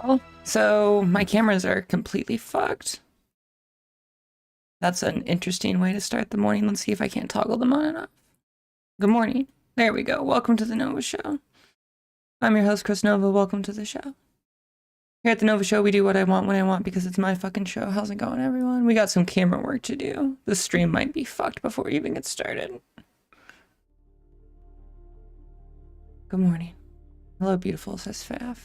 Well, so my cameras are completely fucked. That's an interesting way to start the morning. Let's see if I can't toggle them on and off. Good morning. There we go. Welcome to the Nova Show. I'm your host, Chris Nova. Welcome to the show. Here at the Nova Show, we do what I want when I want because it's my fucking show. How's it going, everyone? We got some camera work to do. The stream might be fucked before we even get started. Good morning. Hello, beautiful, says Faf.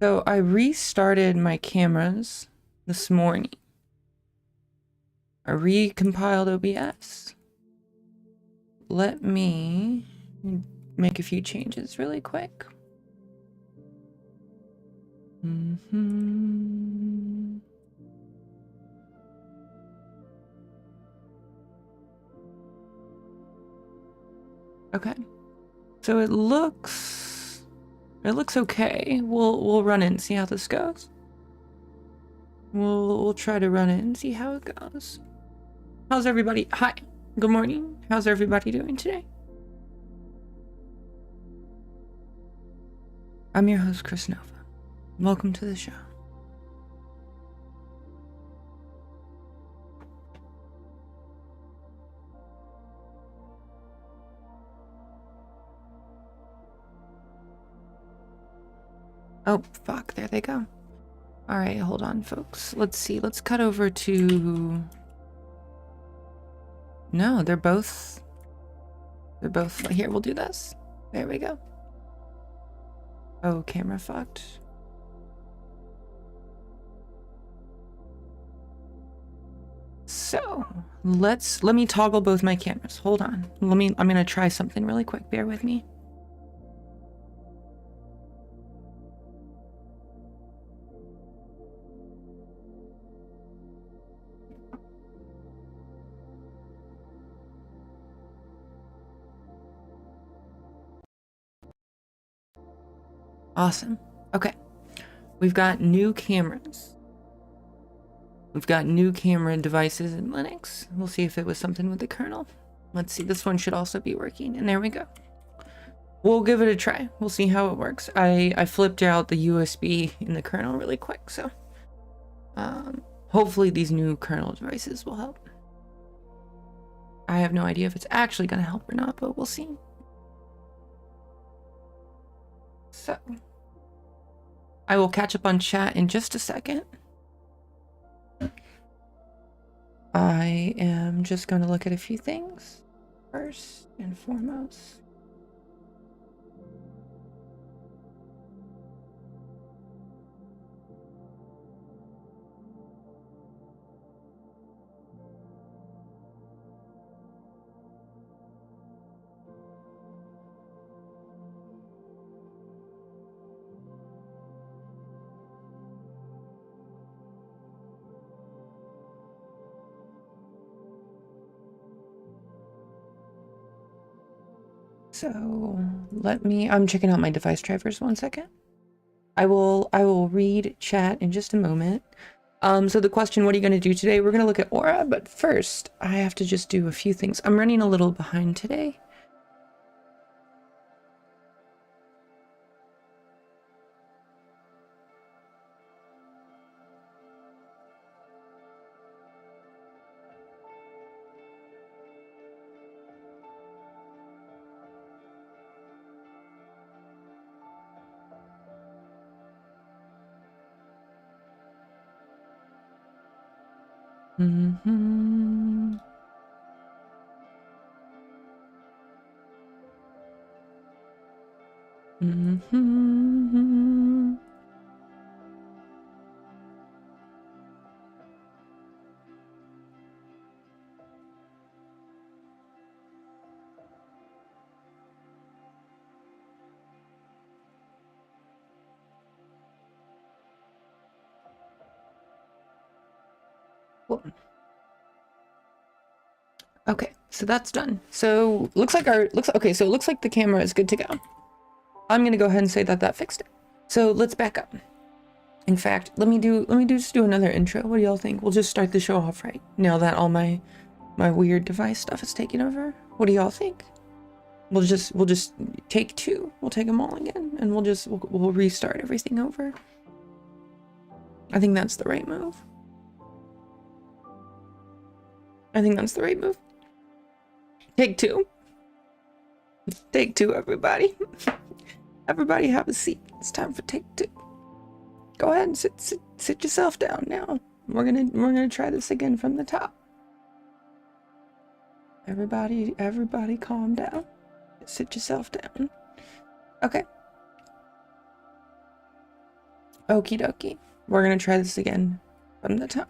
So I restarted my cameras this morning. I recompiled OBS. Let me make a few changes really quick. Okay. So it looks okay. We'll run it and see how this goes. We'll try to run it and see how it goes. How's everybody? Hi. Good morning. How's everybody doing today? I'm your host, Chris Nova. Welcome to the show. Oh, fuck. There they go. All right, hold on, folks. Let's see. Let's cut over to... No, they're both... Here, we'll do this. There we go. Oh, camera fucked. So, let me toggle both my cameras. Hold on. I'm gonna try something really quick. Bear with me. Awesome. Okay. We've got new cameras. We've got new camera devices in Linux. We'll see if it was something with the kernel. Let's see. This one should also be working. And there we go. We'll give it a try. We'll see how it works. I flipped out the USB in the kernel really quick. So hopefully these new kernel devices will help. I have no idea if it's actually going to help or not, but we'll see. So I will catch up on chat in just a second. I am just going to look at a few things first and foremost. So I'm checking out my device drivers 1 second. I will read chat in just a moment. So the question, what are you going to do today? We're going to look at Aura, but first I have to just do a few things. I'm running a little behind today. Cool. Okay, so that's done. So it looks like the camera is good to go. I'm gonna go ahead and say that fixed it. So let's back up. In fact, let me just do another intro. What do y'all think? We'll just start the show off right now that all my weird device stuff is taking over. What do y'all think? We'll just take two. We'll take them all again, and we'll restart everything over. I think that's the right move. I think that's the right move. Take two. Take two, everybody. Everybody have a seat. It's time for take two. Go ahead and sit yourself down now. We're gonna try this again from the top. Everybody calm down. Sit yourself down. Okay. Okie dokie. We're gonna try this again from the top.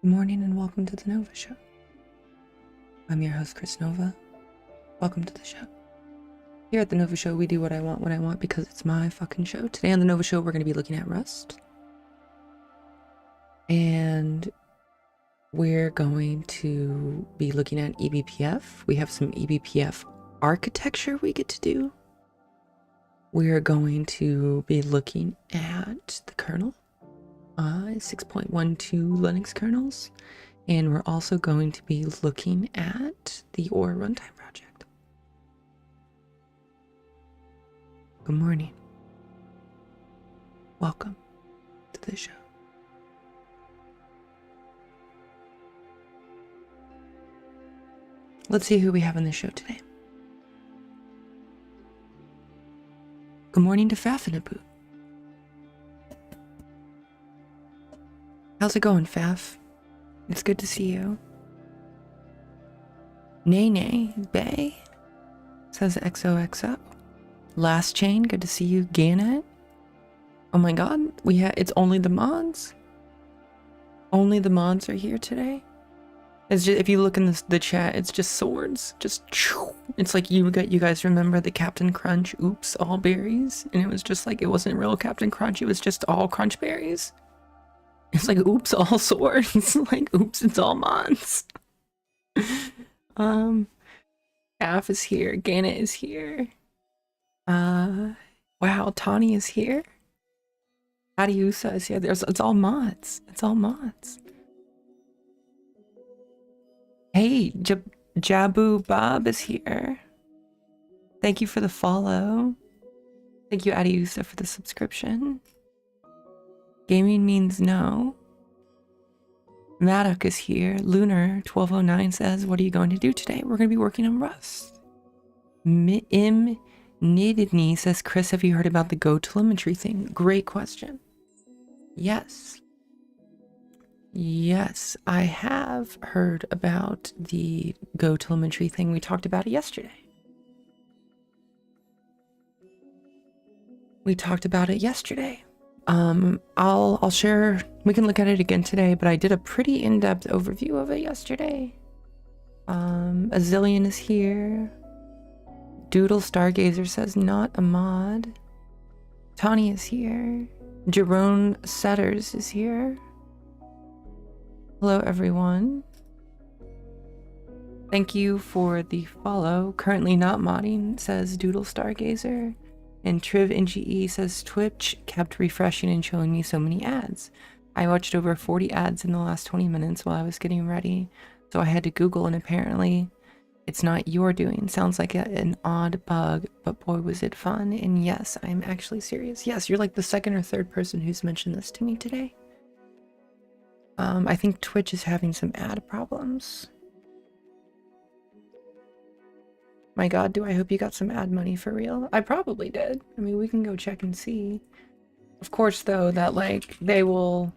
Good morning and welcome to the Nova Show. I'm your host, Chris Nova. Welcome to the show. Here at the Nova Show, we do what I want when I want because it's my fucking show. Today on the Nova Show, we're going to be looking at Rust. And we're going to be looking at eBPF. We have some eBPF architecture we get to do. We're going to be looking at the kernel. 6.12 Linux kernels, and we're also going to be looking at the Aurae runtime project. Good morning. Welcome to the show. Let's see who we have on the show today. Good morning to Fafinabu. How's it going, Faf? It's good to see you. Nay Bay says XOXO. Last Chain, good to see you. Gannett. Oh my god, it's only the mods. Only the mods are here today. It's just, if you look in the chat, it's just swords. Just it's like you guys remember the Captain Crunch, oops, all berries, and it was just like it wasn't real Captain Crunch, it was just all crunch berries. It's like, oops, all swords. Like, oops, it's all mods. Af is here. Gannett is here. Wow, Tawny is here. Adiusa is here. It's all mods. It's all mods. Hey, Jabu Bob is here. Thank you for the follow. Thank you, Adiusa, for the subscription. Gaming means no. Maddock is here. Lunar 1209 says, what are you going to do today? We're going to be working on Rust. Nididney says, Chris, have you heard about the Go telemetry thing? Great question. Yes. Yes, I have heard about the Go telemetry thing. We talked about it yesterday. I'll share, we can look at it again today, but I did a pretty in-depth overview of it yesterday. Azillion is here. Doodle Stargazer says not a mod. Tawny is here. Jerome Setters is here. Hello everyone. Thank you for the follow. Currently not modding, says Doodle Stargazer. And Triv NGE says, Twitch kept refreshing and showing me so many ads. I watched over 40 ads in the last 20 minutes while I was getting ready, so I had to Google, and apparently it's not your doing. Sounds like an odd bug, but boy was it fun. And yes, I'm actually serious. Yes, you're like the second or third person who's mentioned this to me today. I think Twitch is having some ad problems. My god, do I hope you got some ad money for real? I probably did. I mean, we can go check and see. Of course, though, that, like, they will,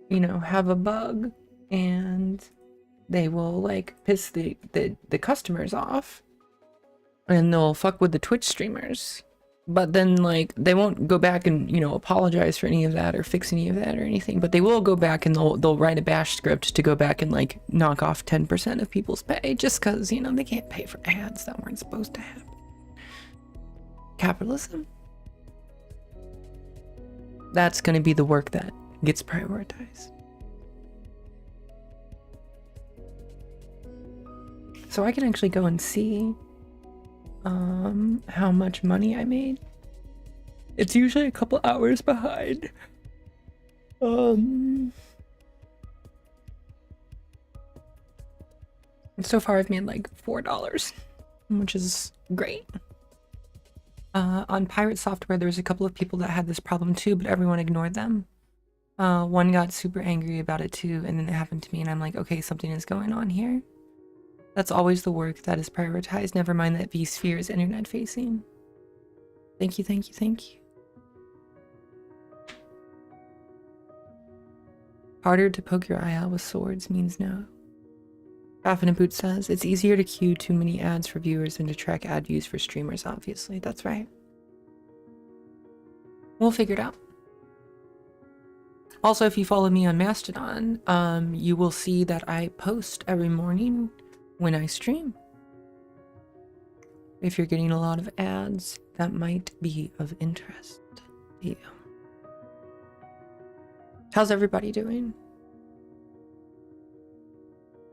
you know, have a bug, and they will, like, piss the customers off, and they'll fuck with the Twitch streamers. But then, like, they won't go back and, you know, apologize for any of that or fix any of that or anything. But they will go back and they'll write a bash script to go back and, like, knock off 10% of people's pay just because, you know, they can't pay for ads that weren't supposed to happen. Capitalism. That's going to be the work that gets prioritized. So I can actually go and see how much money I made. It's usually a couple hours behind. So far I've made like $4, which is great. On Pirate Software, there was a couple of people that had this problem too, but everyone ignored them. One got super angry about it too, and then it happened to me, and I'm like, okay, something is going on here. That's always the work that is prioritized. Never mind that vSphere is internet facing. Thank you, thank you, thank you. Harder to poke your eye out with swords means no. Coffin and Boot says, it's easier to queue too many ads for viewers than to track ad views for streamers, obviously. That's right. We'll figure it out. Also, if you follow me on Mastodon, you will see that I post every morning when I stream. If you're getting a lot of ads, that might be of interest to you. How's everybody doing?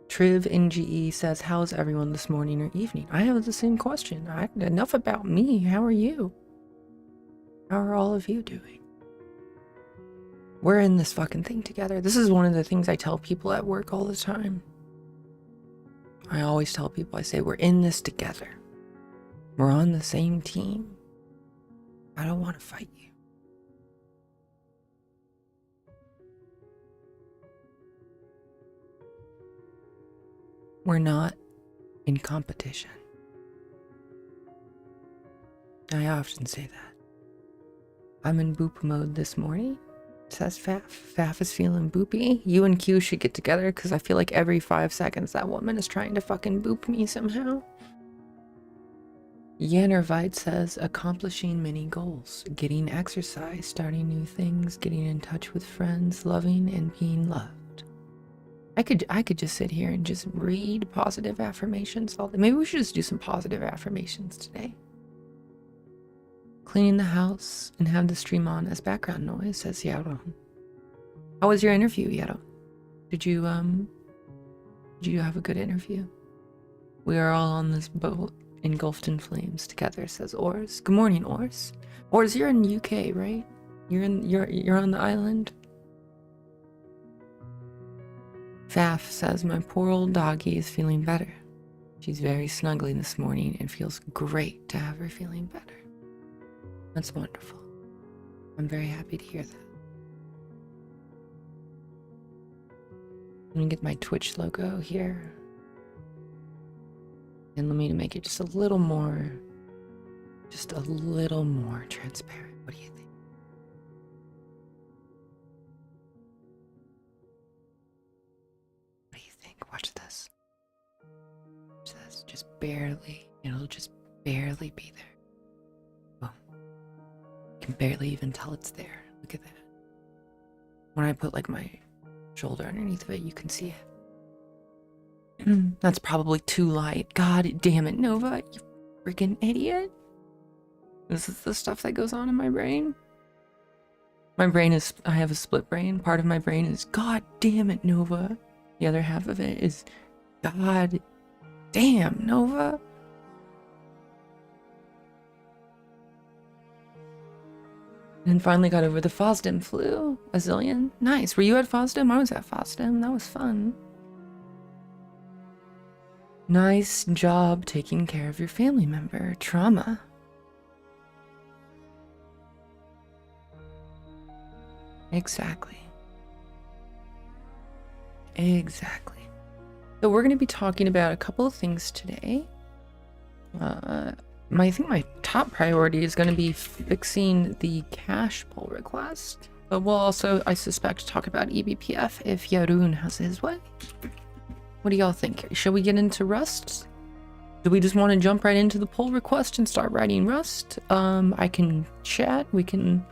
Triv NGE says, how's everyone this morning or evening? I have the same question. Enough about me. How are you? How are all of you doing? We're in this fucking thing together. This is one of the things I tell people at work all the time. I always tell people, I say, we're in this together. We're on the same team. I don't want to fight you. We're not in competition. I often say that. I'm in boop mode this morning, says Faf. Faf is feeling boopy. You and Q should get together because I feel like every 5 seconds that woman is trying to fucking boop me somehow. Yannervite says, accomplishing many goals, getting exercise, starting new things, getting in touch with friends, loving and being loved. I could just sit here and just read positive affirmations all day. Maybe we should just do some positive affirmations today. Cleaning the house and have the stream on as background noise, says Yaro. How was your interview, Yaro? Did you have a good interview? We are all on this boat, engulfed in flames together, says Ors. Good morning, Ors. Ors, you're in UK, right? You're on the island? Faf says, my poor old doggy is feeling better. She's very snuggly this morning and feels great to have her feeling better. That's wonderful. I'm very happy to hear that. I'm gonna get my Twitch logo here. And let me make it just a little more transparent. What do you think? Watch this. Watch this. Just barely. It'll just barely be there. Boom. You can barely even tell it's there. Look at that. When I put like my shoulder underneath of it, you can see it. That's probably too light. God damn it, Nova. You freaking idiot. This is the stuff that goes on in my brain. My brain is, I have a split brain. Part of my brain is, God damn it, Nova. The other half of it is, God damn, Nova. And finally got over the FOSDEM flu. A zillion. Nice. Were you at FOSDEM? I was at FOSDEM. That was fun. Nice job taking care of your family member. Trauma. Exactly. Exactly. So we're going to be talking about a couple of things today. I think my top priority is going to be fixing the cache pull request. But we'll also, I suspect, talk about eBPF if Yarun has his way. What do y'all think? Shall we get into Rust? Do we just want to jump right into the pull request and start writing Rust? I can chat. We can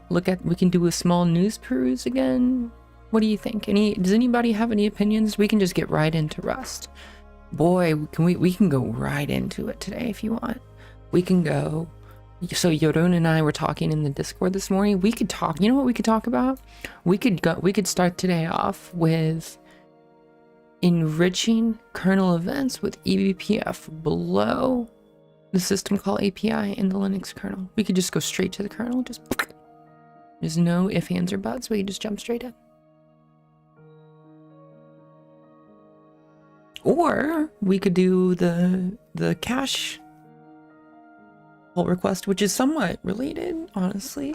do a small news peruse again. What do you think? Does anybody have any opinions? We can just get right into Rust. Boy, we can go right into it today if you want. We can go. So Yorun and I were talking in the Discord this morning. We could talk. You know what we could talk about? We could start today off with enriching kernel events with eBPF below the system call API in the Linux kernel. We could just go straight to the kernel. Just there's no ifs, ands, or buts. We could just jump straight in. Or we could do the cache pull request, which is somewhat related, honestly.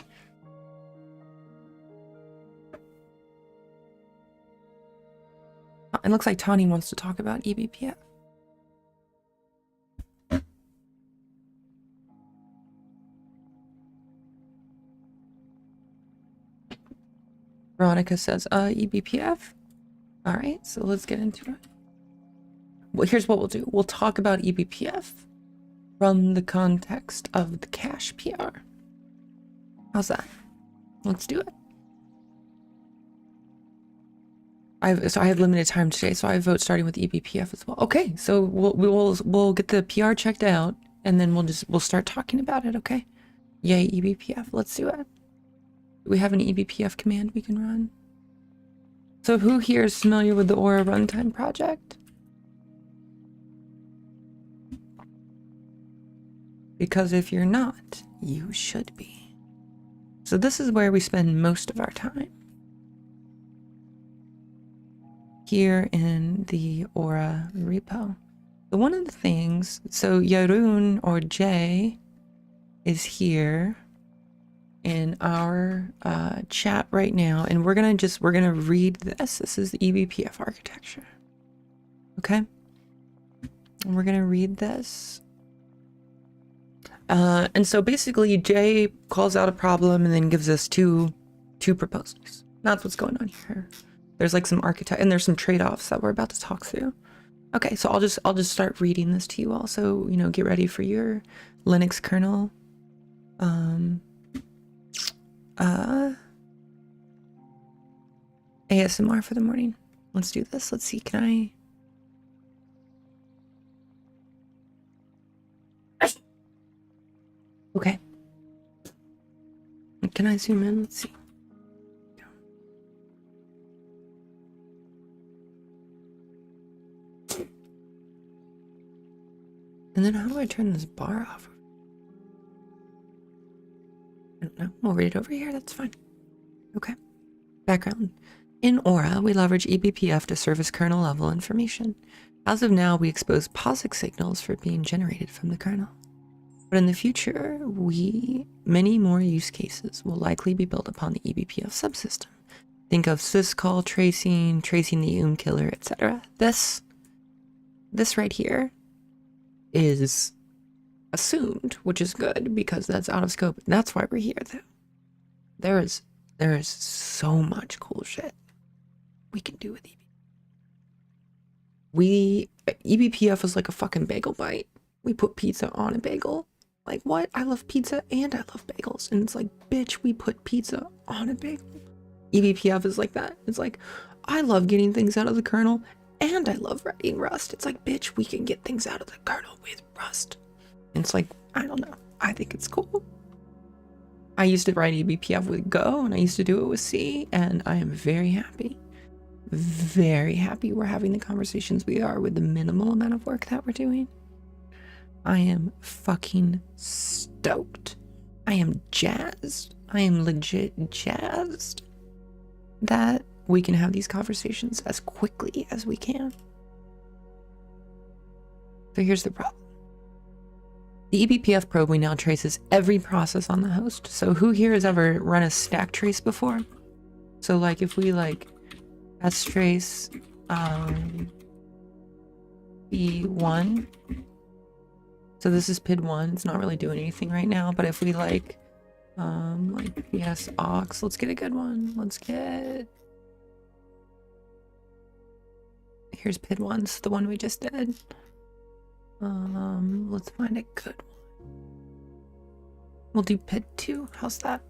It looks like Tani wants to talk about eBPF. Veronica says, eBPF. All right, so let's get into it. Well, here's what we'll do. We'll talk about eBPF from the context of the cache PR. How's that? Let's do it. I have limited time today, so I vote starting with eBPF as well. Okay, so we'll get the PR checked out, and then we'll start talking about it. Okay, yay eBPF. Let's do it. Do we have an eBPF command we can run? So who here is familiar with the Aura runtime project? Because if you're not, you should be. So this is where we spend most of our time. Here in the Aura repo. So one of the things, so Yarun or Jay is here in our chat right now, and we're gonna read this. This is the eBPF architecture. Okay? And we're gonna read this. And so basically Jay calls out a problem and then gives us two proposals. That's what's going on here. There's like some architect and there's some trade-offs that we're about to talk through. Okay, so I'll just start reading this to you all. So, you know, get ready for your Linux kernel. ASMR for the morning. Let's do this. Let's see, can I... Okay. Can I zoom in? Let's see. And then how do I turn this bar off? I don't know. We'll read it over here. That's fine. Okay. Background. In Aura, we leverage eBPF to service kernel level information. As of now, we expose POSIX signals for being generated from the kernel. But in the future, many more use cases will likely be built upon the eBPF subsystem. Think of syscall tracing the killer, etc. This right here is assumed, which is good because that's out of scope. That's why we're here, though. There is so much cool shit we can do with eBPF. eBPF is like a fucking bagel bite. We put pizza on a bagel. Like, what? I love pizza and I love bagels. And it's like, bitch, we put pizza on a bagel. eBPF is like that. It's like, I love getting things out of the kernel and I love writing Rust. It's like, bitch, we can get things out of the kernel with Rust. And it's like, I don't know. I think it's cool. I used to write eBPF with Go and I used to do it with C, and I am very happy. Very happy we're having the conversations we are with the minimal amount of work that we're doing. I am fucking stoked. I am jazzed. I am legit jazzed that we can have these conversations as quickly as we can. So here's the problem. The eBPF probe we now traces every process on the host. So who here has ever run a stack trace before? So like if we like strace P1. So this is PID1. It's not really doing anything right now, but if we like PS aux, let's get a good one. Let's get, here's PID1, it's the one we just did. Let's find a good one. We'll do PID2. How's that?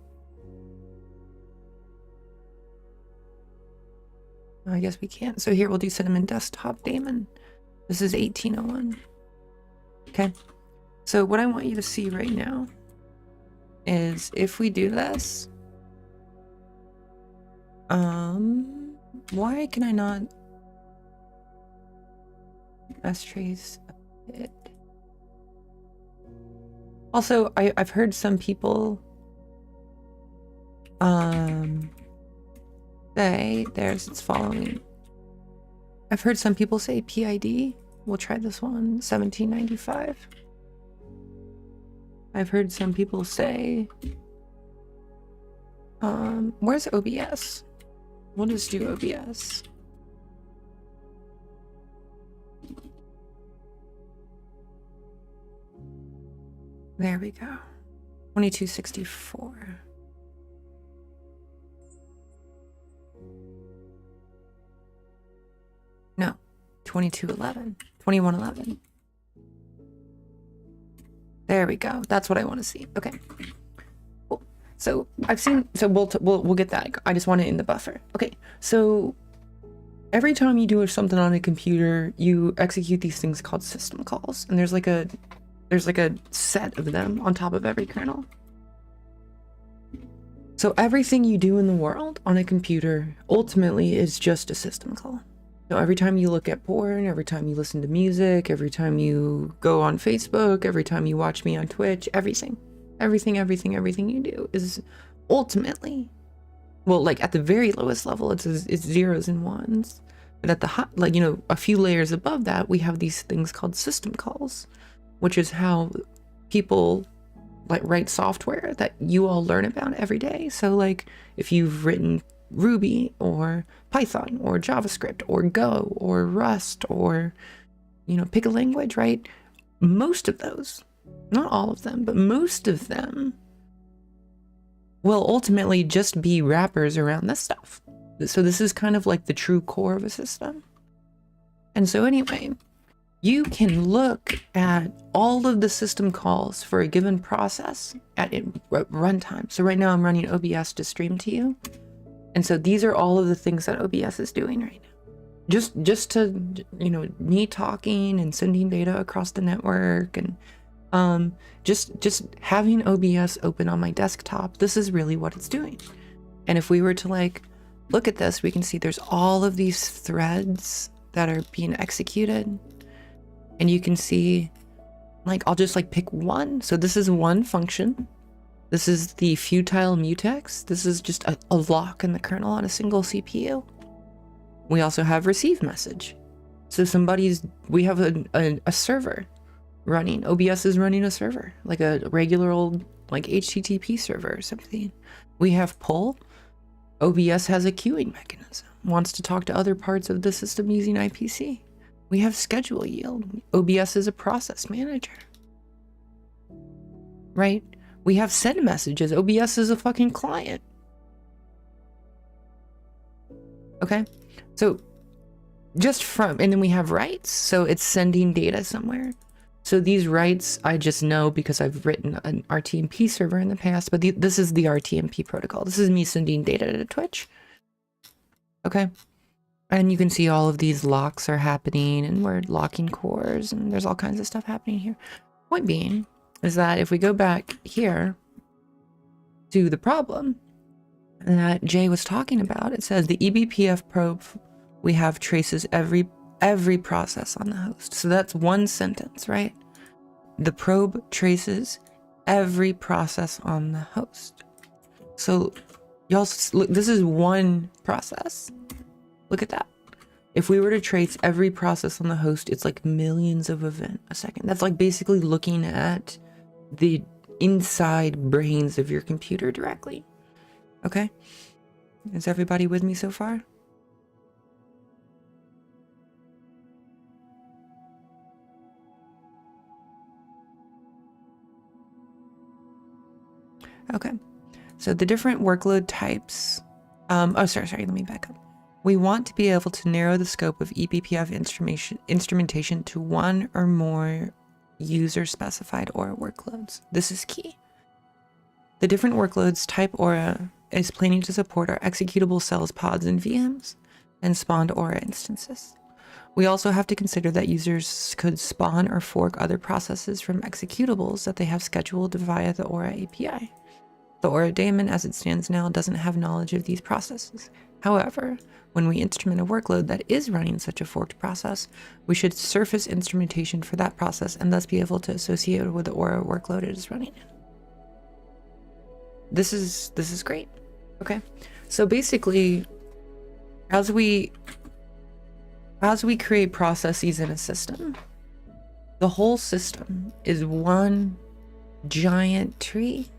I guess we can't. So here we'll do cinnamon desktop daemon. This is 1801. Okay. So what I want you to see right now is if we do this, why can I not trace a PID? Also, I've heard some people say it's following. I've heard some people say PID. We'll try this one, 1795. I've heard some people say, where's OBS? We'll just do OBS. There we go. 2264. No, 2211. 2111. There we go. That's what I want to see. Okay. Cool. So I've seen. So we'll get that. I just want it in the buffer. Okay. So every time you do something on a computer, you execute these things called system calls, and there's like a set of them on top of every kernel. So everything you do in the world on a computer ultimately is just a system call. So every time you look at porn, every time you listen to music, every time you go on Facebook, every time you watch me on Twitch, everything you do is ultimately, well, like at the very lowest level, it's zeros and ones. But at the high, like, you know, a few layers above that, we have these things called system calls, which is how people like write software that you all learn about every day. So like if you've written Ruby or Python or JavaScript or Go or Rust or, you know, pick a language, right? Most of those, not all of them, but most of them will ultimately just be wrappers around this stuff. So this is kind of like the true core of a system. And so anyway, you can look at all of the system calls for a given process at runtime. So right now I'm running OBS to stream to you. And so these are all of the things that OBS is doing right now. Just to, you know, me talking and sending data across the network, and just having OBS open on my desktop, this is really what it's doing. And if we were to like look at this, we can see there's all of these threads that are being executed. And you can see, like, I'll just like pick one. So this is one function. This is the futile mutex. This is just a lock in the kernel on a single CPU. We also have receive message. So we have a server running. OBS is running a server, like a regular old like HTTP server or something. We have pull. OBS has a queuing mechanism. Wants to talk to other parts of the system using IPC. We have schedule yield. OBS is a process manager. Right? We have send messages. OBS is a fucking client. Okay? So and then we have writes. So it's sending data somewhere. So these writes, I just know because I've written an RTMP server in the past, but this is the RTMP protocol. This is me sending data to Twitch. Okay? And you can see all of these locks are happening, and we're locking cores, and there's all kinds of stuff happening here. Point being is that if we go back here to the problem that Jay was talking about, it says the eBPF probe we have traces every process on the host. So that's one sentence, right? The probe traces every process on the host. So y'all look, this is one process. Look at that. If we were to trace every process on the host, it's like millions of events a second. That's like basically looking at the inside brains of your computer directly. Okay? Is everybody with me so far? Okay. So the different workload types. Sorry, let me back up. We want to be able to narrow the scope of eBPF instrumentation to one or more user-specified Aura workloads. This is key. The different workloads type Aura is planning to support our executable cells, pods, and VMs, and spawned Aura instances. We also have to consider that users could spawn or fork other processes from executables that they have scheduled via the Aura API. The Aura daemon, as it stands now, doesn't have knowledge of these processes. However, when we instrument a workload that is running such a forked process, we should surface instrumentation for that process and thus be able to associate it with the Aura workload it is running in. This is great. Okay, so basically, as we create processes in a system, the whole system is one giant tree.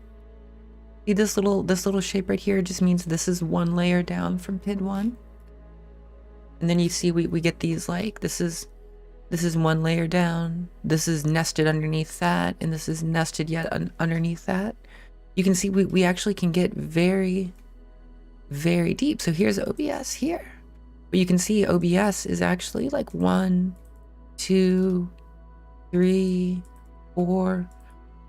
See this little shape right here just means this is one layer down from PID 1. And then you see we get these, like, this is one layer down, this is nested underneath that, and this is nested yet underneath that. You can see we actually can get very, very deep. So here's OBS here. But you can see OBS is actually like 1, 2, 3, 4,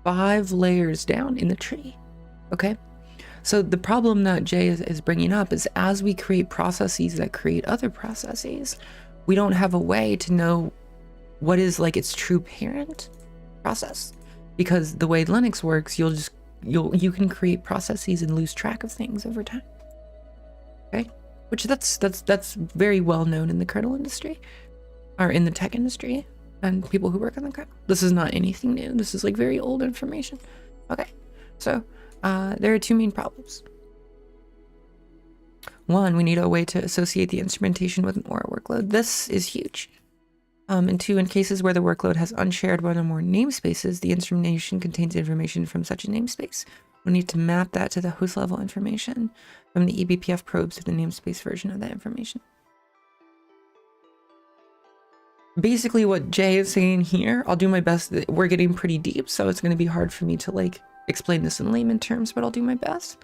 5 layers down in the tree. Okay, so the problem that Jay is bringing up is as we create processes that create other processes, we don't have a way to know what is like its true parent process, because the way Linux works, you can create processes and lose track of things over time. Okay, which that's very well known in the kernel industry, or in the tech industry, and people who work on the kernel. This is not anything new. This is like very old information. Okay, so there are two main problems. One, we need a way to associate the instrumentation with an Aura workload. This is huge. And two, in cases where the workload has unshared one or more namespaces, the instrumentation contains information from such a namespace. We need to map that to the host level information from the eBPF probes to the namespace version of that information. Basically what Jay is saying here, I'll do my best. We're getting pretty deep, so it's going to be hard for me to like explain this in layman terms, but I'll do my best.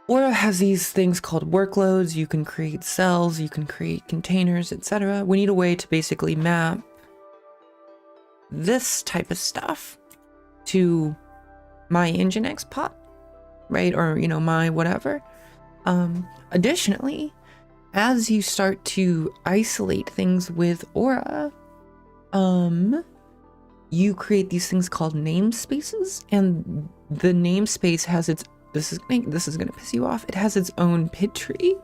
Aura has these things called workloads. You can create cells, you can create containers, etc. We need a way to basically map this type of stuff to my Nginx pot, right? Or, you know, my whatever. Additionally, as you start to isolate things with Aura, you create these things called namespaces, and the namespace has its, this is gonna piss you off, it has its own PID tree.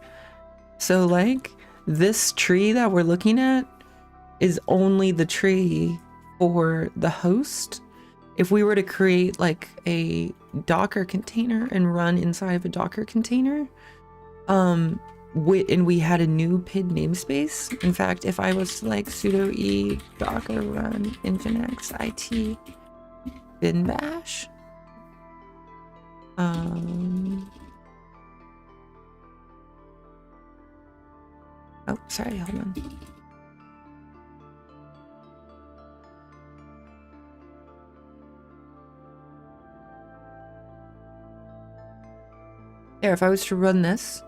So like this tree that we're looking at is only the tree for the host. If we were to create like a Docker container and run inside of a Docker container, and we had a new PID namespace. In fact, if I was to like sudo e docker run nginx it bin bash, oh, sorry, hold on. There, if I was to run this,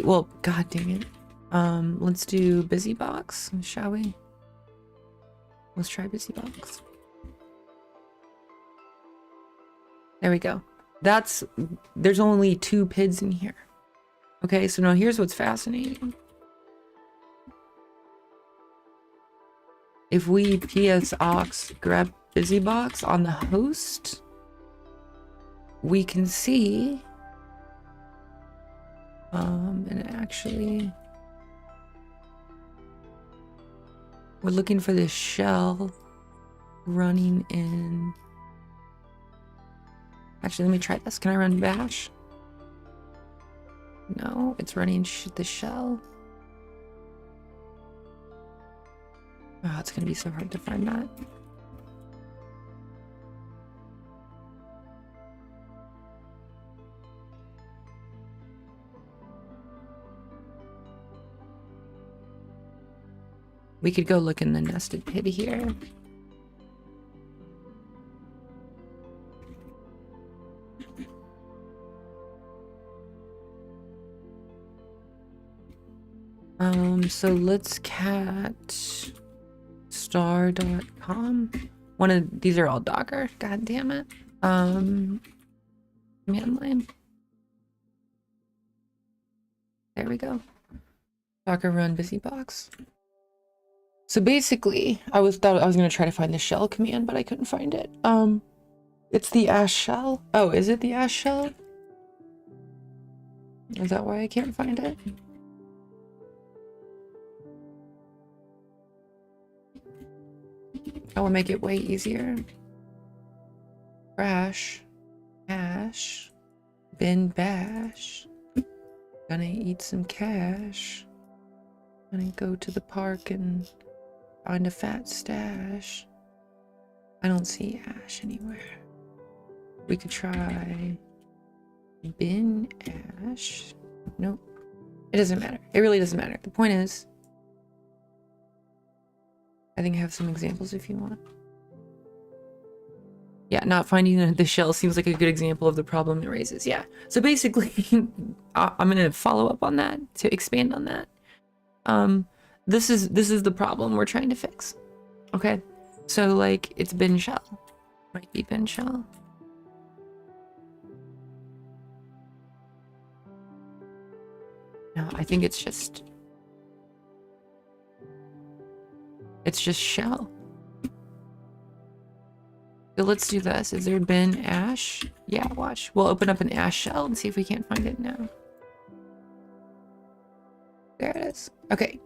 well, god dang it. Let's do BusyBox, shall we? Let's try BusyBox. There we go. There's only 2 PIDs in here. Okay, so now here's what's fascinating. If we ps-aux grep BusyBox on the host, we can see, and actually, we're looking for this shell running in. Actually, let me try this. Can I run bash? No, it's running the shell. Oh, it's gonna be so hard to find that. We could go look in the nested PID here. So let's cat star.com. One of these are all Docker. God damn it. Command line. There we go. Docker run BusyBox. So basically, thought I was gonna try to find the shell command, but I couldn't find it. It's the ash shell. Oh, is it the ash shell? Is that why I can't find it? I will make it way easier. Crash, hash, bin bash. Gonna eat some cash. Gonna go to the park and find a fat stash. I don't see ash anywhere. We could try bin ash. Nope. It doesn't matter. It really doesn't matter. The point is, I think I have some examples if you want. Yeah, not finding the shell seems like a good example of the problem it raises. Yeah. So basically, I'm gonna follow up on that to expand on that. This is the problem we're trying to fix. Okay. So like it's bin shell. Might be bin shell. No, I think it's just shell. So let's do this. Is there bin ash? Yeah, watch. We'll open up an ash shell and see if we can't find it now. There it is. Okay.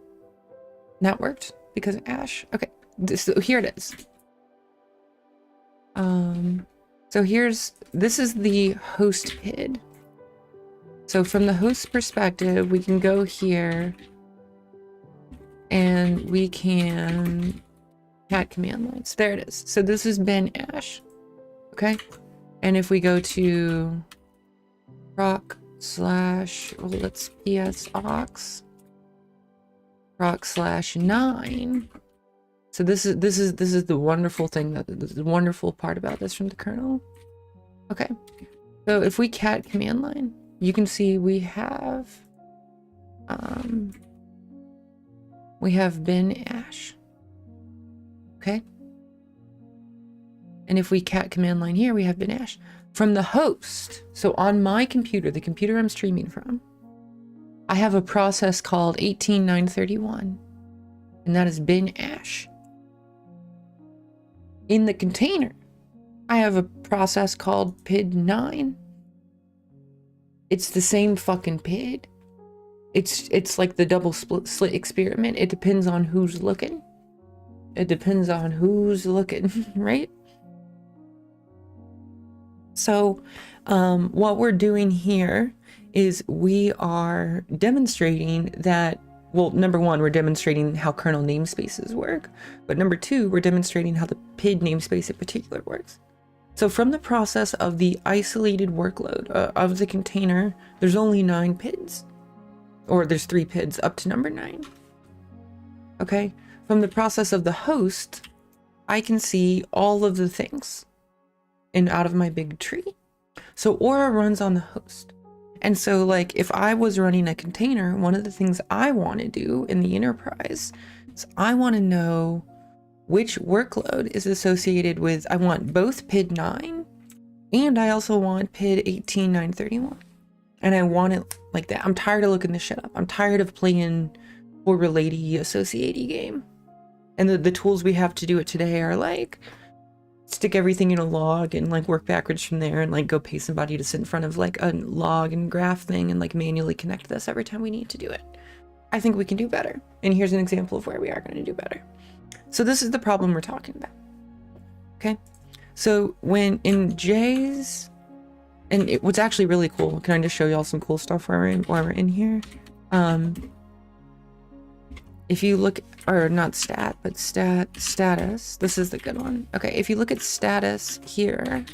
That worked because of ash. Okay. So here it is. So this is the host PID. So from the host perspective, we can go here and we can cat command lines. There it is. So this has been ash. Okay. And if we go to proc slash, well, let's ps aux proc slash 9. So this is the wonderful thing, that the wonderful part about this from the kernel. Okay. So if we cat command line, you can see we have bin ash. Okay. And if we cat command line here, we have bin ash from the host. So on my computer, the computer I'm streaming from, I have a process called 18931, and that is bin ash. In the container, I have a process called PID9. It's the same fucking PID. It's like the double slit experiment. It depends on who's looking. It depends on who's looking, right? So what we're doing here is we are demonstrating that, well, number one, we're demonstrating how kernel namespaces work. But number two, we're demonstrating how the PID namespace in particular works. So from the process of the isolated workload of the container, there's only 9 PIDs. Or there's 3 PIDs up to number 9. Okay? From the process of the host, I can see all of the things out of my big tree. So Aura runs on the host. And so like if I was running a container, one of the things I want to do in the enterprise is I want to know which workload is associated with, I want both PID 9 and I also want PID 18931. And I want it like that. I'm tired of looking this shit up. I'm tired of playing correlate-y, associate-y game. And the tools we have to do it today are like stick everything in a log and like work backwards from there and like go pay somebody to sit in front of like a log and graph thing and like manually connect this every time we need to do it. I think we can do better. And here's an example of where we are going to do better. So this is the problem we're talking about. Okay. So when in J's, and what's actually really cool, can I just show y'all some cool stuff while we're in here? If you look, or not stat, but status, this is the good one. Okay, if you look at status here,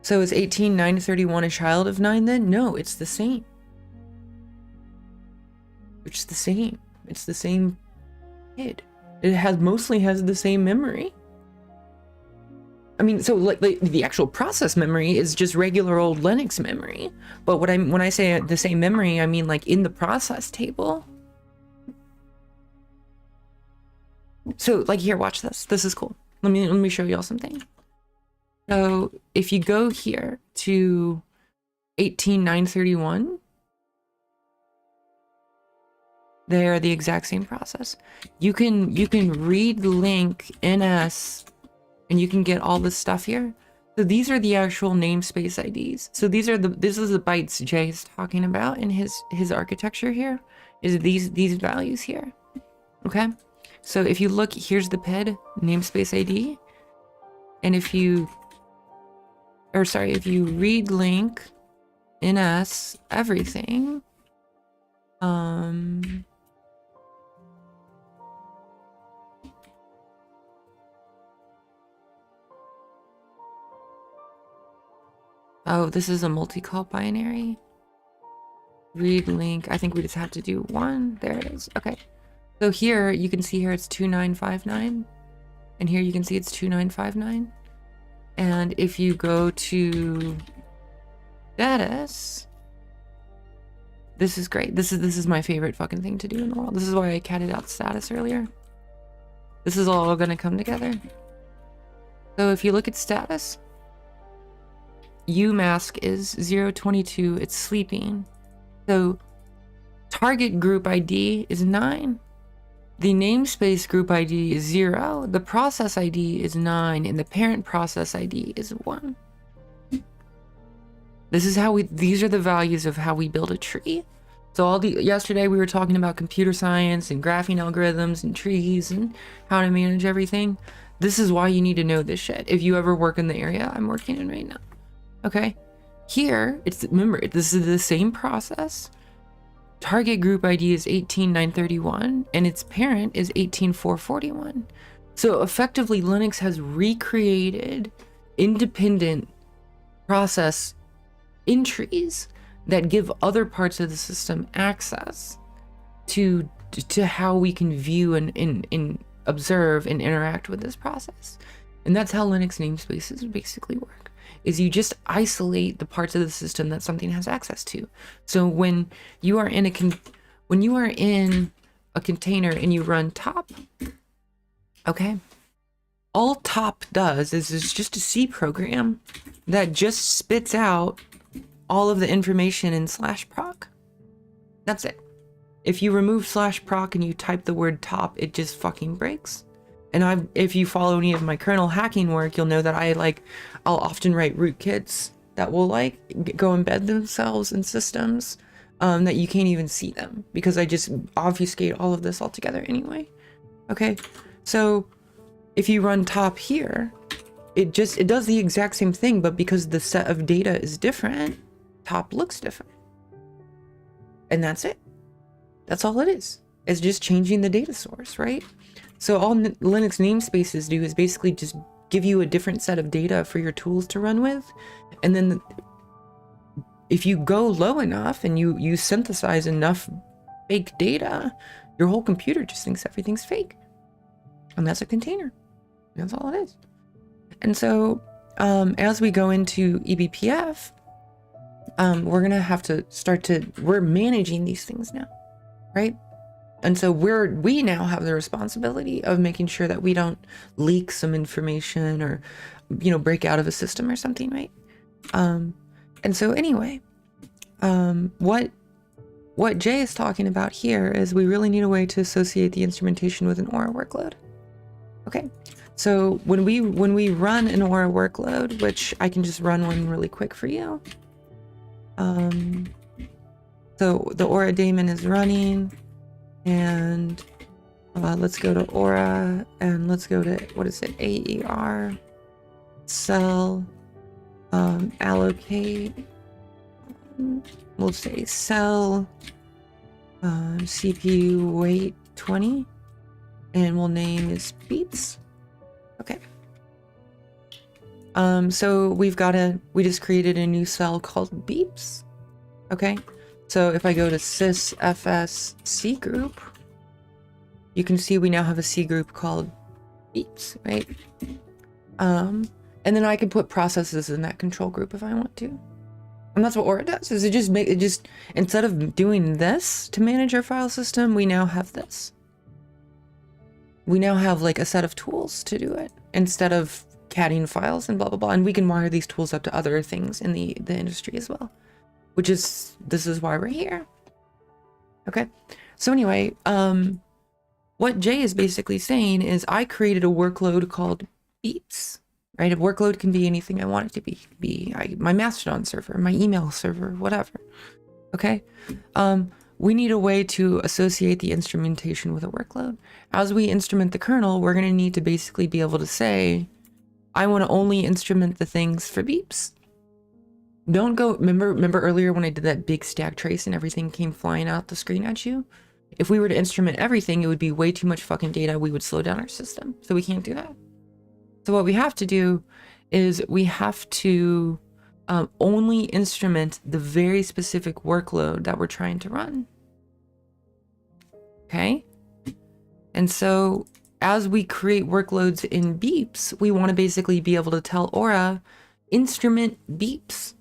so is 18931 a child of 9 then? No, it's the same. It's the same. It's the same PID. It mostly has the same memory. I mean, so like the actual process memory is just regular old Linux memory. But when I say the same memory, I mean like in the process table. So like here, watch this. This is cool. Let me show y'all something. So if you go here to 18931, they're the exact same process. You can read the link NS and you can get all this stuff here. So these are the actual namespace IDs. So this is the bytes Jay is talking about in his architecture here, is these values here. Okay? So if you look, here's the PID namespace ID. And if you read link ns everything, oh, this is a multi-call binary. Read link, I think we just have to do one. There it is. Okay. So here, you can see here it's 2959. And here you can see it's 2959. And if you go to status, this is great. This is my favorite fucking thing to do in the world. This is why I catted out status earlier. This is all gonna come together. So if you look at status, UMask is 022, it's sleeping. So target group ID is 9. The namespace group ID is 0. The process ID is 9, and the parent process ID is 1. This is how these are the values of how we build a tree. So yesterday we were talking about computer science and graphing algorithms and trees and how to manage everything. This is why you need to know this shit if you ever work in the area I'm working in right now. Okay, here, remember, this is the same process. Target group ID is 18931, and its parent is 18441. So effectively, Linux has recreated independent process entries that give other parts of the system access to how we can view and observe and interact with this process. And that's how Linux namespaces basically work. Is you just isolate the parts of the system that something has access to. So when you are in a container and you run top, okay, all top does is just a C program that just spits out all of the information in /proc. That's it. If you remove /proc and you type the word top, it just fucking breaks. And if you follow any of my kernel hacking work, you'll know that I'll often write rootkits that will go embed themselves in systems that you can't even see them, because I just obfuscate all of this all together anyway. Okay, so if you run top here, it does the exact same thing, but because the set of data is different, top looks different. And that's it. That's all it is. It's just changing the data source, right? So all Linux namespaces do is basically just give you a different set of data for your tools to run with. And then if you go low enough and you synthesize enough fake data, your whole computer just thinks everything's fake. And that's a container. That's all it is. And so as we go into eBPF, we're going to have to we're managing these things now, right? And so we now have the responsibility of making sure that we don't leak some information or, break out of a system or something, right? And so anyway, what Jay is talking about here is we really need a way to associate the instrumentation with an Aura workload. Okay, so when we run an Aura workload, which I can just run one really quick for you. So the Aura daemon is running. And let's go to Aura, and let's go to, what is it, AER, cell, allocate, we'll say cell, CPU weight 20, and we'll name is beeps. Okay. So we just created a new cell called beeps. Okay. So if I go to sysfs C group, you can see we now have a C group called beeps, right? And then I can put processes in that control group if I want to. And that's what Aura does, is it just instead of doing this to manage our file system, we now have this. We now have a set of tools to do it instead of catting files and blah, blah, blah. And we can wire these tools up to other things in the industry as well. This is why we're here. Okay. So anyway, what Jay is basically saying is I created a workload called beeps, right? A workload can be anything I want it to be. It can be my Mastodon server, my email server, whatever. Okay. We need a way to associate the instrumentation with a workload. As we instrument the kernel, we're going to need to basically be able to say, I want to only instrument the things for beeps. Don't go, remember earlier when I did that big stack trace and everything came flying out the screen at you? If we were to instrument everything, it would be way too much fucking data. We would slow down our system. So we can't do that. So what we have to do is we have to only instrument the very specific workload that we're trying to run. Okay? And so as we create workloads in beeps, we want to basically be able to tell Aura, instrument beeps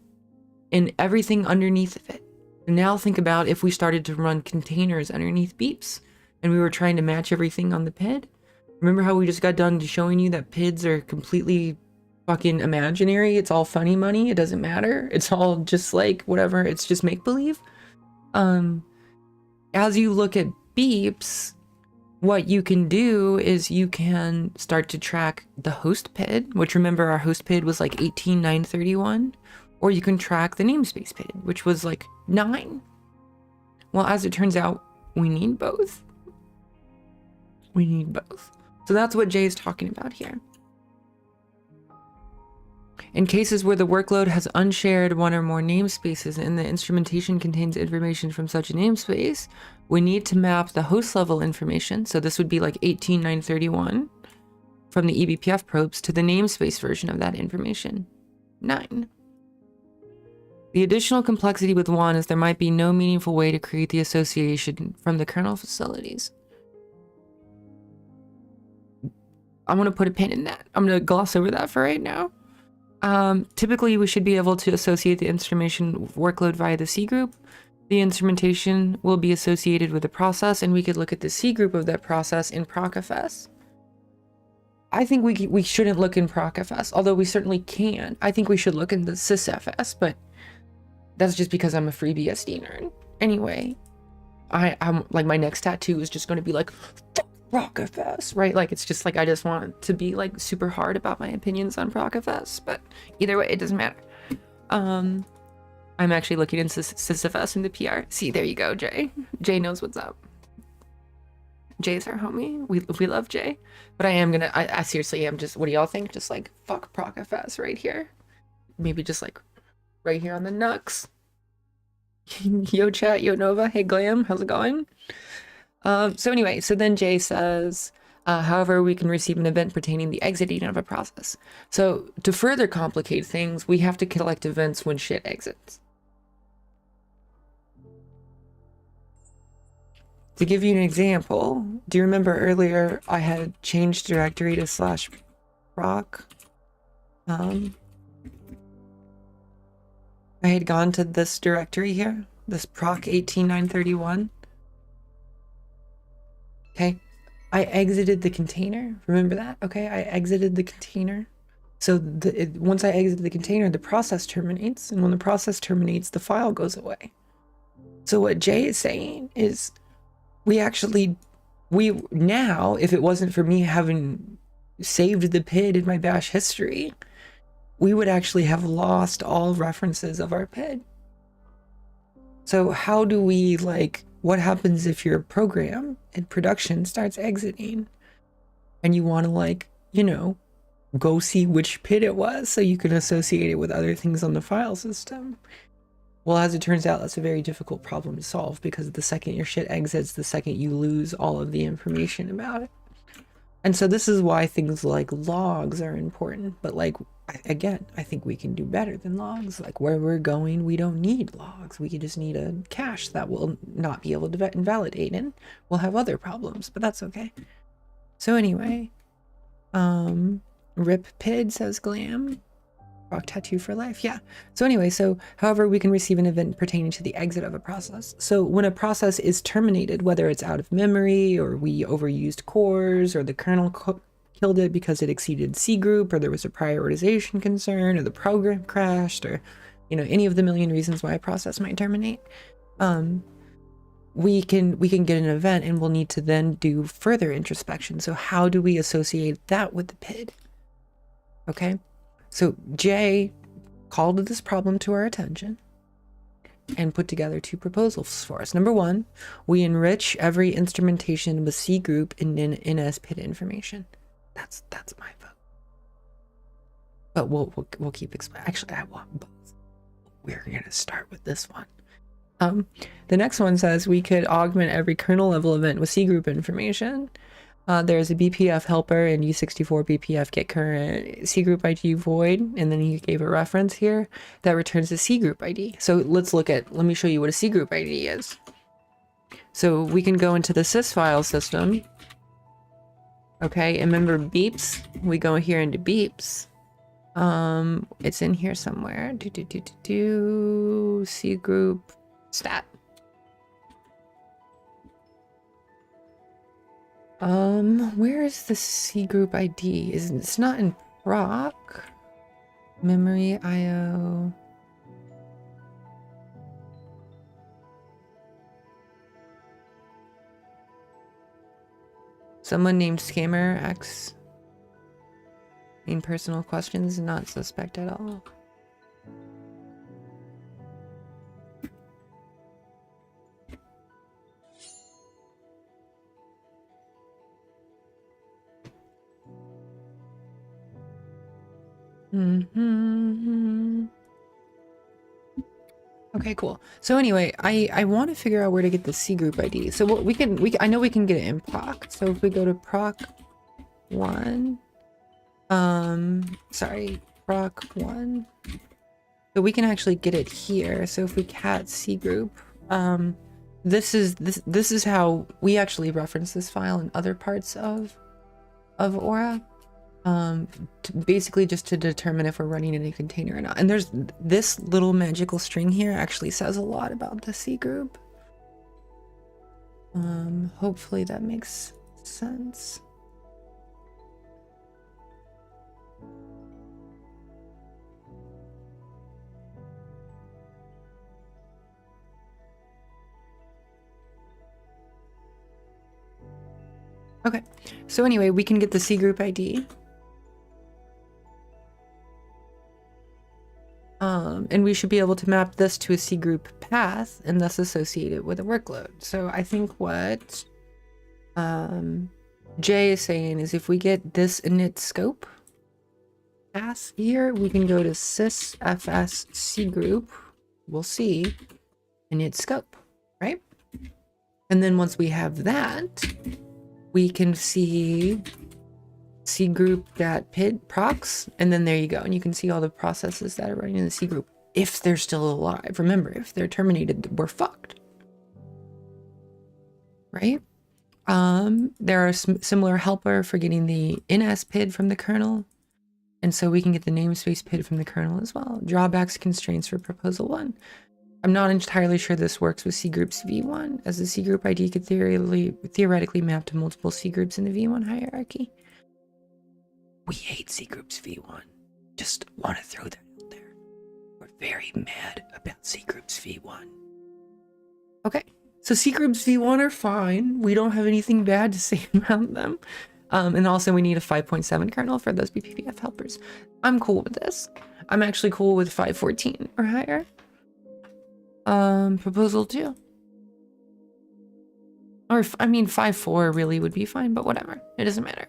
and everything underneath of it. And now think about if we started to run containers underneath beeps and we were trying to match everything on the PID. Remember how we just got done showing you that PIDs are completely fucking imaginary? It's all funny money. It doesn't matter. It's all just like whatever. It's just make-believe. As you look at beeps, what you can do is you can start to track the host PID, which remember our host PID was like 18,931, or you can track the namespace PID, which was like 9. Well, as it turns out, we need both. We need both. So that's what Jay is talking about here. In cases where the workload has unshared one or more namespaces and the instrumentation contains information from such a namespace, we need to map the host level information. So this would be like 18,931 from the eBPF probes to the namespace version of that information, 9. The additional complexity with 1 is there might be no meaningful way to create the association from the kernel facilities. I'm going to put a pin in that. I'm going to gloss over that for right now. Typically, we should be able to associate the instrumentation workload via the C group. The instrumentation will be associated with the process, and we could look at the C group of that process in procfs. I think we shouldn't look in procfs, although we certainly can. I think we should look in the sysfs, but that's just because I'm a free BSD nerd. Anyway, I'm like, my next tattoo is just going to be like, procfs, right? Like, it's just like, I just want to be like super hard about my opinions on procfs, but either way, it doesn't matter. I'm actually looking into sysfs in the PR. See, there you go, Jay. Jay knows what's up. Jay's our homie. We love Jay. But I am gonna, I seriously am just, what do y'all think? Just like, fuck procfs right here. Maybe just like right here on the Nux. Yo chat, yo Nova, hey Glam, how's it going? So anyway, so then Jay says, however, we can receive an event pertaining the exiting of a process. So to further complicate things, we have to collect events when shit exits. To give you an example, do you remember earlier I had changed directory to /proc? I had gone to this directory here, this proc 18931. Okay, I exited the container. Remember that? Okay, I exited the container. So once I exited the container, the process terminates. And when the process terminates, the file goes away. So what Jay is saying is now, if it wasn't for me having saved the PID in my bash history, we would actually have lost all references of our PID. So how do we, like, what happens if your program in production starts exiting and you want to, like, you know, go see which PID it was so you can associate it with other things on the file system? Well, as it turns out, that's a very difficult problem to solve, because the second your shit exits, the second you lose all of the information about it. And so this is why things like logs are important. But like, again, I think we can do better than logs. Like, where we're going, we don't need logs. We just need a cache that will not be able to invalidate, and we'll have other problems, but that's okay. So anyway, rip PID, says Glam. Rock tattoo for life. Yeah. So anyway, so however, we can receive an event pertaining to the exit of a process. So when a process is terminated, whether it's out of memory, or we overused cores, or the kernel killed it because it exceeded C group, or there was a prioritization concern, or the program crashed, or, you know, any of the million reasons why a process might terminate, we can get an event, and we'll need to then do further introspection. So how do we associate that with the PID? Okay, so Jay called this problem to our attention and put together 2 proposals for us. Number 1, we enrich every instrumentation with C group and NS PID information. That's my vote. But we'll keep explaining. Actually, I want both. We're gonna start with this one. The next one says we could augment every kernel level event with C group information. There's a BPF helper and U64 BPF get current C group ID void, and then he gave a reference here that returns the C group ID. So let me show you what a C group ID is. So we can go into the sys file system. Okay, and remember beeps? We go here into beeps. It's in here somewhere. C group stat. Where is the C group ID? It's not in proc. Memory IO. Someone named Scammer X. Main personal questions, not suspect at all. Okay, cool. So anyway, I want to figure out where to get the C group ID. So what I know we can get it in proc. So if we go to proc 1, sorry, proc 1. So we can actually get it here. So if we cat C group, this is how we actually reference this file in other parts of Aura. Basically just to determine if we're running in a container or not. And there's this little magical string here actually says a lot about the C group. Hopefully that makes sense. Okay, so anyway, we can get the C group ID. And we should be able to map this to a C group path and thus associate it with a workload. So I think what Jay is saying is if we get this init scope path here, we can go to sysfs C group, we'll see init scope, right? And then once we have that, we can see C group .pid procs, and then there you go. And you can see all the processes that are running in the C group if they're still alive. Remember, if they're terminated, we're fucked. Right? There are similar helper for getting the NS PID from the kernel. And so we can get the namespace PID from the kernel as well. Drawbacks, constraints for proposal 1. I'm not entirely sure this works with C groups V1, as the C group ID could theoretically map to multiple C groups in the V1 hierarchy. We hate C groups V1. Just want to throw that out there. We're very mad about C groups V1. Okay, so C groups V1 are fine. We don't have anything bad to say about them. And also we need a 5.7 kernel for those BPF helpers. I'm cool with this. I'm actually cool with 5.14 or higher. Proposal 2. Or, I mean, 5.4 really would be fine, but whatever. It doesn't matter.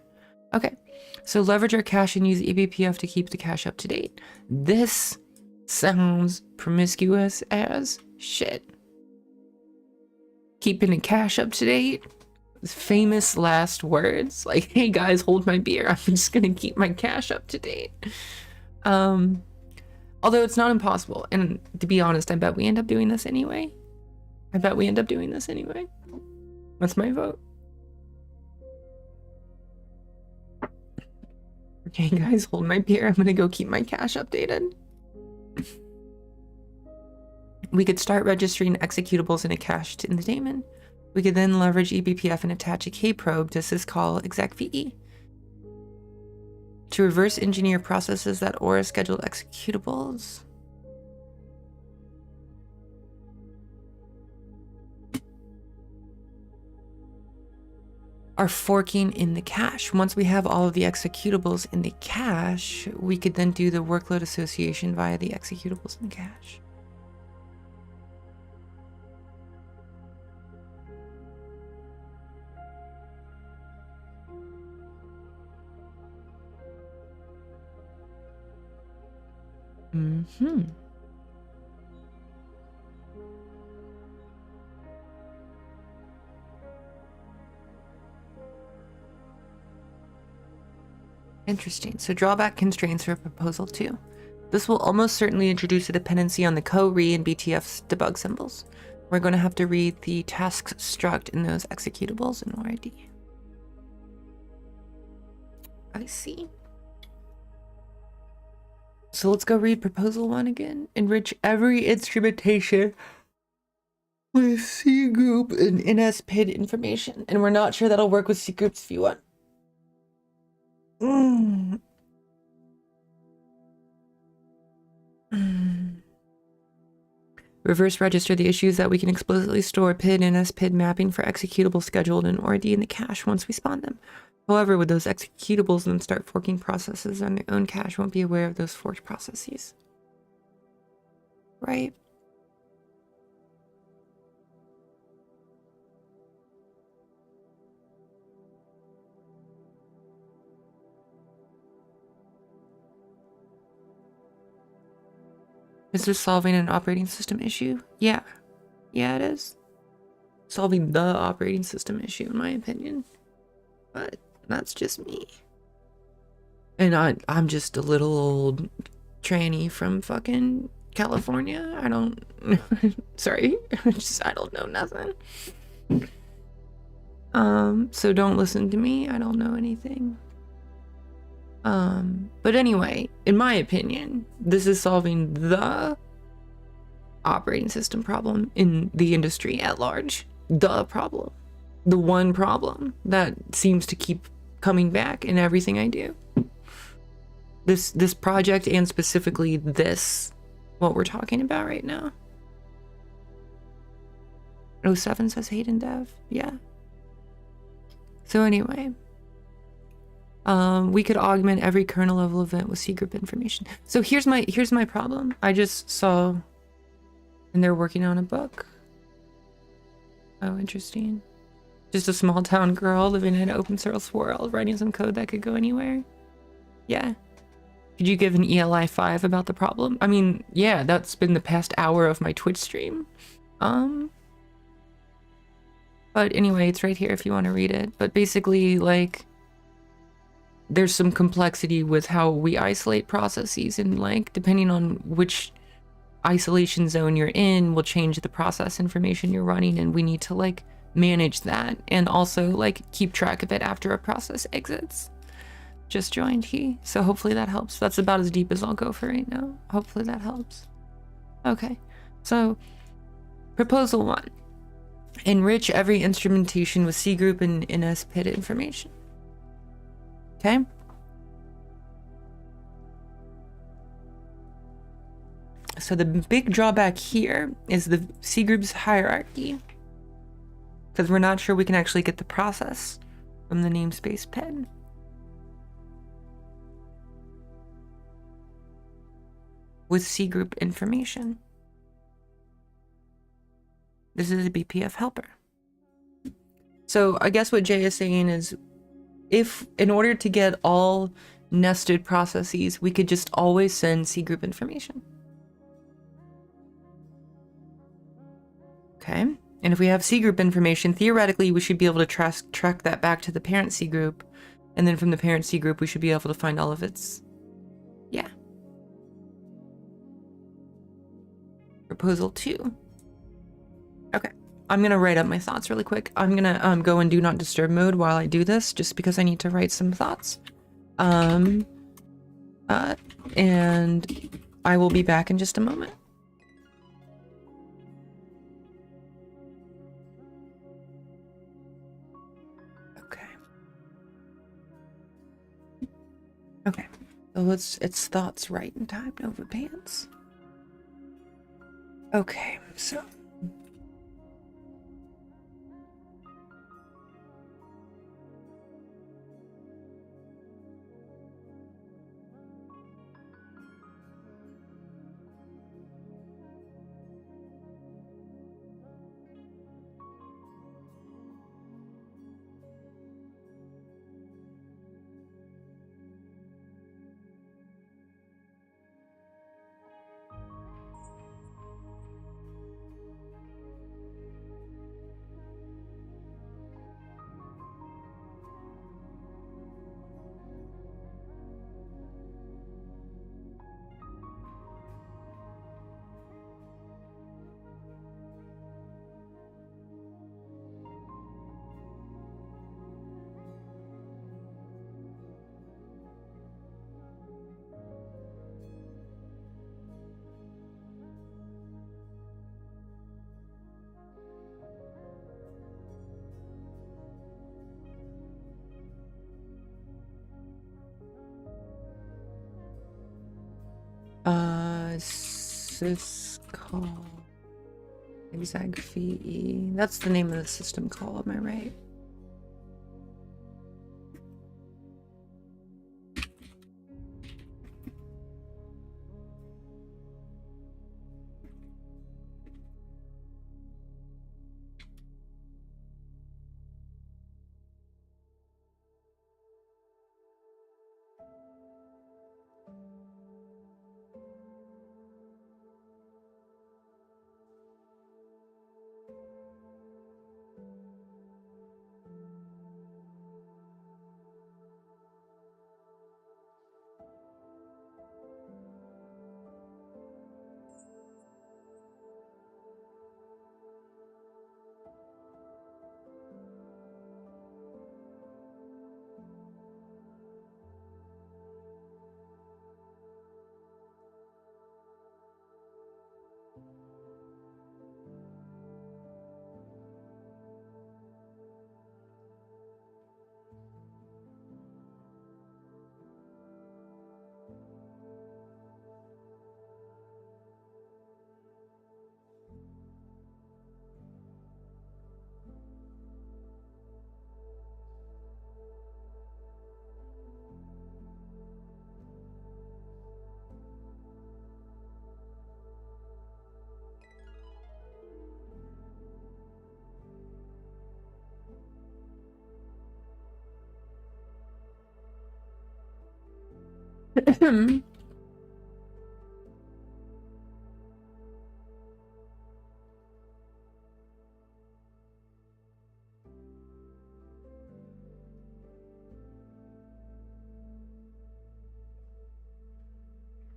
Okay, so leverage our cache and use eBPF to keep the cache up to date. This sounds promiscuous as shit. Keeping the cache up to date? Famous last words. Like, hey guys, hold my beer. I'm just gonna keep my cache up to date. Although it's not impossible. And to be honest, I bet we end up doing this anyway. That's my vote. Okay, guys, hold my beer. I'm gonna go keep my cache updated. We could start registering executables in a cache in the daemon. We could then leverage eBPF and attach a kprobe to syscall execve to reverse engineer processes that Aura scheduled executables. are forking in the cache. Once we have all of the executables in the cache, we could then do the workload association via the executables in the cache. Interesting. So drawback constraints for proposal 2. This will almost certainly introduce a dependency on the co-re and BTF's debug symbols. We're going to have to read the tasks struct in those executables in ORD. I see. So let's go read proposal 1 again. Enrich every instrumentation with C group and NSPID information. And we're not sure that'll work with C groups if you want. Reverse register the issues that we can explicitly store PID and SPID mapping for executable scheduled in ORD in the cache once we spawn them. However, with those executables then start forking processes on their own cache, won't be aware of those forked processes. Right? Is this solving an operating system issue? Yeah. Yeah, it is. Solving the operating system issue, in my opinion. But that's just me. And I'm just a little old tranny from fucking California. I don't... Sorry. I don't know nothing. So don't listen to me. I don't know anything. But anyway, in my opinion, this is solving the operating system problem in the industry at large. The problem. The one problem that seems to keep coming back in everything I do. This project, and specifically this, what we're talking about right now. 07 says Hayden Dev. Yeah. So anyway, we could augment every kernel level event with C group information. So here's my problem. I just saw, and they're working on a book. Oh, interesting. Just a small town girl living in an open source world, writing some code that could go anywhere. Yeah. Could you give an ELI 5 about the problem? I mean, yeah, that's been the past hour of my Twitch stream. But anyway, it's right here if you want to read it. But basically, like, there's some complexity with how we isolate processes, and like, depending on which isolation zone you're in will change the process information you're running, and we need to like manage that and also like keep track of it after a process exits. Just joined he, so hopefully that helps. That's about as deep as I'll go for right now. Hopefully that helps. Okay, so proposal 1. Enrich every instrumentation with C group and NSPID information. Okay. So the big drawback here is the C group's hierarchy, because we're not sure we can actually get the process from the namespace PID. With C group information. This is a BPF helper. So I guess what Jay is saying is, if in order to get all nested processes, we could just always send C group information. Okay, and if we have C group information, theoretically we should be able to track that back to the parent C group, and then from the parent C group we should be able to find all of its, yeah. Proposal 2. Okay, I'm gonna write up my thoughts really quick. I'm gonna go in do not disturb mode while I do this, just because I need to write some thoughts. And I will be back in just a moment. Okay, so it's thoughts writing time, Nova Pants. Okay, so syscall exagfee. That's the name of the system call, am I right?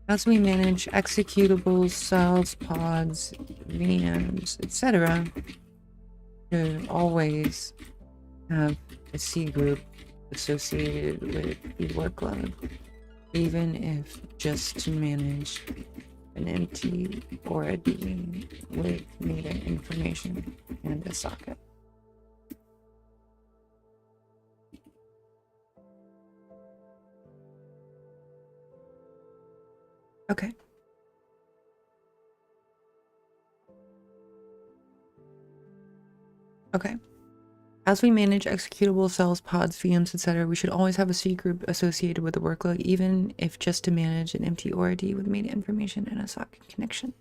As we manage executables, cells, pods, VMs, etc., should always have a C group associated with the workload, even if just to manage an empty or a D with meta information and a socket. Okay. Okay. As we manage executable cells, pods, VMs, etc., we should always have a C group associated with the workload, even if just to manage an empty ORD with meta information and a socket connection.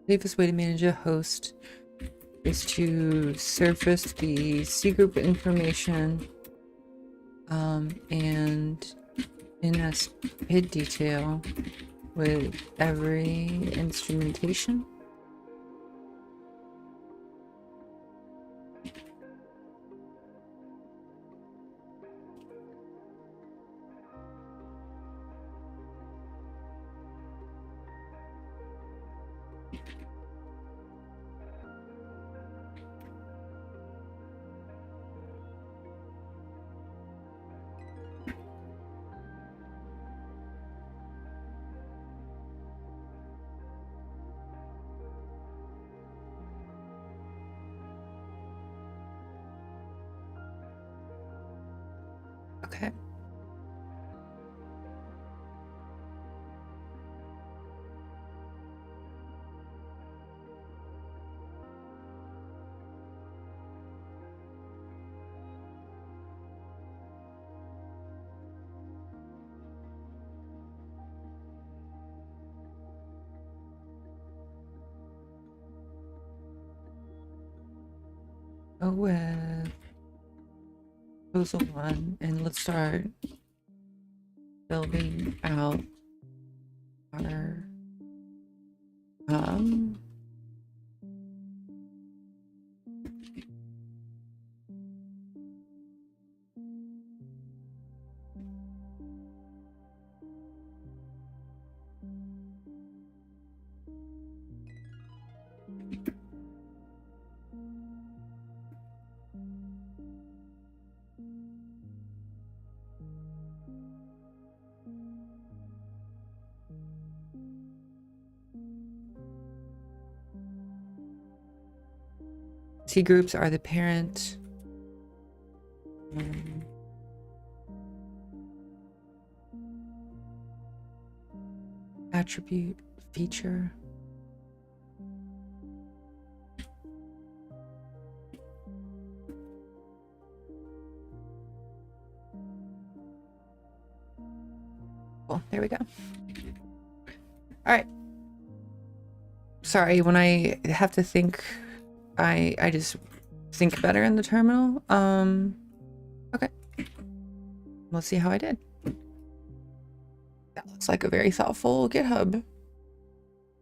The safest way to manage a host is to surface the C group information and in PID detail with every instrumentation. Okay. Go with proposal 1, and let's start building out our C groups are the parent. Attribute, feature. Cool, there we go. All right. Sorry, when I have to think, I just think better in the terminal. Okay. Let's see how I did. That looks like a very thoughtful GitHub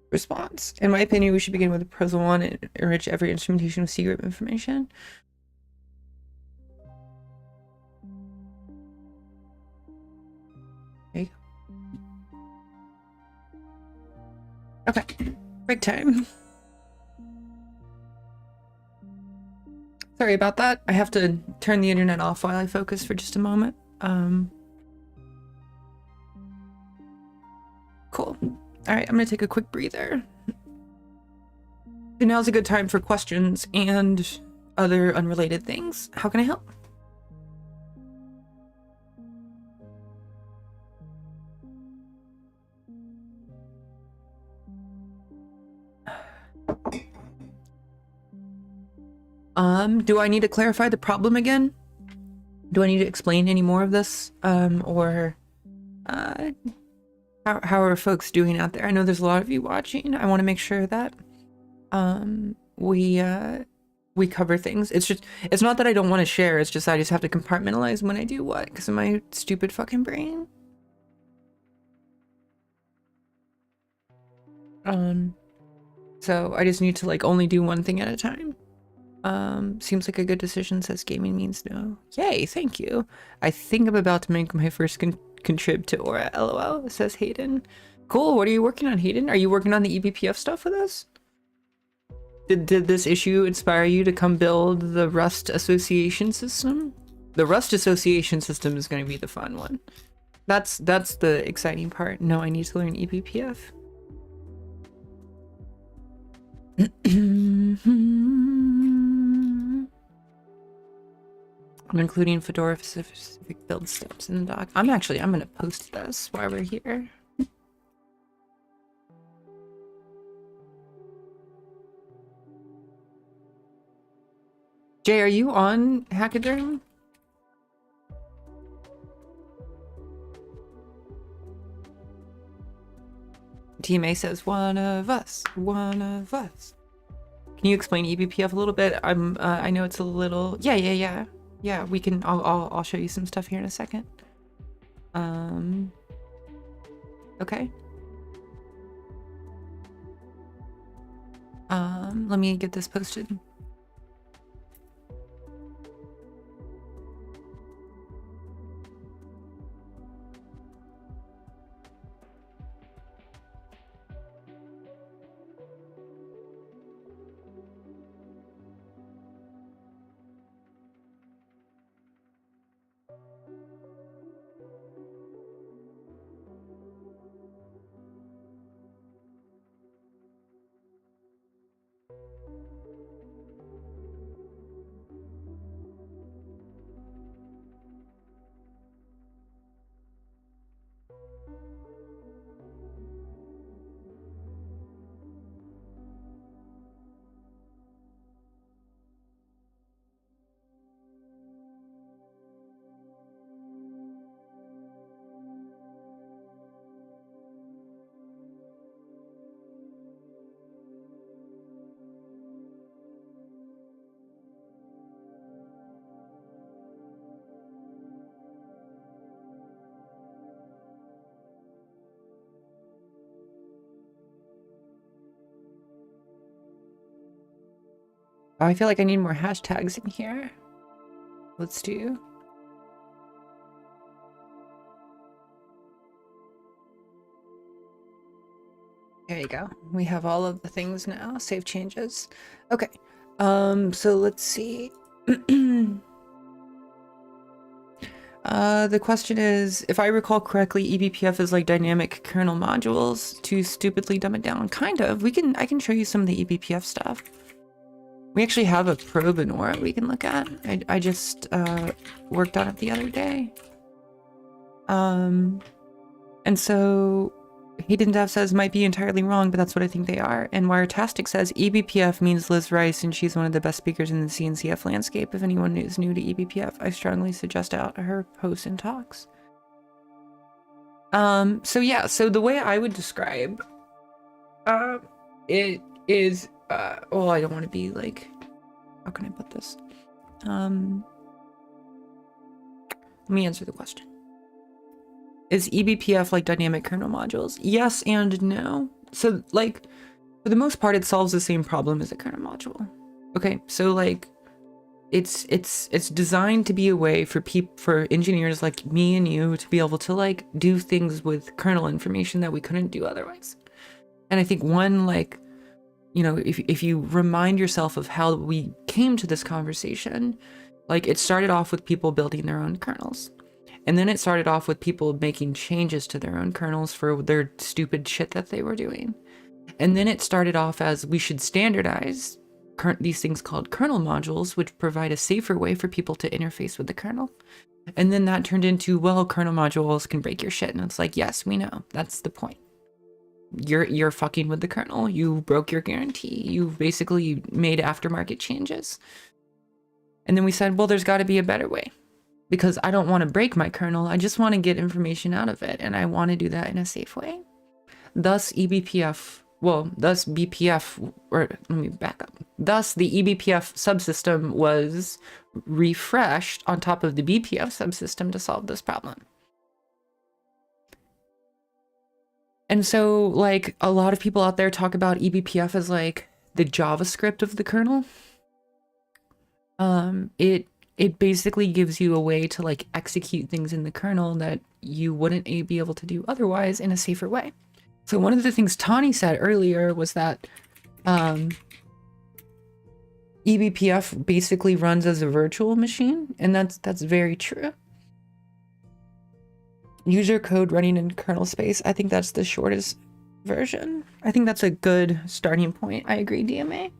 response. In my opinion, we should begin with proposal 1 and enrich every instrumentation with C group information. There you go. Okay, break time. Sorry about that. I have to turn the internet off while I focus for just a moment. Cool. All right, I'm gonna take a quick breather. So now's a good time for questions and other unrelated things. How can I help? Do I need to clarify the problem again? Do I need to explain any more of this? Or how are folks doing out there? I know there's a lot of you watching. I want to make sure that we cover things. It's not that I don't want to share, it's just I just have to compartmentalize when I do what because of my stupid fucking brain. So I just need to like only do one thing at a time. Seems like a good decision, says gaming means no. Yay, thank you. I think I'm about to make my first contrib to Aura, lol, says Hayden. Cool, what are you working on, Hayden? Are you working on the eBPF stuff with us? Did this issue inspire you to come build the Rust Association system? The Rust Association system is going to be the fun one. That's the exciting part. No, I need to learn eBPF. I'm including Fedora specific build steps in the doc. I'm gonna post this while we're here. Jay, are you on Hackaderm? TMA says one of us. Can you explain eBPF a little bit? I know it's a little. Yeah. We can. I'll show you some stuff here in a second. Okay. Let me get this posted. Oh, I feel like I need more hashtags in here. Let's do. There you go. We have all of the things now. Save changes. Okay. So let's see. The question is, if I recall correctly, eBPF is like dynamic kernel modules to stupidly dumb it down. Kind of. I can show you some of the eBPF stuff. We actually have a probe in Aura we can look at. I just worked on it the other day. And so Hayden Dev says might be entirely wrong, but that's what I think they are. And Wiretastic says eBPF means Liz Rice, and she's one of the best speakers in the CNCF landscape. If anyone is new to eBPF, I strongly suggest out her posts and talks. So yeah, so the way I would describe it is well, I don't want to be like, how can I put this? Let me answer the question. Is eBPF like dynamic kernel modules? Yes and no. So like, for the most part, it solves the same problem as a kernel module. Okay, so like, it's designed to be a way for engineers like me and you to be able to like do things with kernel information that we couldn't do otherwise. And I think one, like, you know, if you remind yourself of how we came to this conversation, like it started off with people building their own kernels. And then it started off with people making changes to their own kernels for their stupid shit that they were doing. And then it started off as we should standardize these things called kernel modules, which provide a safer way for people to interface with the kernel. And then that turned into, well, kernel modules can break your shit. And it's like, yes, we know. That's the point. You're fucking with the kernel. You broke your guarantee. You basically made aftermarket changes. And then we said, well, there's got to be a better way. Because I don't want to break my kernel, I just want to get information out of it, and I want to do that in a safe way. Thus eBPF, well, thus BPF, or let me back up. Thus the eBPF subsystem was refreshed on top of the BPF subsystem to solve this problem. And so, like, a lot of people out there talk about eBPF as like the JavaScript of the kernel. It basically gives you a way to like execute things in the kernel that you wouldn't be able to do otherwise in a safer way. So one of the things Tawny said earlier was that eBPF basically runs as a virtual machine, and that's very true. User code running in kernel space, I think that's the shortest version. I think that's a good starting point. I agree, DMA.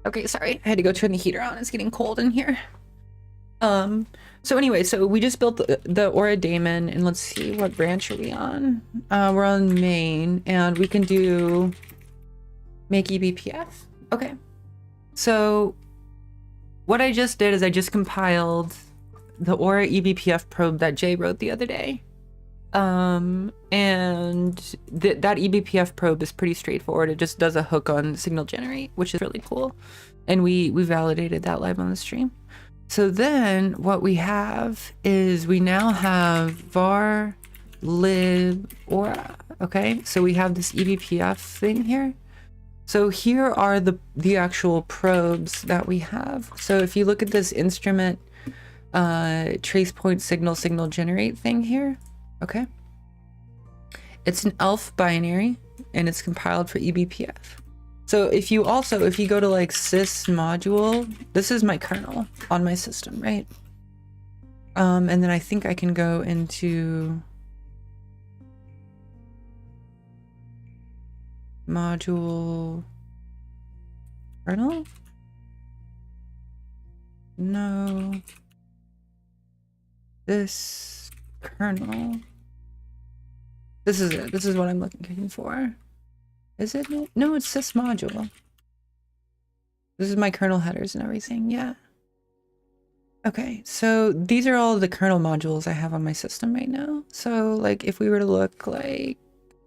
Okay, sorry, I had to go turn the heater on. It's getting cold in here. So anyway, so we just built the Aura daemon, and let's see, what branch are we on? We're on main, and we can do make eBPF. Okay. So what I just did is I just compiled the Aura eBPF probe that Jay wrote the other day. And that eBPF probe is pretty straightforward. It just does a hook on signal generate, which is really cool. And we validated that live on the stream. So then what we have is we now have var lib aura. Okay, so we have this eBPF thing here. So here are the actual probes that we have. So if you look at this instrument trace point signal generate thing here, okay, it's an ELF binary and it's compiled for eBPF. So if you go to like sys module, this is my kernel on my system, right? And then I think I can go into module kernel. No, this kernel. This is it. This is what I'm looking for. Is it? No, it's this module. This is my kernel headers and everything. Yeah. Okay, so these are all the kernel modules I have on my system right now. So like if we were to look like,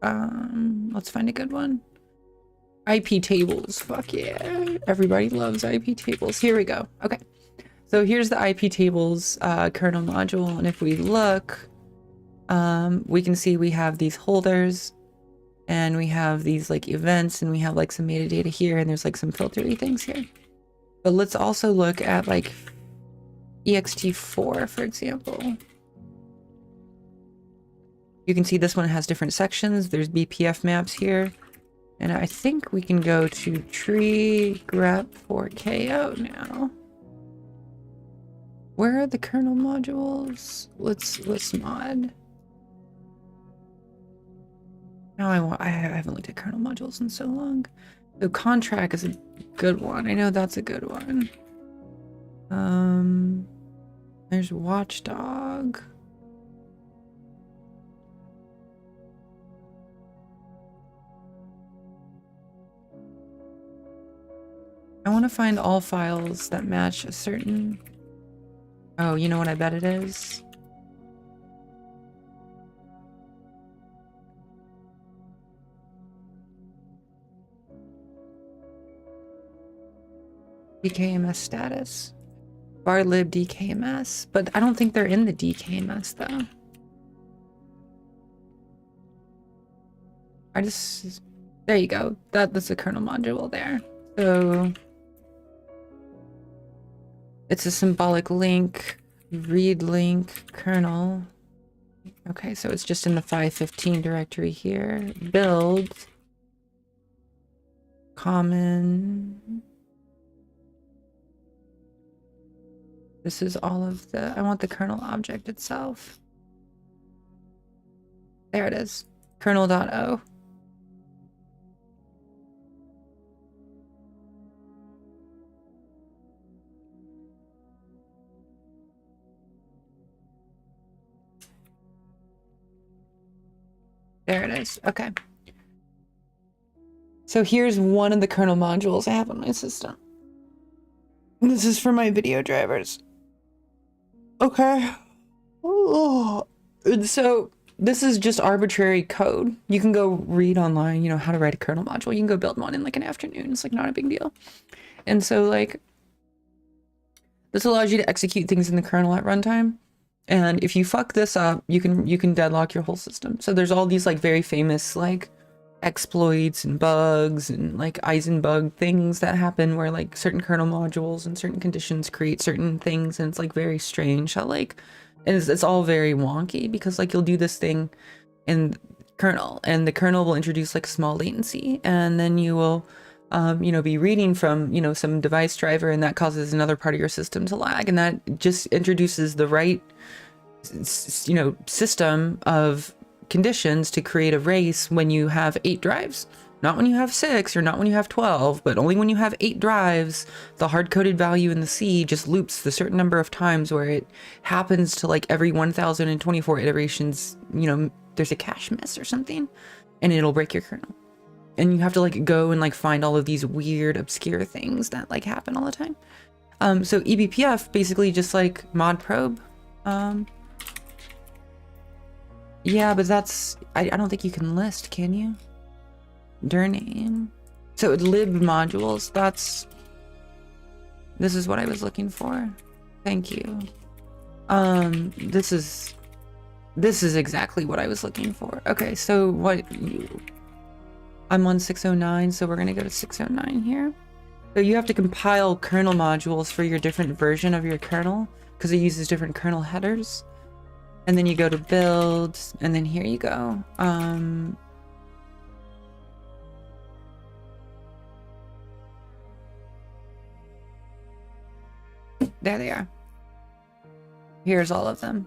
let's find a good one. IP tables, fuck yeah. Everybody loves IP tables. Here we go. Okay, so here's the IP tables kernel module. And if we look, we can see we have these holders and we have these like events and we have like some metadata here and there's like some filtery things here. But let's also look at like ext4, for example. You can see this one has different sections. There's BPF maps here. And I think we can go to tree grep 4k out now. Where are the kernel modules? Let's mod. Now I haven't looked at kernel modules in so long. So contract is a good one. I know that's a good one. There's watchdog. I want to find all files that match a certain... Oh, you know what I bet it is? DKMS status. Varlib DKMS, but I don't think they're in the DKMS though. There you go. That's a kernel module there. So it's a symbolic link, read link, kernel. Okay, so it's just in the 515 directory here. Build, common. This is all of the, I want the kernel object itself. There it is, kernel.o. There it is, okay. So here's one of the kernel modules I have on my system. This is for my video drivers. Okay. Oh. And so this is just arbitrary code. You can go read online, you know, how to write a kernel module. You can go build one in like an afternoon. It's like not a big deal. And so like, this allows you to execute things in the kernel at runtime. And if you fuck this up, you can deadlock your whole system. So there's all these like very famous like exploits and bugs and like Eisenbug things that happen where like certain kernel modules and certain conditions create certain things, and it's like very strange how like it's all very wonky because like you'll do this thing in kernel and the kernel will introduce like small latency, and then you will you know, be reading from, you know, some device driver, and that causes another part of your system to lag, and that just introduces the right, you know, system of conditions to create a race when you have 8 drives. Not when you have 6 or not when you have 12, but only when you have 8 drives. The hard-coded value in the C just loops the certain number of times where it happens to like every 1024 iterations, you know, there's a cache miss or something, and it'll break your kernel. And you have to like go and like find all of these weird obscure things that like happen all the time. So eBPF basically just like mod probe. Yeah, but that's, I don't think you can list, can you? Dir name. So lib modules, this is what I was looking for. Thank you. This is exactly what I was looking for. Okay, so I'm on 609, so we're gonna go to 609 here. So you have to compile kernel modules for your different version of your kernel because it uses different kernel headers. And then you go to build, and then here you go. There they are. Here's all of them.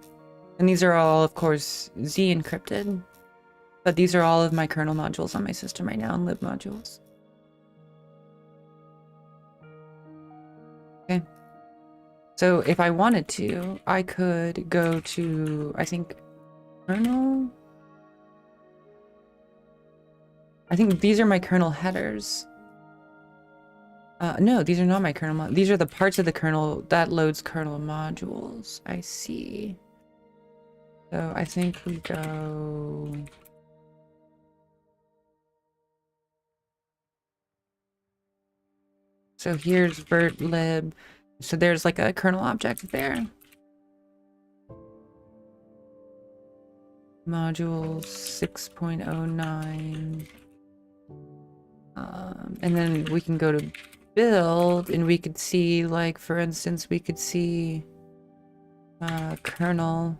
And these are all, of course, Z encrypted. But these are all of my kernel modules on my system right now, and lib modules. Okay. So if I wanted to, I could go to, I think, kernel? I think these are my kernel headers. No, these are not my kernel. These are the parts of the kernel that loads kernel modules. I see. So I think we go. So here's virtlib. So there's like a kernel object there. Module 6.09. And then we can go to build and we could see, like, for instance, we could see kernel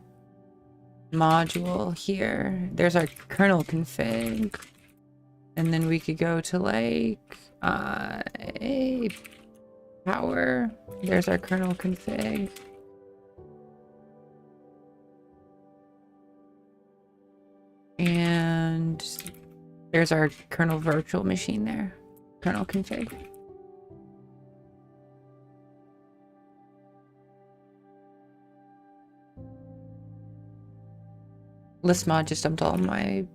module here. There's our kernel config. And then we could go to like a power. There's our kernel config. And there's our kernel virtual machine there. Kernel config. List mod just dumped all my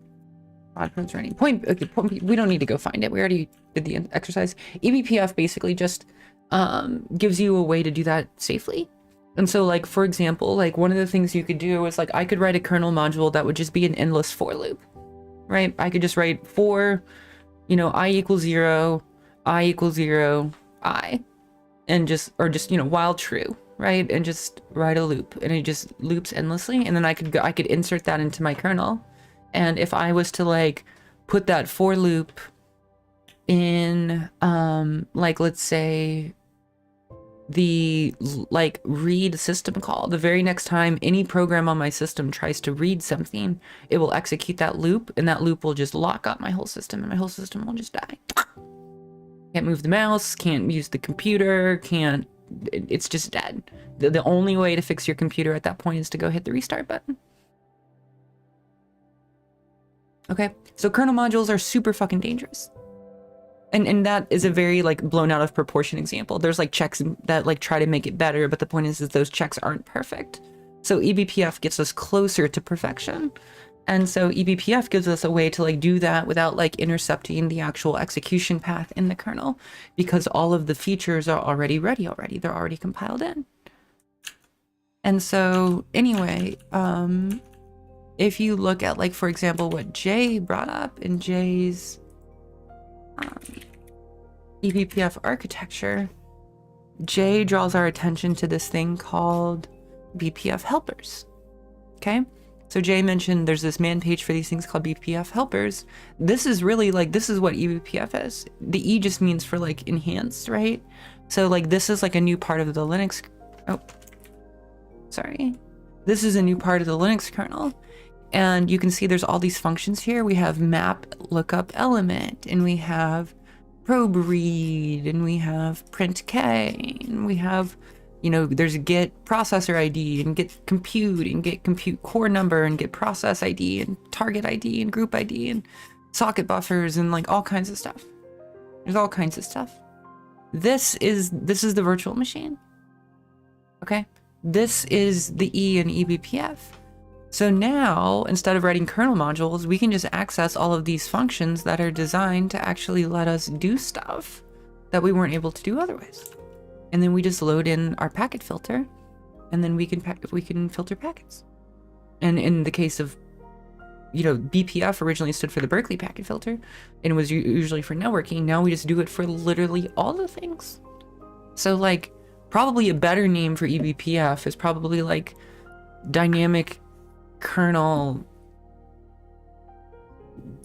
mod prompts running. Okay, we don't need to go find it. We already did the exercise. eBPF basically just gives you a way to do that safely. And so, like, for example, like one of the things you could do is like I could write a kernel module that would just be an endless for loop, right? I could just write for, you know, I equals 0, I equals 0, I, and just, or just, you know, while true, right? And just write a loop, and it just loops endlessly. And then I could insert that into my kernel. And if I was to like put that for loop in, like, let's say the like read system call, the very next time any program on my system tries to read something, it will execute that loop, and that loop will just lock up my whole system, and my whole system will just die. Can't move the mouse, can't use the computer, can't, it's just dead. The only way to fix your computer at that point is to go hit the restart button. Okay, so kernel modules are super fucking dangerous. And that is a very like blown out of proportion example. There's like checks that like try to make it better, but the point is those checks aren't perfect. So eBPF gets us closer to perfection. And so eBPF gives us a way to like do that without like intercepting the actual execution path in the kernel, because all of the features are already ready already. They're already compiled in. And so anyway, if you look at like, for example, what Jay brought up in Jay's eBPF architecture, Jay draws our attention to this thing called BPF helpers. Okay, so Jay mentioned there's this man page for these things called BPF helpers. This is really like, this is what eBPF is. The E just means for like enhanced, right? So like this is like a new part of the Linux, oh, sorry. This is a new part of the Linux kernel. And you can see there's all these functions here. We have map lookup element, and we have probe read, and we have print k, and we have, you know, there's get processor ID, and get compute core number, and get process ID, and target ID, and group ID, and socket buffers, and like all kinds of stuff. There's all kinds of stuff. This is the virtual machine. Okay, this is the E in eBPF. So now, instead of writing kernel modules, we can just access all of these functions that are designed to actually let us do stuff that we weren't able to do otherwise. And then we just load in our packet filter, and then we can filter packets. And in the case of, you know, BPF originally stood for the Berkeley packet filter, and was usually for networking. Now we just do it for literally all the things. So like, probably a better name for eBPF is probably like dynamic kernel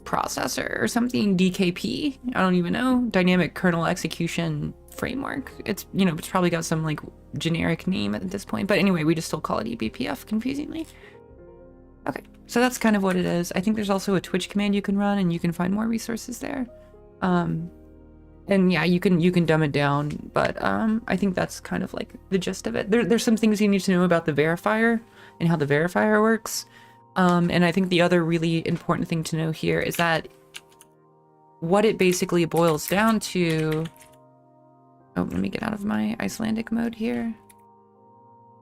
processor or something, DKP. I don't even know. Dynamic kernel execution framework. It's, you know, it's probably got some like generic name at this point, but anyway, we just still call it eBPF confusingly. Okay, so that's kind of what it is. I think there's also a Twitch command you can run, and you can find more resources there. And yeah, you can dumb it down, but I think that's kind of like the gist of it. There's some things you need to know about the verifier and how the verifier works. And I think the other really important thing to know here is that what it basically boils down to, oh, let me get out of my Icelandic mode here.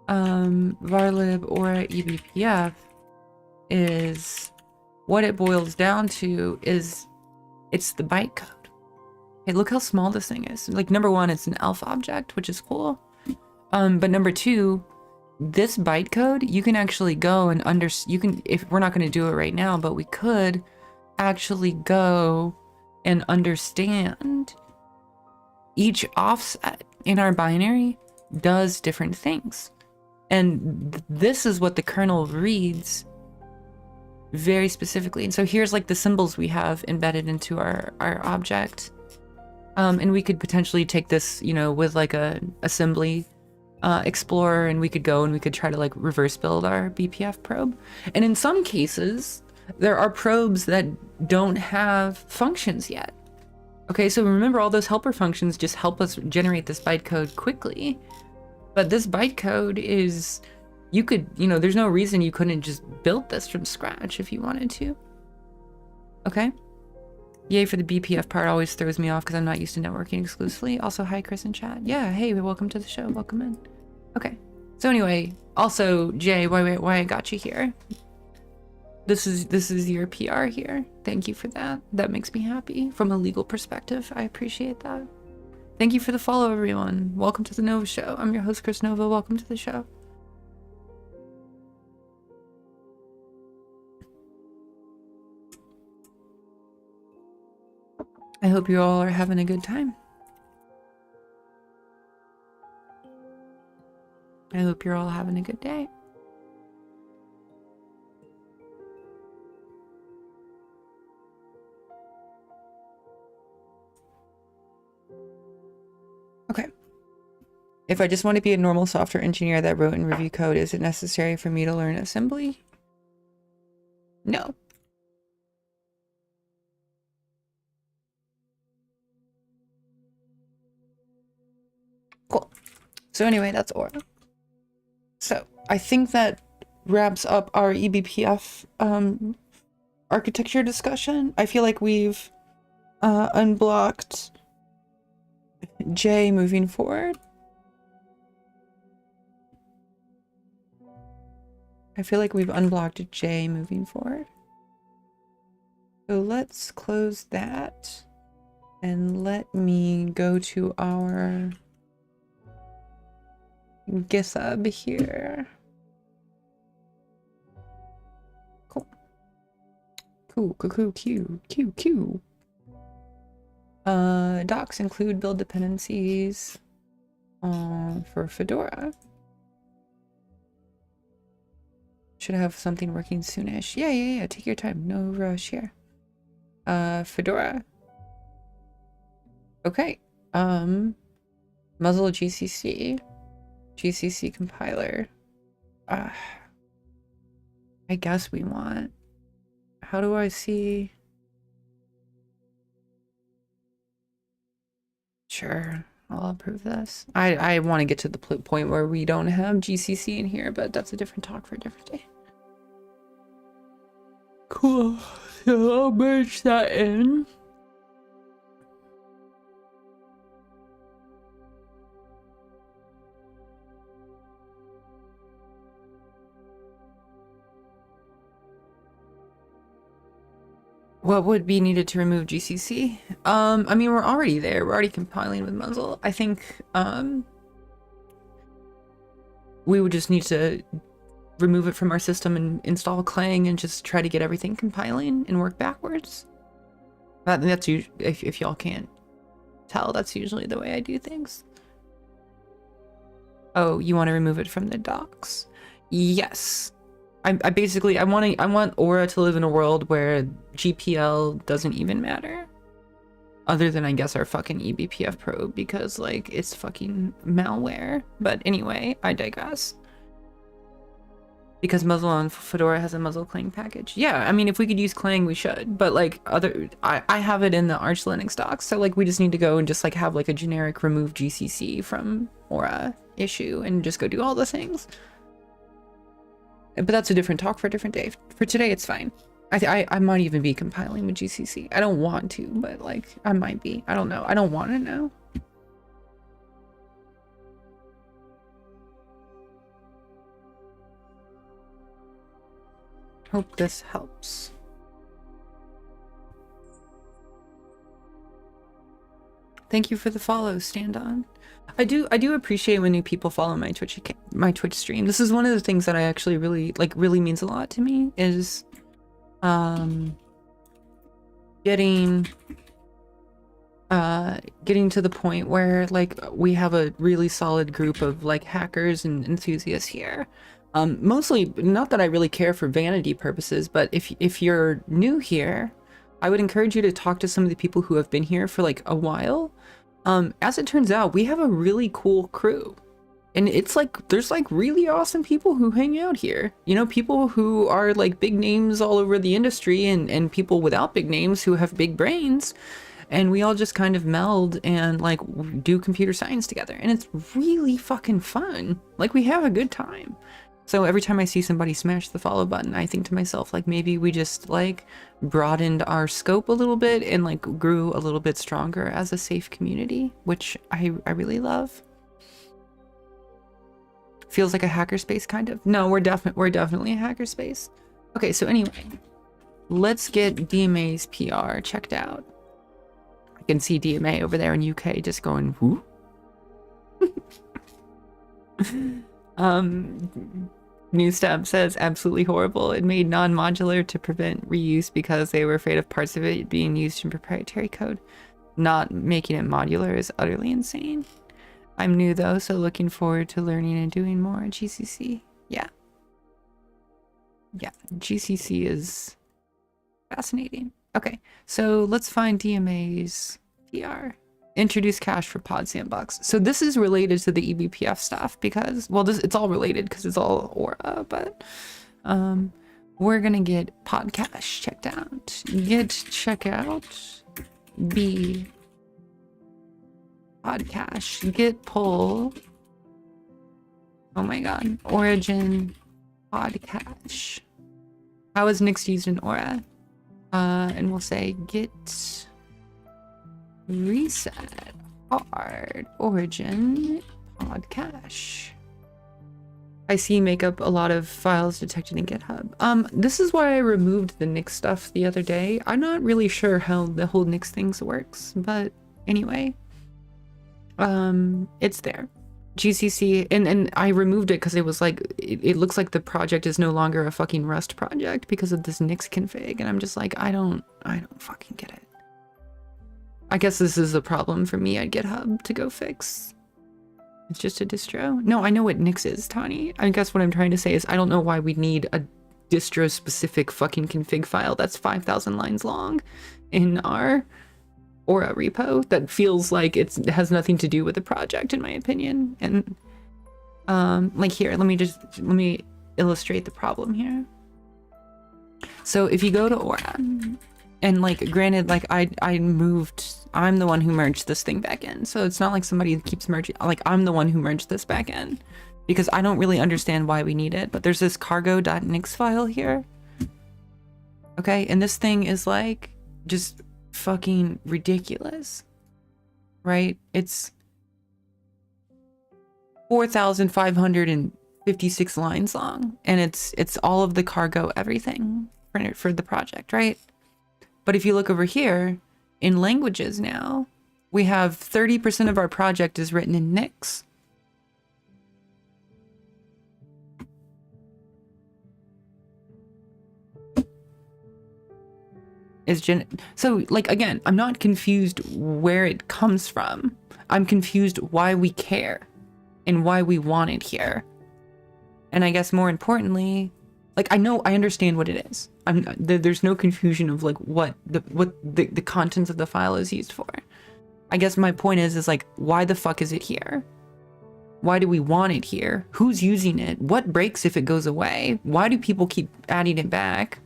Varlib Aurae eBPF is, what it boils down to is It's the bytecode. Hey, look how small this thing is. Like, number one, it's an ELF object, which is cool. But number two, this bytecode, you can actually go and if we're not going to do it right now, but we could actually go and understand each offset in our binary does different things. And this is what the kernel reads very specifically. And so here's like the symbols we have embedded into our object. And we could potentially take this, you know, with like a assembly explorer, and we could go and we could try to like reverse build our BPF probe. And in some cases, there are probes that don't have functions yet. Okay, so remember, all those helper functions just help us generate this bytecode quickly. But this bytecode is, you could, you know, there's no reason you couldn't just build this from scratch if you wanted to. Okay? Yay for the BPF part, always throws me off because I'm not used to networking exclusively. Also, hi Chris in chat. Yeah, hey, welcome to the show, welcome in. Okay, so anyway, also Jay, why I got you here. This is your PR here. Thank you for that. That makes me happy from a legal perspective. I appreciate that. Thank you for the follow, everyone. Welcome to the Nova Show. I'm your host, Chris Nova. Welcome to the show. I hope you all are having a good time. I hope you're all having a good day. Okay. If I just want to be a normal software engineer that wrote and reviewed code, is it necessary for me to learn assembly? No. Cool. So anyway, that's Aura. So I think that wraps up our eBPF architecture discussion. I feel like we've unblocked J moving forward. I feel like we've unblocked J moving forward. So let's close that and let me go to our GitHub here. Cool. Cool. Docs include build dependencies for Fedora. Should have something working soonish. Yeah. Take your time. No rush here. Fedora. Okay. Muzzle GCC. GCC compiler. I guess we want. How do I see? Sure, I'll approve this. I want to get to the point where we don't have GCC in here, but that's a different talk for a different day. Cool. So I'll merge that in. What would be needed to remove GCC? I mean, we're already there. We're already compiling with Muzzle. I think, we would just need to remove it from our system and install Clang and just try to get everything compiling and work backwards. That's usually, if y'all can't tell, that's usually the way I do things. Oh, you want to remove it from the docs? Yes. I want Aura to live in a world where GPL doesn't even matter. Other than, I guess, our fucking eBPF probe, because, like, it's fucking malware. But anyway, I digress. Because Muzzle on Fedora has a Muzzle Clang package. Yeah, I mean, if we could use Clang, we should. But, like, I have it in the Arch Linux docs, so, like, we just need to go and just, like, have, like, a generic remove GCC from Aura issue and just go do all the things. But that's a different talk for a different day. For today, it's fine. I might even be compiling with GCC. I don't want to, but like I might be. I don't know. I don't want to know. Hope this helps. Thank you for the follow, Stand On. I do appreciate when new people follow my Twitch stream. This is one of the things that I actually really means a lot to me is getting to the point where like we have a really solid group of like hackers and enthusiasts here. Mostly not that I really care for vanity purposes, but if you're new here, I would encourage you to talk to some of the people who have been here for like a while. As it turns out, we have a really cool crew. And it's like, there's like really awesome people who hang out here. You know, people who are like big names all over the industry and people without big names who have big brains. And we all just kind of meld and like do computer science together. And it's really fucking fun. Like we have a good time. So every time I see somebody smash the follow button, I think to myself, like maybe we just like broadened our scope a little bit and like grew a little bit stronger as a safe community, which I really love. Feels like a hackerspace kind of. No, we're definitely a hackerspace. Okay, so anyway, let's get DMA's PR checked out. I can see DMA over there in UK just going whoo. New Stab says absolutely horrible. It made non-modular to prevent reuse because they were afraid of parts of it being used in proprietary code. Not making it modular is utterly insane. I'm new though, so looking forward to learning and doing more at GCC. Yeah, GCC is fascinating. Okay, so let's find DMA's PR. Introduce cache for pod sandbox. So this is related to the eBPF stuff because, well, it's all related because it's all Aura, but we're gonna get pod cache checked out. Git checkout B pod cache. Git pull. Oh my god. Origin pod cache. How is Nix used in Aura? And we'll say git reset hard origin pod cache. I see make up a lot of files detected in GitHub. This is why I removed the Nix stuff the other day. I'm not really sure how the whole Nix thing works, but anyway, it's there. GCC, and I removed it because it was like, it looks like the project is no longer a fucking Rust project because of this Nix config, and I'm just like, I don't fucking get it. I guess this is a problem for me at GitHub to go fix. It's just a distro. No, I know what Nix is, Tani. I guess what I'm trying to say is I don't know why we need a distro-specific fucking config file that's 5,000 lines long in our Aura repo that feels like it has nothing to do with the project, in my opinion. And like here, let me illustrate the problem here. So if you go to Aura, and like granted, like I'm the one who merged this thing back in, so it's not like somebody keeps merging, like I'm the one who merged this back in because I don't really understand why we need it, but there's this cargo.nix file here. Okay, and this thing is like just fucking ridiculous, right? It's 4,556 lines long, and it's all of the cargo everything for the project, right? But if you look over here in languages now, we have 30% of our project is written in Nix. So like, again, I'm not confused where it comes from. I'm confused why we care and why we want it here. And I guess more importantly, like I understand what it is. There's no confusion of like what the contents of the file is used for. I guess my point is like, why the fuck is it here? Why do we want it here? Who's using it? What breaks if it goes away? Why do people keep adding it back?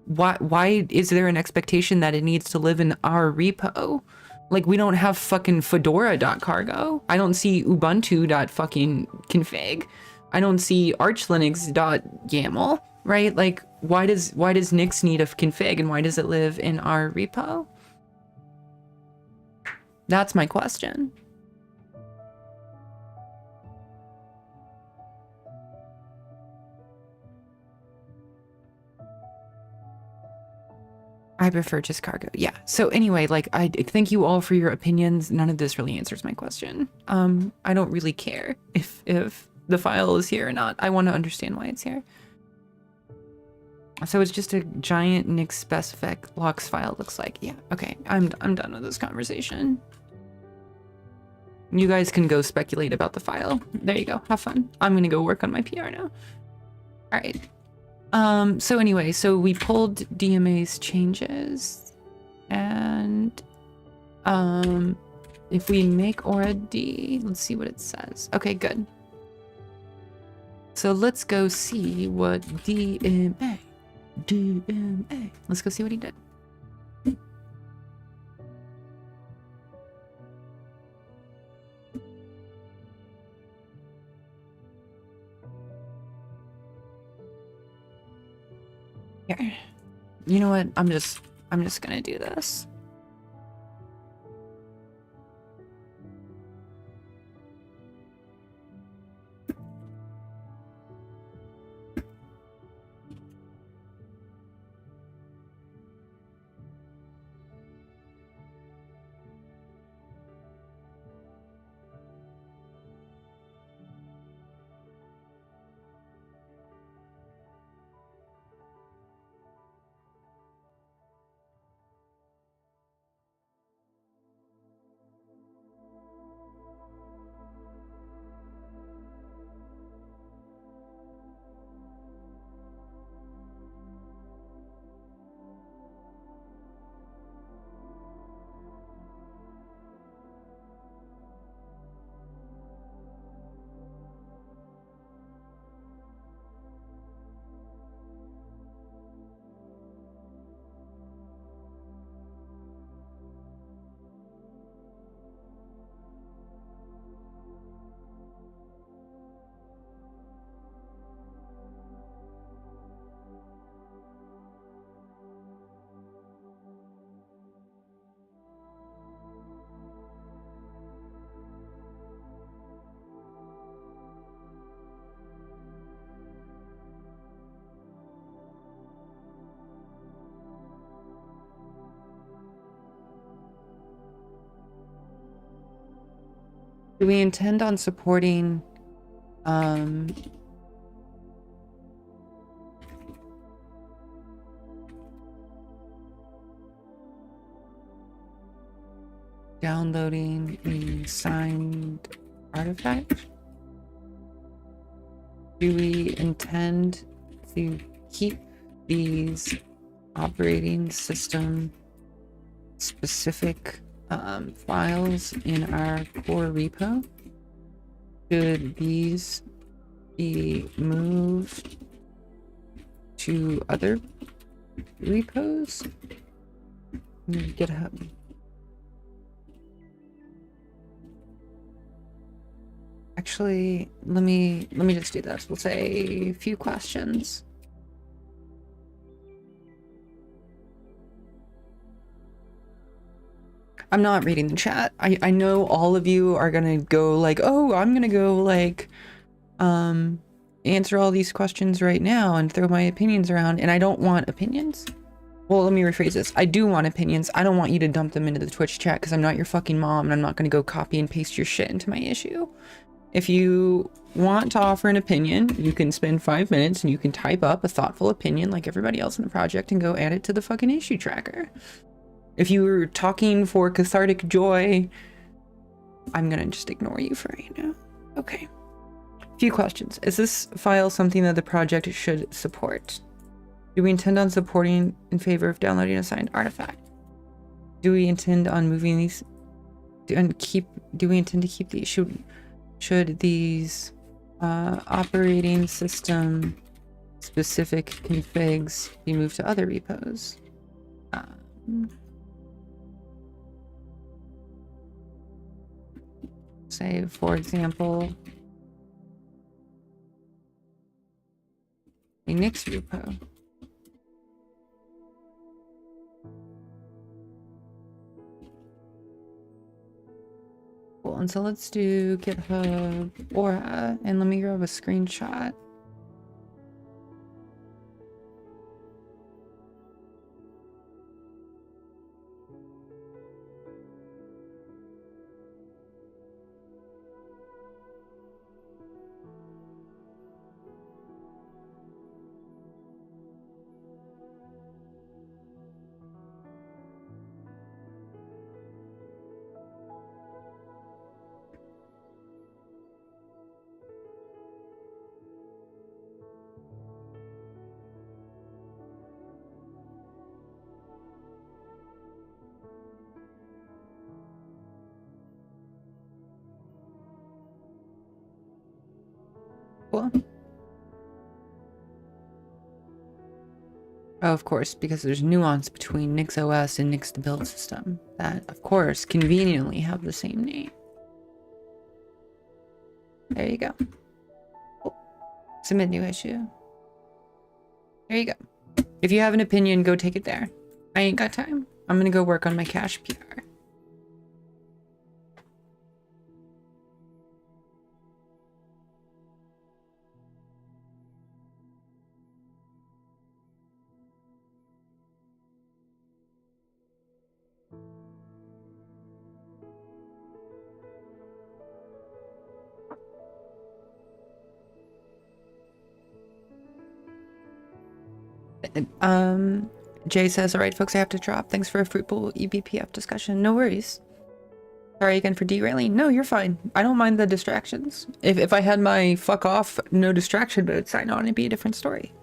Why is there an expectation that it needs to live in our repo? Like we don't have fucking fedora.cargo. I don't see ubuntu.fucking config. I don't see archlinux.yaml, right? Like why does Nix need a config and why does it live in our repo? That's my question. I prefer just cargo. Yeah. So anyway, like, I thank you all for your opinions. None of this really answers my question. I don't really care if the file is here or not. I want to understand why it's here. So it's just a giant Nix specific logs file, looks like. Yeah. Okay. I'm done with this conversation. You guys can go speculate about the file. There you go. Have fun. I'm gonna go work on my PR now. All right. So anyway, so we pulled DMA's changes, and if we make Aura D, let's see what it says. Okay, good. So let's go see what DMA. Let's go see what he did. Here. You know what? I'm just gonna do this. Do we intend on supporting downloading the signed artifact? Do we intend to keep these operating system specific files in our core repo? Should these be moved to other repos? GitHub. Actually, let me just do this. We'll say a few questions. I'm not reading the chat. I know all of you are gonna go like, oh, I'm gonna go like answer all these questions right now and throw my opinions around, and I don't want opinions. Well, let me rephrase this. I do want opinions. I don't want you to dump them into the Twitch chat because I'm not your fucking mom and I'm not gonna go copy and paste your shit into my issue. If you want to offer an opinion, you can spend 5 minutes and you can type up a thoughtful opinion like everybody else in the project and go add it to the fucking issue tracker. If you were talking for cathartic joy, I'm gonna just ignore you for right now. Okay. Few questions. Is this file something that the project should support? Do we intend on supporting in favor of downloading a signed artifact? Do we intend on moving these do we intend to keep these? Should these operating system specific configs be moved to other repos? Say, for example, a Nix repo. Cool, and so let's do GitHub Aura, and let me grab a screenshot. Cool. Oh, of course, because there's nuance between NixOS and Nix the build system that, of course, conveniently have the same name. There you go. Cool. Submit new issue. There you go. If you have an opinion, go take it there. I ain't got time. I'm gonna go work on my cache PR. Jay says, all right, folks, I have to drop. Thanks for a fruitful eBPF discussion. No worries. Sorry again for derailing. No, you're fine. I don't mind the distractions. If I had my fuck off, no distraction mode sign on, it'd be a different story.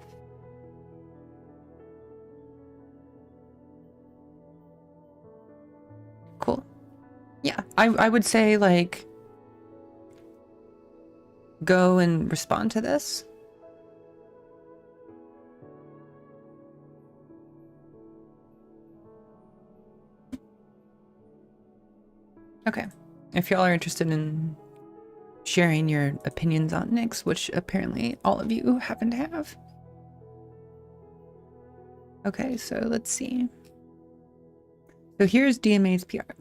Cool. Yeah, I would say, like, go and respond to this. Okay. If y'all are interested in sharing your opinions on Nix, which apparently all of you happen to have. Okay, so let's see. So here's DMA's PR.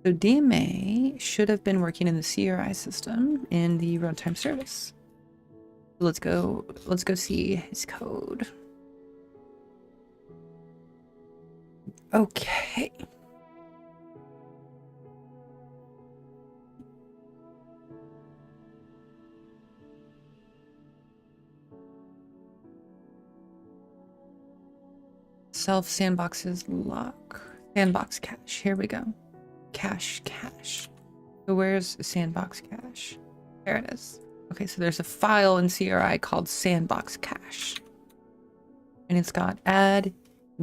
So DMA should have been working in the CRI system in the runtime service. Let's go see his code. Okay. Self sandboxes lock. Sandbox cache. Here we go. Cache. So where's sandbox cache? There it is. Okay, so there's a file in CRI called sandbox cache. And it's got add,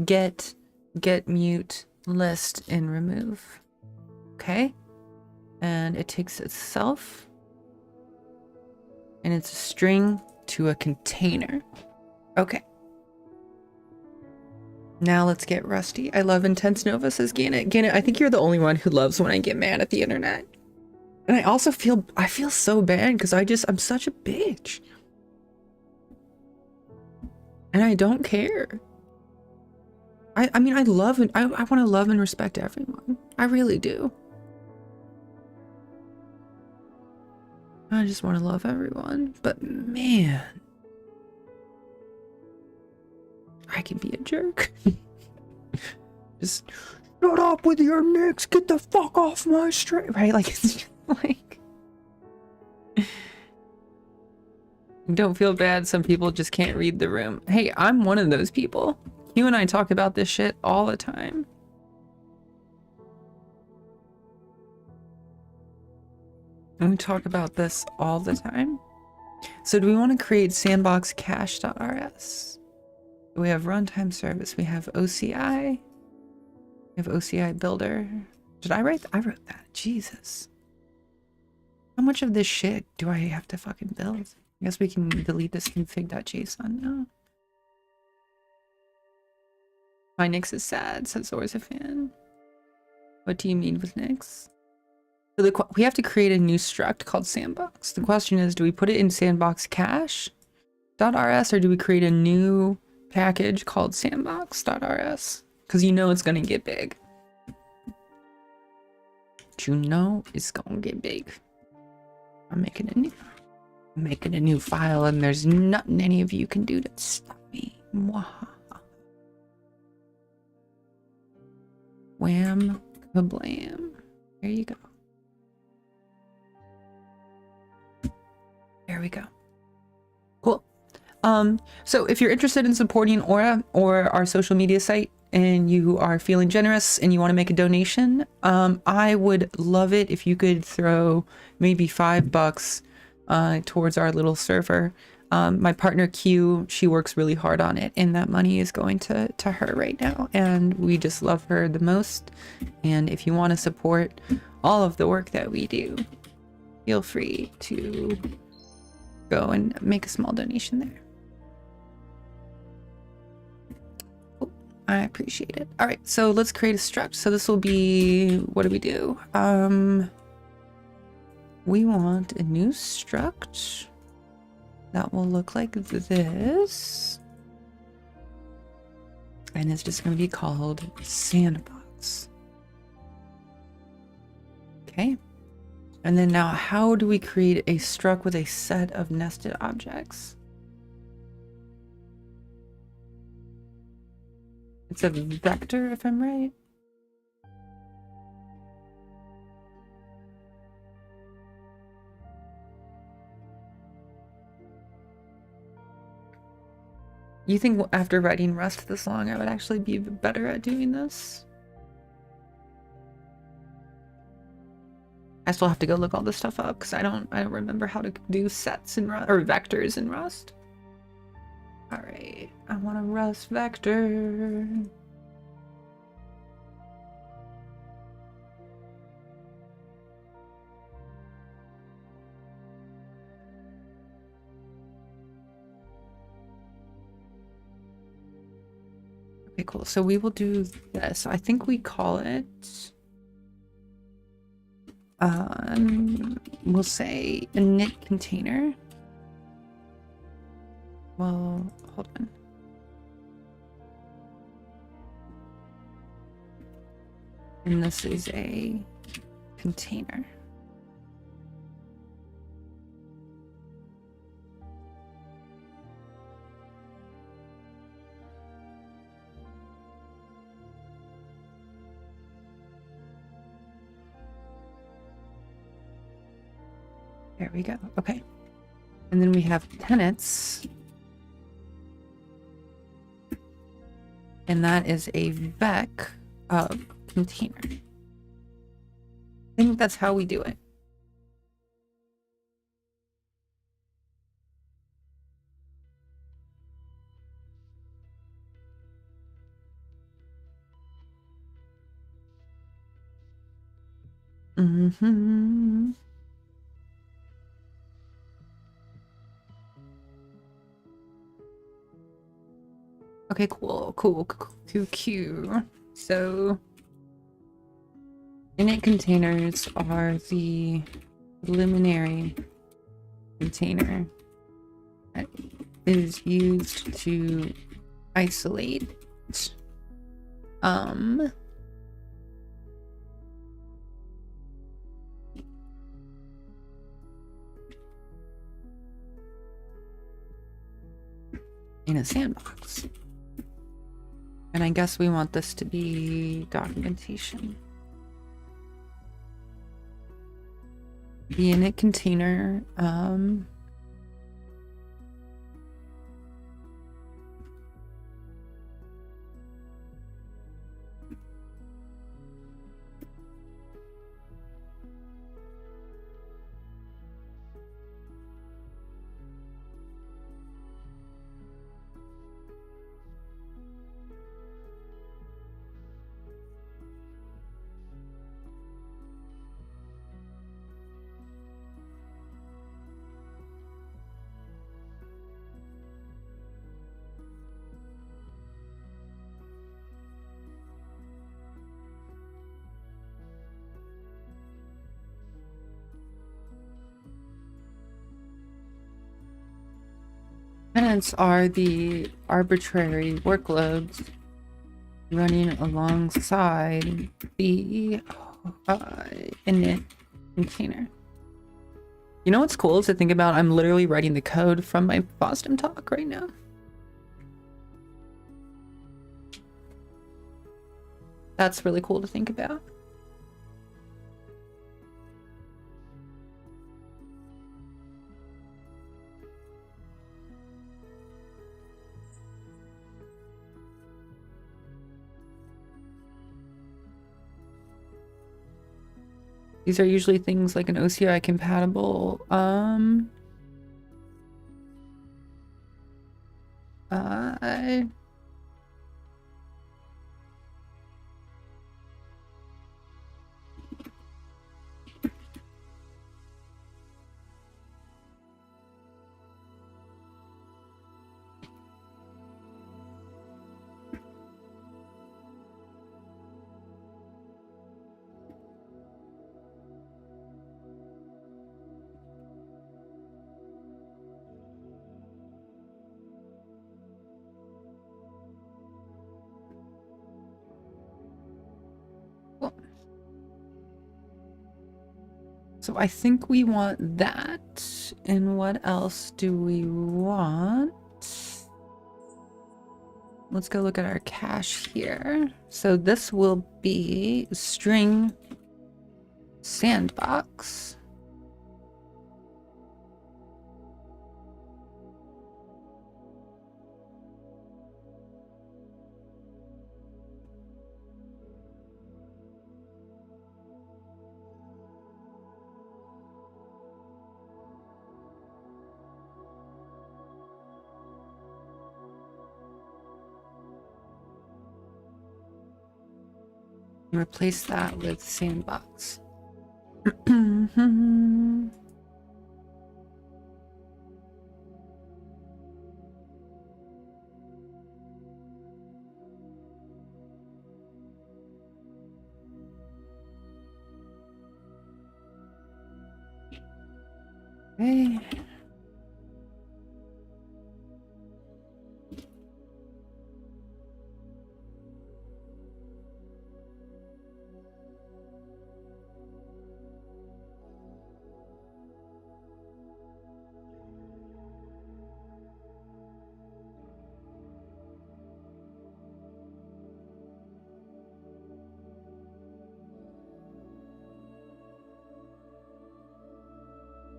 get mute, list, and remove. Okay. And it takes itself. And it's a string to a container. Okay. Now let's get rusty. I love Intense Nova, says Gannett. Gannett, I think you're the only one who loves when I get mad at the internet. And I also feel so bad because I'm such a bitch. And I don't care. I mean, I love and I want to love and respect everyone. I really do. I just want to love everyone. But man, I can be a jerk. Just shut up with your Nix. Get the fuck off my street. Right? Like, it's just like, don't feel bad. Some people just can't read the room. Hey, I'm one of those people. You and I talk about this shit all the time. And we talk about this all the time. So do we want to create sandbox cache.rs? We have runtime service. We have OCI. We have OCI builder. Did I write? I wrote that. Jesus. How much of this shit do I have to fucking build? I guess we can delete this config.json now. My Nix is sad, says Zor's a fan. What do you mean with Nix? So we have to create a new struct called sandbox. The question is, do we put it in sandbox cache.rs or do we create a new package called sandbox.rs? Because you know it's gonna get big. You know it's gonna get big. I'm making a new file and there's nothing any of you can do to stop me. Mwahaha. Wham kablam. There you go. There we go. Cool. So if you're interested in supporting Aura or our social media site and you are feeling generous and you want to make a donation, I would love it if you could throw maybe $5 towards our little server. My partner Q, she works really hard on it and that money is going to her right now and we just love her the most. And if you want to support all of the work that we do, feel free to go and make a small donation there. Cool. I appreciate it. All right, so let's create a struct. So this will be, what do we do? We want a new struct that will look like this. And it's just going to be called sandbox. Okay. And then now how do we create a struct with a set of nested objects? It's a vector, if I'm right. You think after writing Rust this long, I would actually be better at doing this? I still have to go look all this stuff up because I don't remember how to do sets in Rust or vectors in Rust. All right, I want a Rust vector. Okay, cool. So we will do this. I think we call it, we'll say init container. Well, hold on. And this is a container. There we go. Okay. And then we have tenants. And that is a vec of container. I think that's how we do it. Mm-hmm. Okay, cool. So init containers are the preliminary container that is used to isolate in a sandbox. And I guess we want this to be documentation. The init container, tenants are the arbitrary workloads running alongside the init container. You know what's cool is to think about? I'm literally writing the code from my FOSDEM talk right now. That's really cool to think about. These are usually things like an OCI compatible, So I think we want that. And what else do we want? Let's go look at our cache here. So this will be string sandbox. Replace that with sandbox. Okay.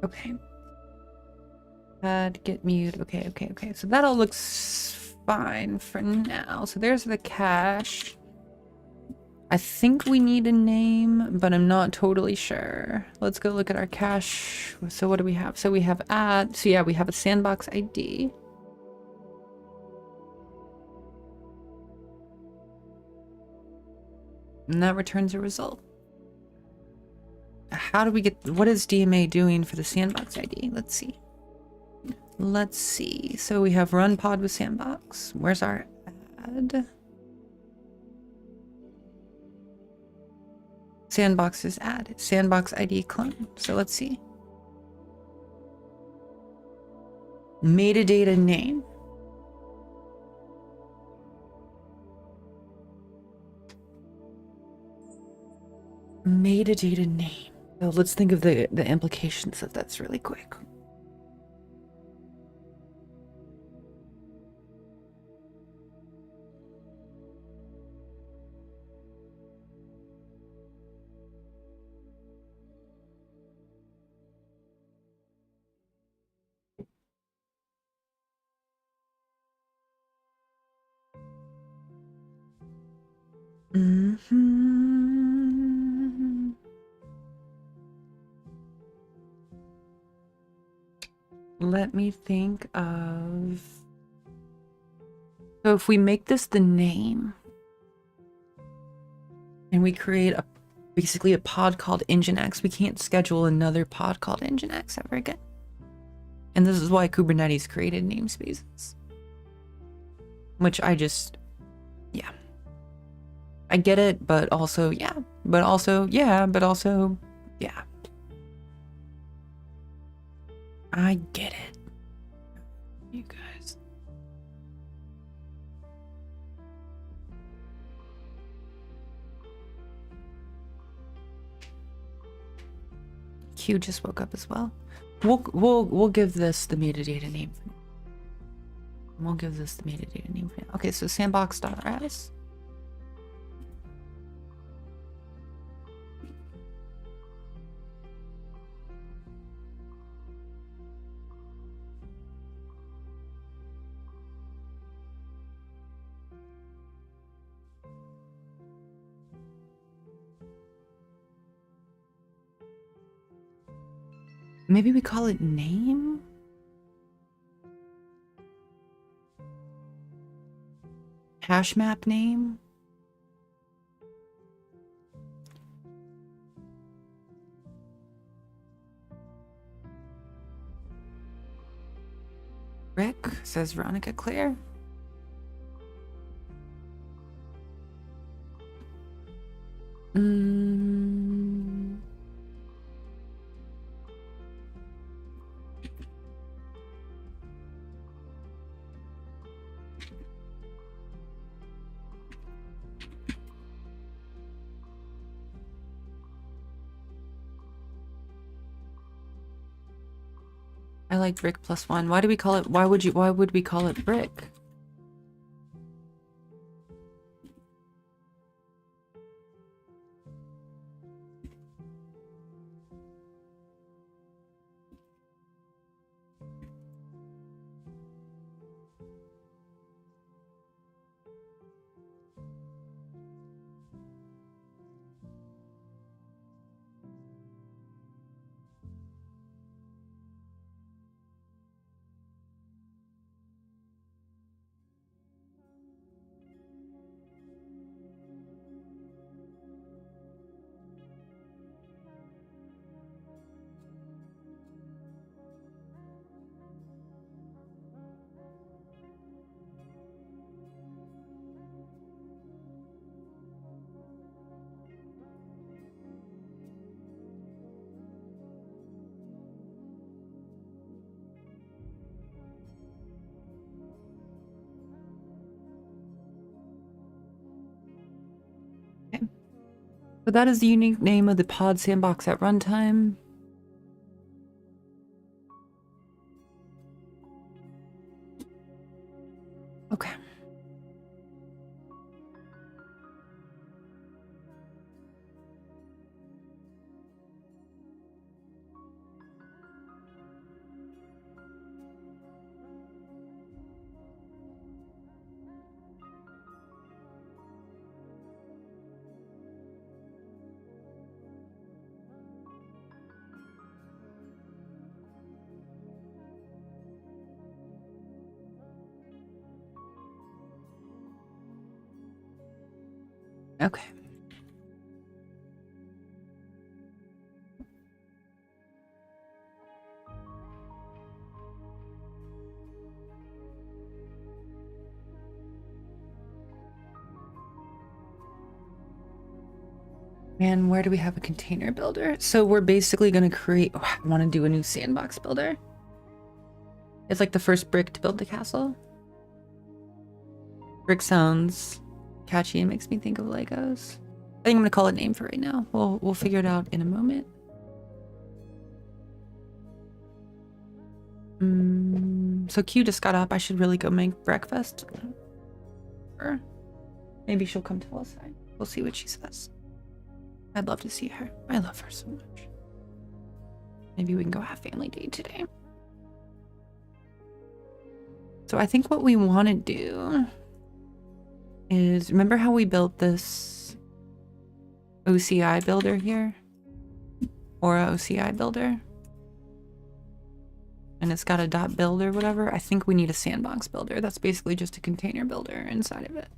Okay. Add, get mute. Okay. So that all looks fine for now. So there's the cache. I think we need a name, but I'm not totally sure. Let's go look at our cache. So what do we have? So we have add. So yeah, we have a sandbox ID. And that returns a result. How do we get, what is DMA doing for the sandbox ID? Let's see. Let's see. So we have run pod with sandbox. Where's our add? Sandbox is add. Sandbox ID clone. So let's see. Metadata name. Metadata name. So let's think of the implications of that's really quick. Let me think of... So if we make this the name, and we create basically a pod called Nginx, we can't schedule another pod called Nginx ever again. And this is why Kubernetes created namespaces. Which I just... yeah. I get it, but also, yeah. But also, yeah. But also, yeah. I get it. You guys. Q just woke up as well. We'll give this the metadata name. We'll give this the metadata name. Okay, so sandbox.rs. Maybe we call it name? Hash map name? Rick, says Veronica Claire. I like brick +1. Why do we call it, why would we call it brick? Okay. But that is the unique name of the pod sandbox at runtime. Okay. Okay. And where do we have a container builder? So we're basically going to create, oh, I want to do a new sandbox builder. It's like the first brick to build the castle. Brick sounds catchy and makes me think of Legos. I think I'm gonna call it a name for right now. We'll figure it out in a moment. So Q just got up. I should really go make breakfast. Or maybe she'll come tell us. We'll see what she says. I'd love to see her. I love her so much. Maybe we can go have family day today. So I think what we want to do is, remember how we built this OCI builder here? Or a OCI builder? And it's got a .build or whatever. I think we need a sandbox builder. That's basically just a container builder inside of it.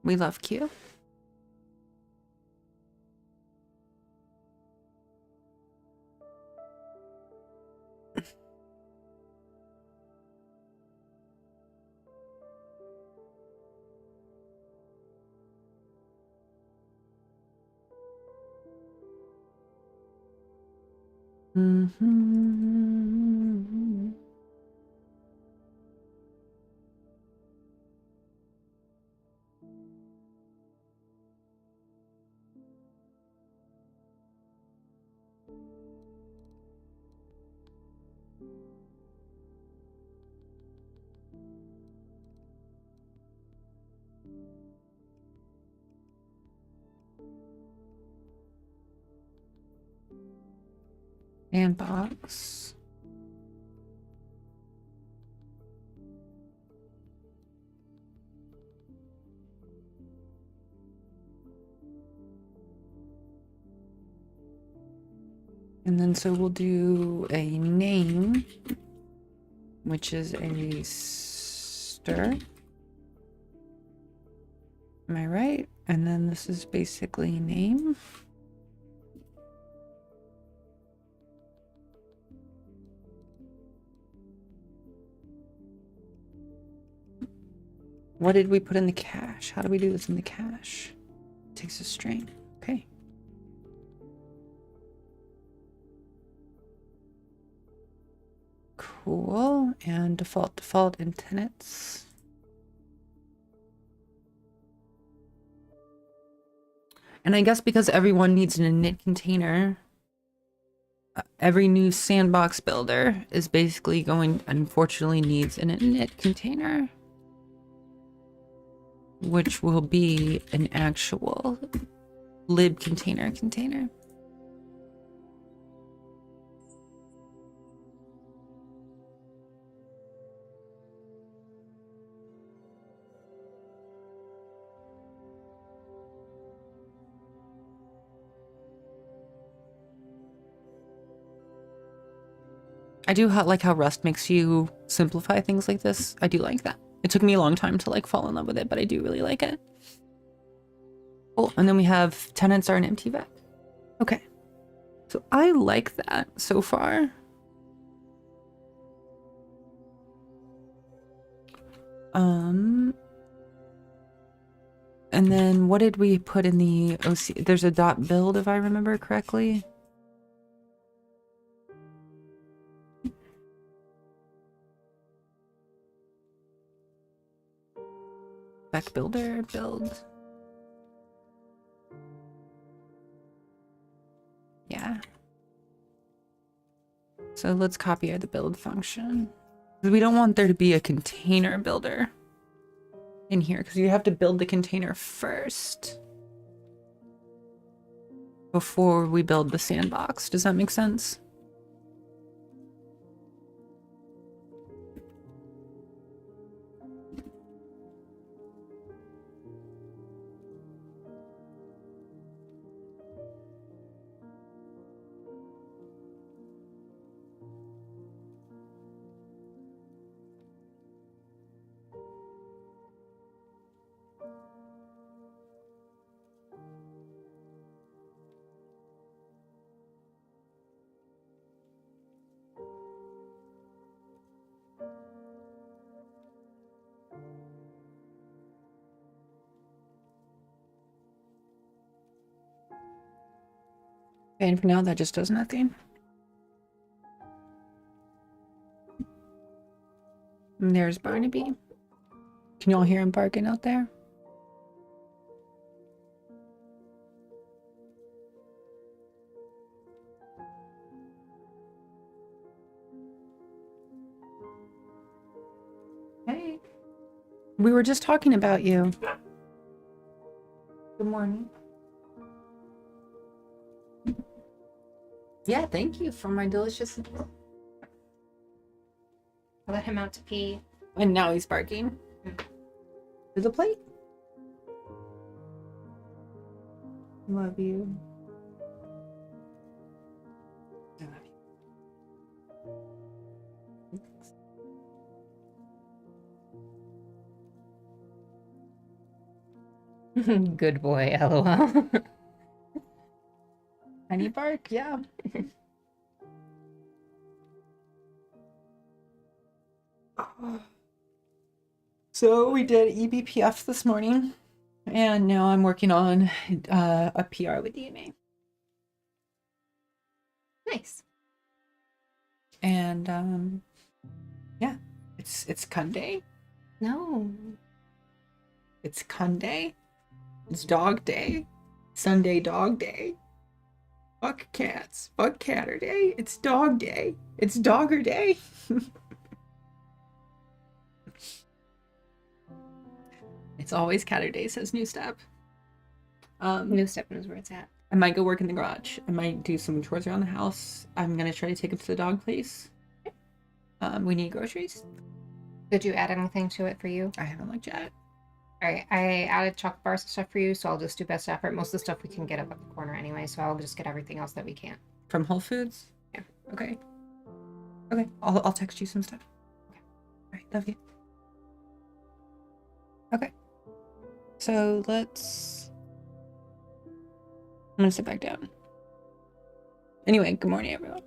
We love Q. Sandbox. And then so we'll do a name, which is a stir. Am I right? And then this is basically name. What did we put in the cache? How do we do this in the cache? It takes a string. Okay. Cool. And default and tenants. And I guess because everyone needs an init container, every new sandbox builder is basically unfortunately needs an init container, which will be an actual lib container. I do like how Rust makes you simplify things like this. I do like that. It took me a long time to like fall in love with it, but I do really like it. Cool. And then we have tenants are an empty vet. Okay. So I like that so far. And then what did we put in the OC? There's a .build if I remember correctly. Back builder build. Yeah. So let's copy the build function. We don't want there to be a container builder in here because you have to build the container first before we build the sandbox. Does that make sense? And for now, that just does nothing. And there's Barnaby. Can you all hear him barking out there? Hey. We were just talking about you. Good morning. Yeah, thank you for my delicious... I let him out to pee. And now he's barking. To the plate. Love you. I love you. Good boy, LOL. Tiny bark, yeah. So we did eBPF this morning, and now I'm working on a PR with DNA. Nice. And yeah, it's Kunday. No. It's Kunday. It's dog day. Sunday dog day. Fuck cats. Fuck catter day. It's dog day. It's dogger day. It's always catter day, says New Step. New Step knows where it's at. I might go work in the garage. I might do some chores around the house. I'm gonna try to take him to the dog place. We need groceries. Did you add anything to it for you? I haven't looked yet. Alright, I added chocolate bars and stuff for you, so I'll just do best effort. Most of the stuff we can get up at the corner anyway, so I'll just get everything else that we can. From Whole Foods? Yeah. Okay. Okay, I'll text you some stuff. Okay. Alright, love you. Okay. So let's... I'm gonna sit back down. Anyway, good morning, everyone.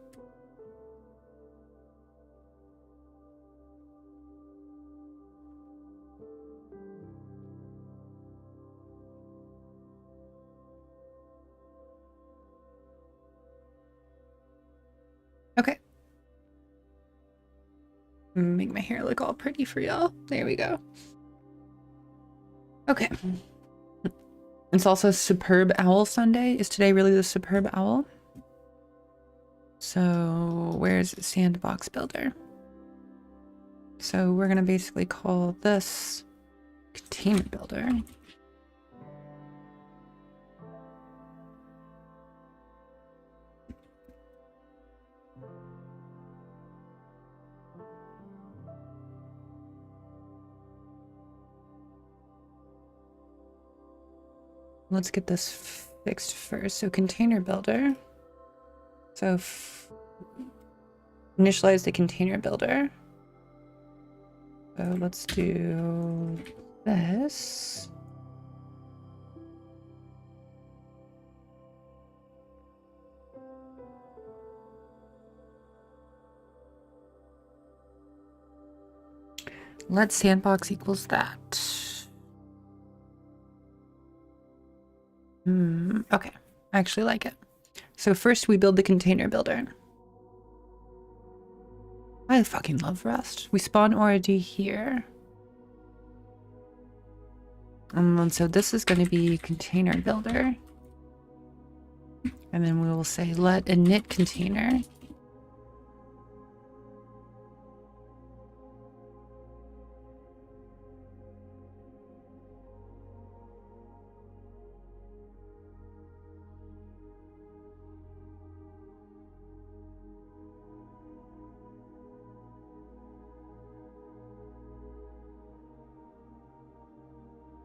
Okay. Make my hair look all pretty for y'all. There we go. Okay. It's also Superb Owl Sunday. Is today really the Superb Owl? So where's Sandbox Builder? So we're gonna basically call this Container Builder. Let's get this fixed first. So Container Builder. So initialize the Container Builder. So let's do this. Let sandbox equals that. Okay, I actually like it. So first we build the container builder. I fucking love Rust. We spawn Aurae here. And so this is going to be container builder. And then we will say let init container.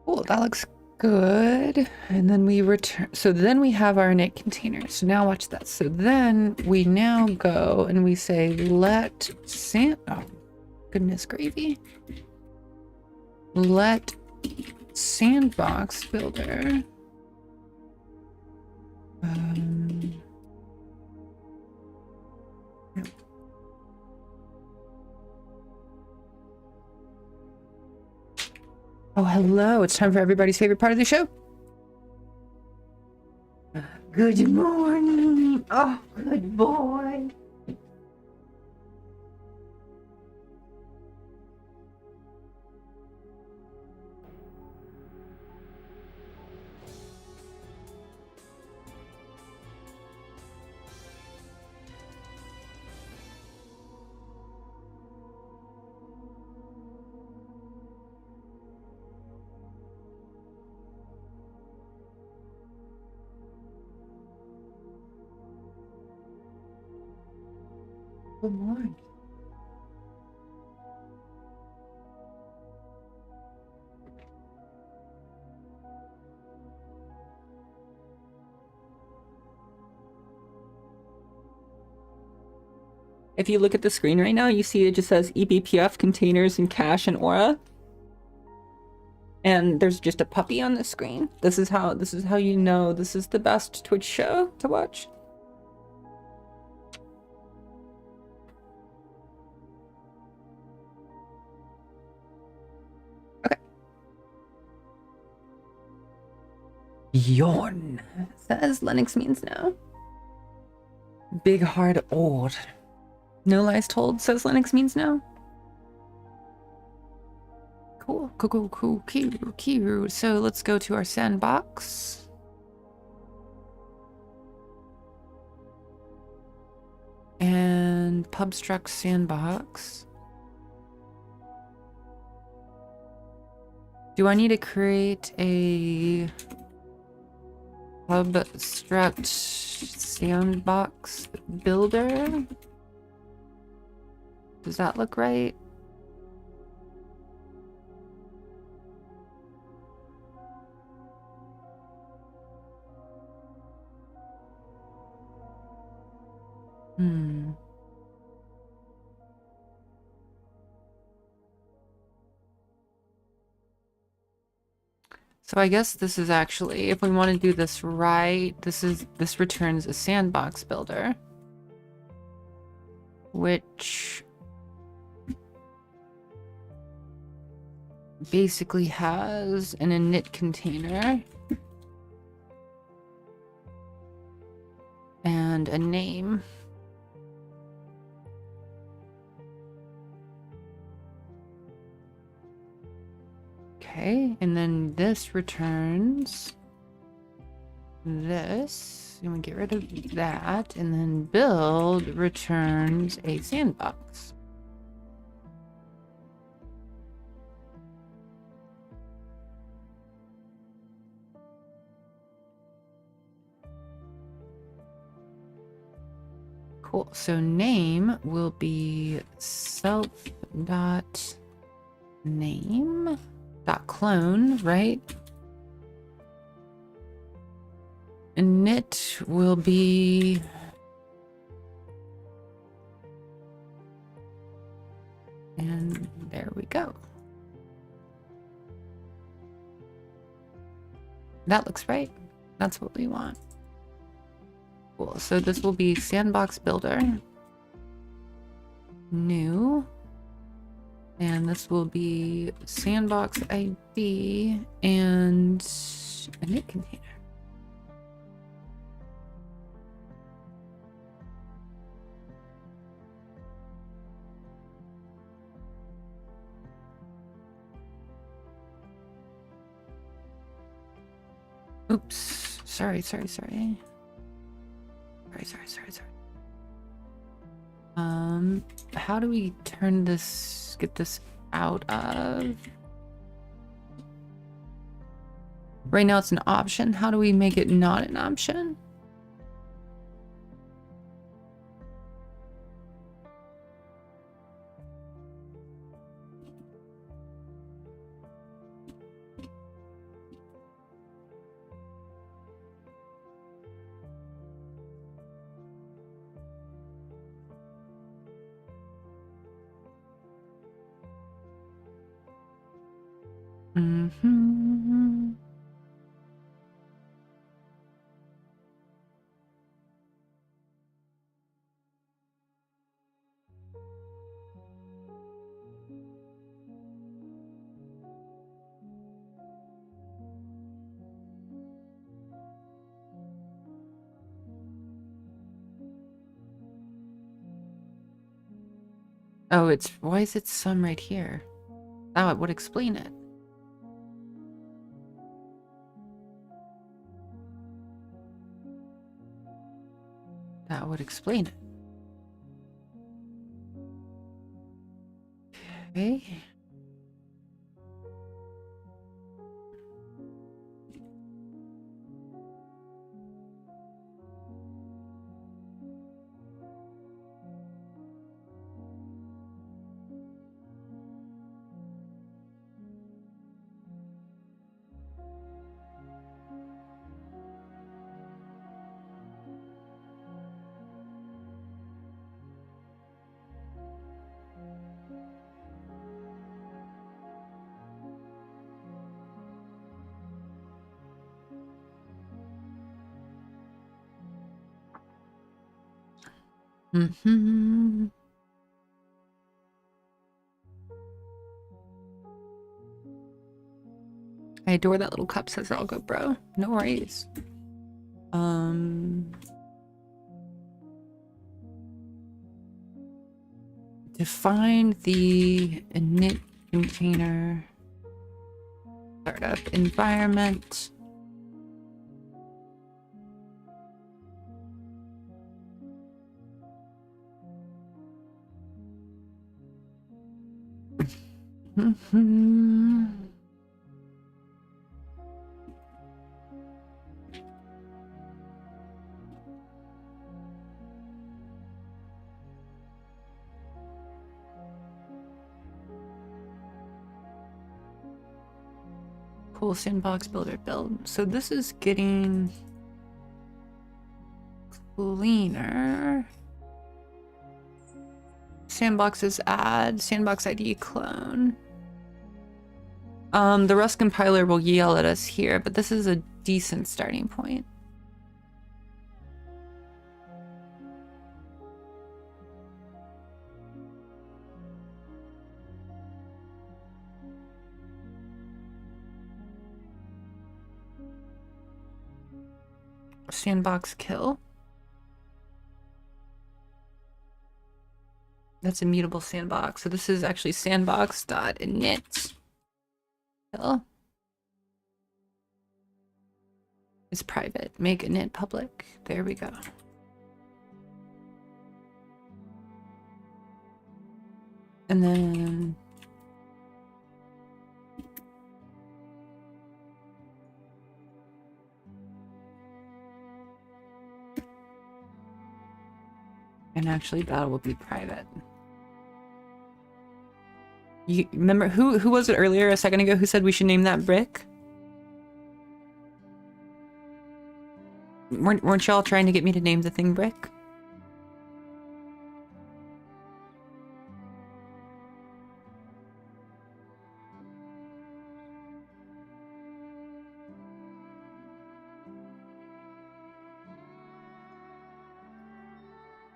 Cool, that looks good. And then we return. So then we have our init container. So now watch that. So then we now go and we say let oh, goodness gravy. Let sandbox builder. Oh, hello. It's time for everybody's favorite part of the show. Good morning. Oh, good boy. Good morning. If you look at the screen right now, you see it just says eBPF containers and cache and Aura. And there's just a puppy on the screen. This is how you know this is the best Twitch show to watch. Okay. Yorn says Linux means no. Big hard old. No lies told says Linux means no. Cool. So let's go to our sandbox. And pubstruct sandbox. Do I need to create a pubstruct sandbox builder? Does that look right? So I guess this is actually, if we want to do this right, this returns a sandbox builder, which basically has an init container and a name. Okay, and then this returns this, and we get rid of that, and then build returns a sandbox. Cool. So name will be self.name.clone, right? Init will be and there we go. That looks right. That's what we want. Cool. So this will be sandbox builder. New. And this will be sandbox ID and init container. Oops. Sorry. How do we turn this, get this out of? Right now it's an option. How do we make it not an option? Mm-hmm. Oh, it's, why is it some right here? That would explain it. That would explain it. Okay. Mm-hmm. I adore that little cup, says all good, bro. No worries. Define the init container startup environment. Mm-hmm. Cool sandbox builder build. So this is getting cleaner. Sandboxes add, sandbox ID clone. The Rust compiler will yell at us here, but this is a decent starting point. Sandbox kill. That's a mutable sandbox. So this is actually sandbox.init kill. is private. Make init public. There we go. And then and actually that will be private. You remember who was it earlier a second ago who said we should name that brick? Weren't y'all trying to get me to name the thing brick?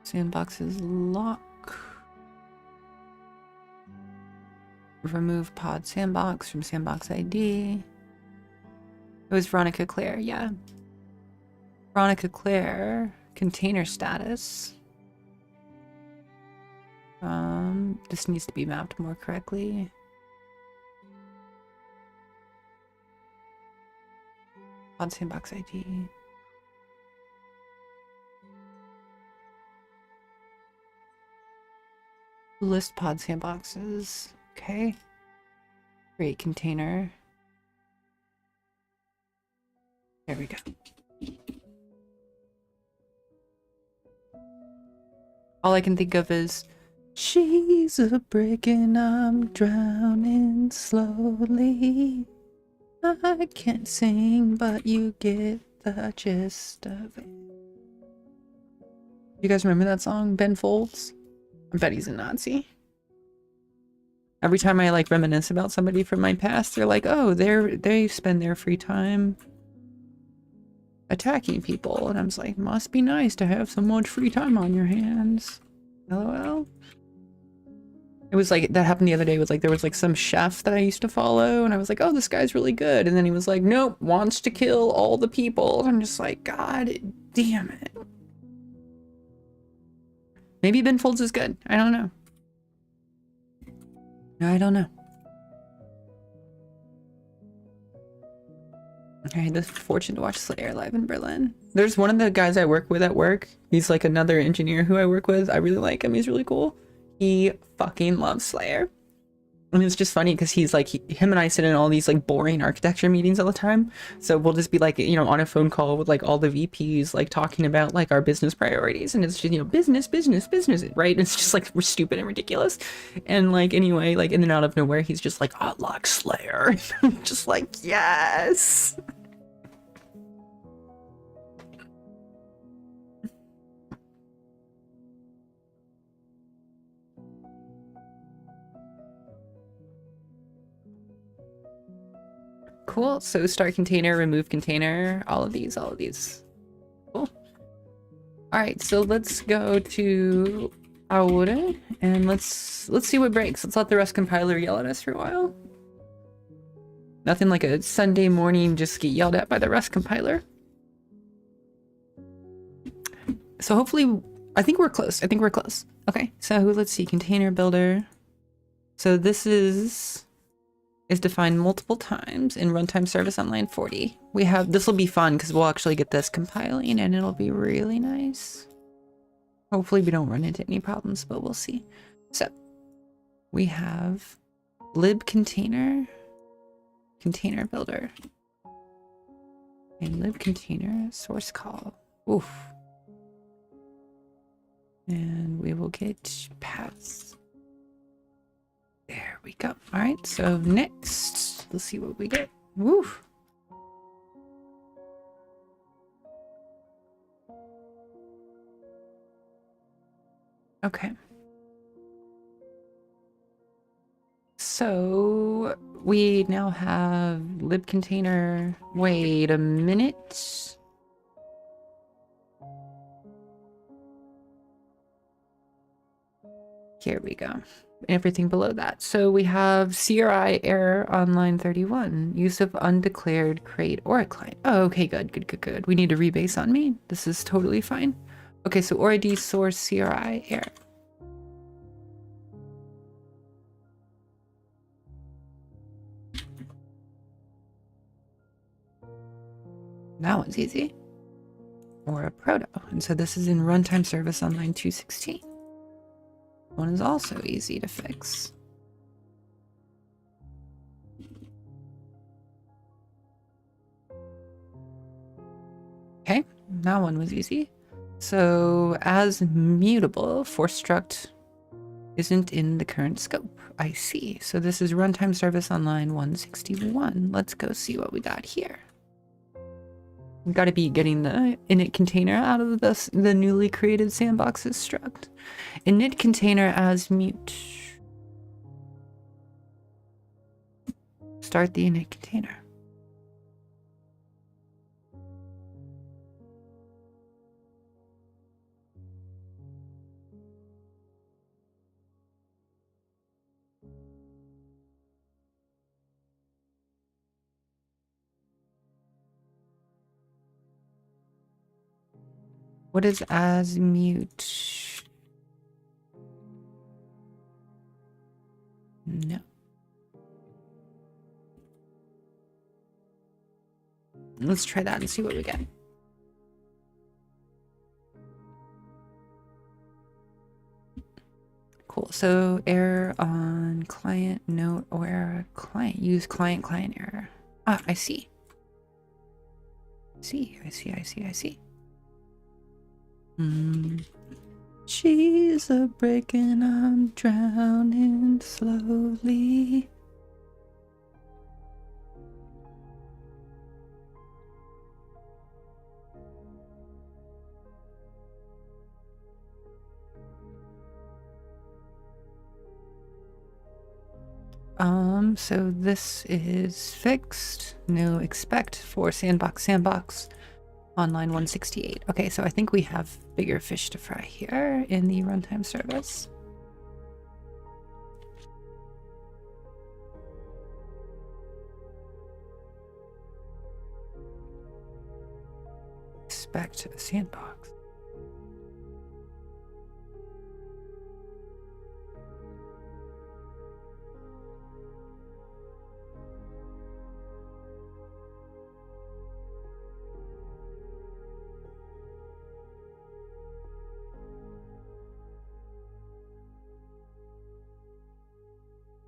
Sandboxes lock. Remove pod sandbox from sandbox ID. It was Veronica Claire, yeah. Veronica Claire, container status. This needs to be mapped more correctly. Pod sandbox ID. List pod sandboxes. Okay. Create container. There we go. All I can think of is, she's a brick and I'm drowning slowly. I can't sing, but you get the gist of it. You guys remember that song, Ben Folds? I bet he's a Nazi. Every time I like reminisce about somebody from my past, they're like, oh, they spend their free time attacking people. And I'm just like, must be nice to have so much free time on your hands. LOL. It was like, that happened the other day with like, there was like some chef that I used to follow and I was like, oh, this guy's really good. And then he was like, nope, wants to kill all the people. And I'm just like, God damn it. Maybe Ben Folds is good. I don't know. I don't know. I had the fortune to watch Slayer live in Berlin. There's one of the guys I work with at work. He's like another engineer who I work with. I really like him. He's really cool. He fucking loves Slayer. And it's just funny because he's like, him and I sit in all these like boring architecture meetings all the time. So we'll just be like, you know, on a phone call with like all the VPs, like talking about like our business priorities. And it's just, you know, business, right? And it's just like, we're stupid and ridiculous. And like, anyway, like in and out of nowhere, he's just like, I like Slayer. Just like, yes. Cool. So start container, remove container, all of these. Cool. All right, so let's go to Aurae and let's see what breaks. Let's let the Rust compiler yell at us for a while. Nothing like a Sunday morning just get yelled at by the Rust compiler. So hopefully, I think we're close. Okay, so let's see, container builder. So this is defined multiple times in runtime service on line 40. We have, this will be fun because we'll actually get this compiling and it'll be really nice. Hopefully we don't run into any problems, but we'll see. So we have lib container builder and lib container source call. Oof. And we will get paths. There we go. All right, so next, let's see what we get. Woo. Okay. So we now have lib container. Wait a minute. Here we go. Everything below that. So we have CRI error on line 31. Use of undeclared crate or a client. Oh, okay, good. We need to rebase on me. This is totally fine. Okay, so ORD source CRI error. That one's easy. Or a proto. And so this is in runtime service on line 216. One is also easy to fix. Okay, that one was easy. So as mutable, force struct isn't in the current scope. I see. So this is runtime service on line 161. Let's go see what we got here. We got to be getting the init container out of the newly created sandboxes struct. Init container as mute. Start the init container. What is as mute? No. Let's try that and see what we get. Cool. So error on client note or error client. Use client error. Ah, I see. I see. She's a breaking, I'm drowning slowly. So this is fixed. No expect for sandbox on line 168. Okay, so I think we have bigger fish to fry here in the runtime service. Expect a sandbox.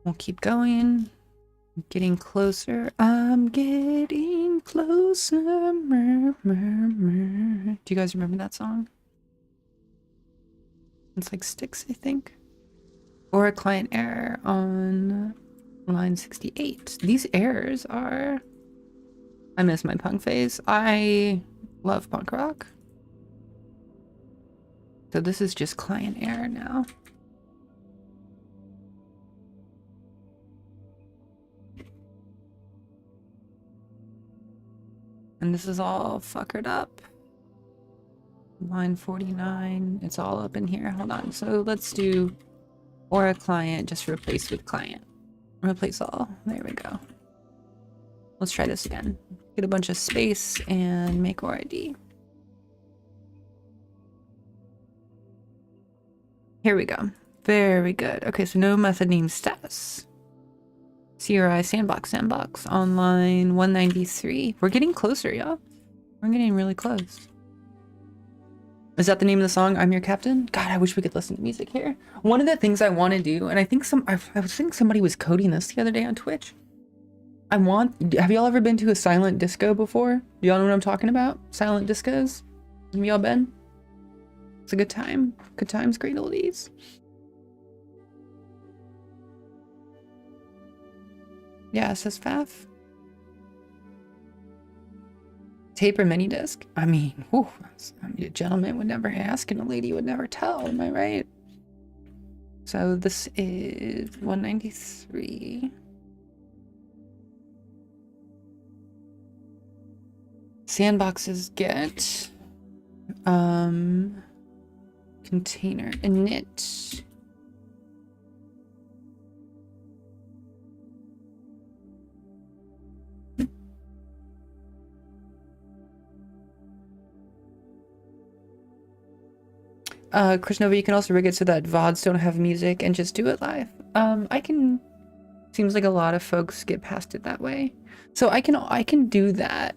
We'll keep going. Getting closer. I'm getting closer. Mer, mer, mer. Do you guys remember that song? It's like Sticks, I think. Or a client error on line 68. These errors are... I miss my punk phase. I love punk rock. So this is just client error now. And this is all fuckered up. Line 49, it's all up in here. Hold on. So let's do Aura client, just replace with client. Replace all. There we go. Let's try this again. Get a bunch of space and make Aura ID. Here we go. Very good. Okay, so no method name status. CRI sandbox on line 193. We're getting closer, y'all. We're getting really close. Is that the name of the song? I'm Your Captain? God, I wish we could listen to music here. One of the things I want to do, and I think somebody was coding this the other day on Twitch. Have y'all ever been to a silent disco before? Do y'all know what I'm talking about? Silent discos? Have y'all been? It's a good time. Good times, great oldies. Yeah, it says Faf. Tape or mini disc? I mean, whew, a gentleman would never ask and a lady would never tell, am I right? So this is 193. Sandboxes get container init. Krishnova, you can also rig it so that VODs don't have music and just do it live. Seems like a lot of folks get past it that way. So I can do that.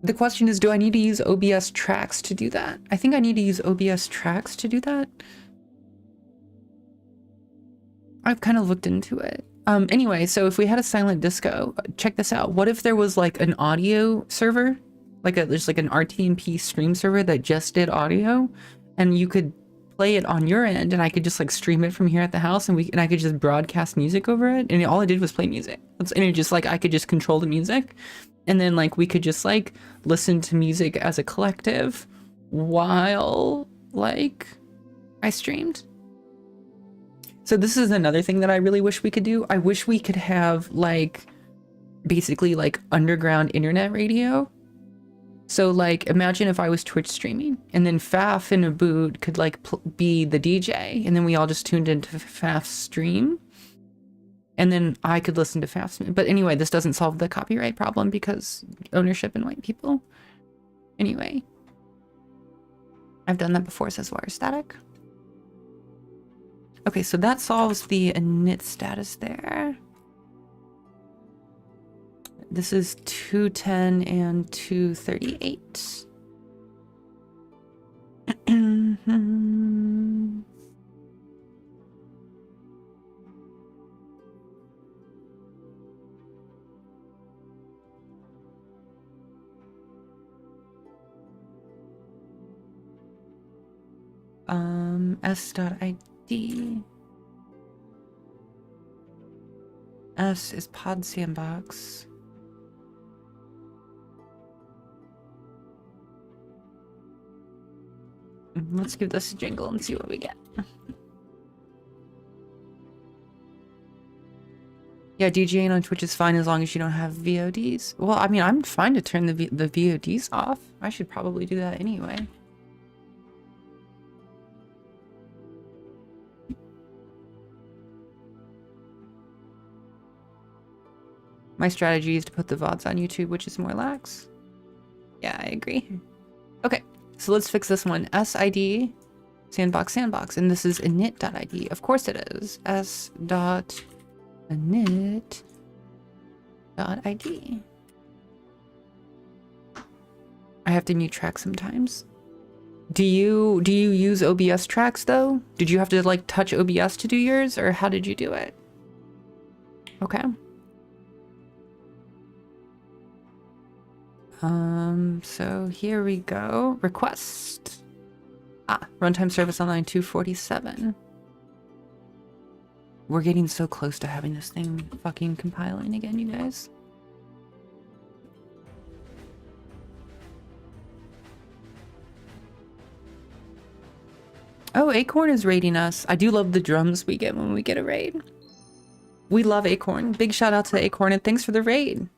The question is, do I need to use OBS tracks to do that? I think I need to use OBS tracks to do that. I've kind of looked into it. Anyway, so if we had a silent disco, check this out. What if there was like an audio server, there's like an RTMP stream server that just did audio, and you could play it on your end, and I could just like stream it from here at the house, and I could just broadcast music over it, and all I did was play music. And it just like I could just control the music, and then like we could just like listen to music as a collective while like I streamed. So this is another thing that I really wish we could do. I wish we could have like basically like underground internet radio. So like imagine if I was Twitch streaming and then Faf and Abood could like be the DJ, and then we all just tuned into Faf's stream, and then I could listen to Faf's. But anyway, this doesn't solve the copyright problem because ownership and white people. Anyway, I've done that before, says wire static. Okay, so that solves the init status there. This is 210 and 238. S.ID. S is pod sandbox. Let's give this a jingle and see what we get. Yeah, DJing on Twitch is fine as long as you don't have VODs. Well, I mean, I'm fine to turn the VODs off. I should probably do that anyway. My strategy is to put the VODs on YouTube, which is more lax. Yeah, I agree. Okay, so let's fix this one. SID sandbox, and this is init.id. Of course it is. S.init.id. I have to mute tracks sometimes. Do you use OBS tracks though? Did you have to like touch OBS to do yours, or how did you do it? Okay. So here we go. Request. Runtime service online 247. We're getting so close to having this thing fucking compiling again, you guys. Oh, Acorn is raiding us. I do love the drums we get when we get a raid. We love Acorn. Big shout out to Acorn, and thanks for the raid.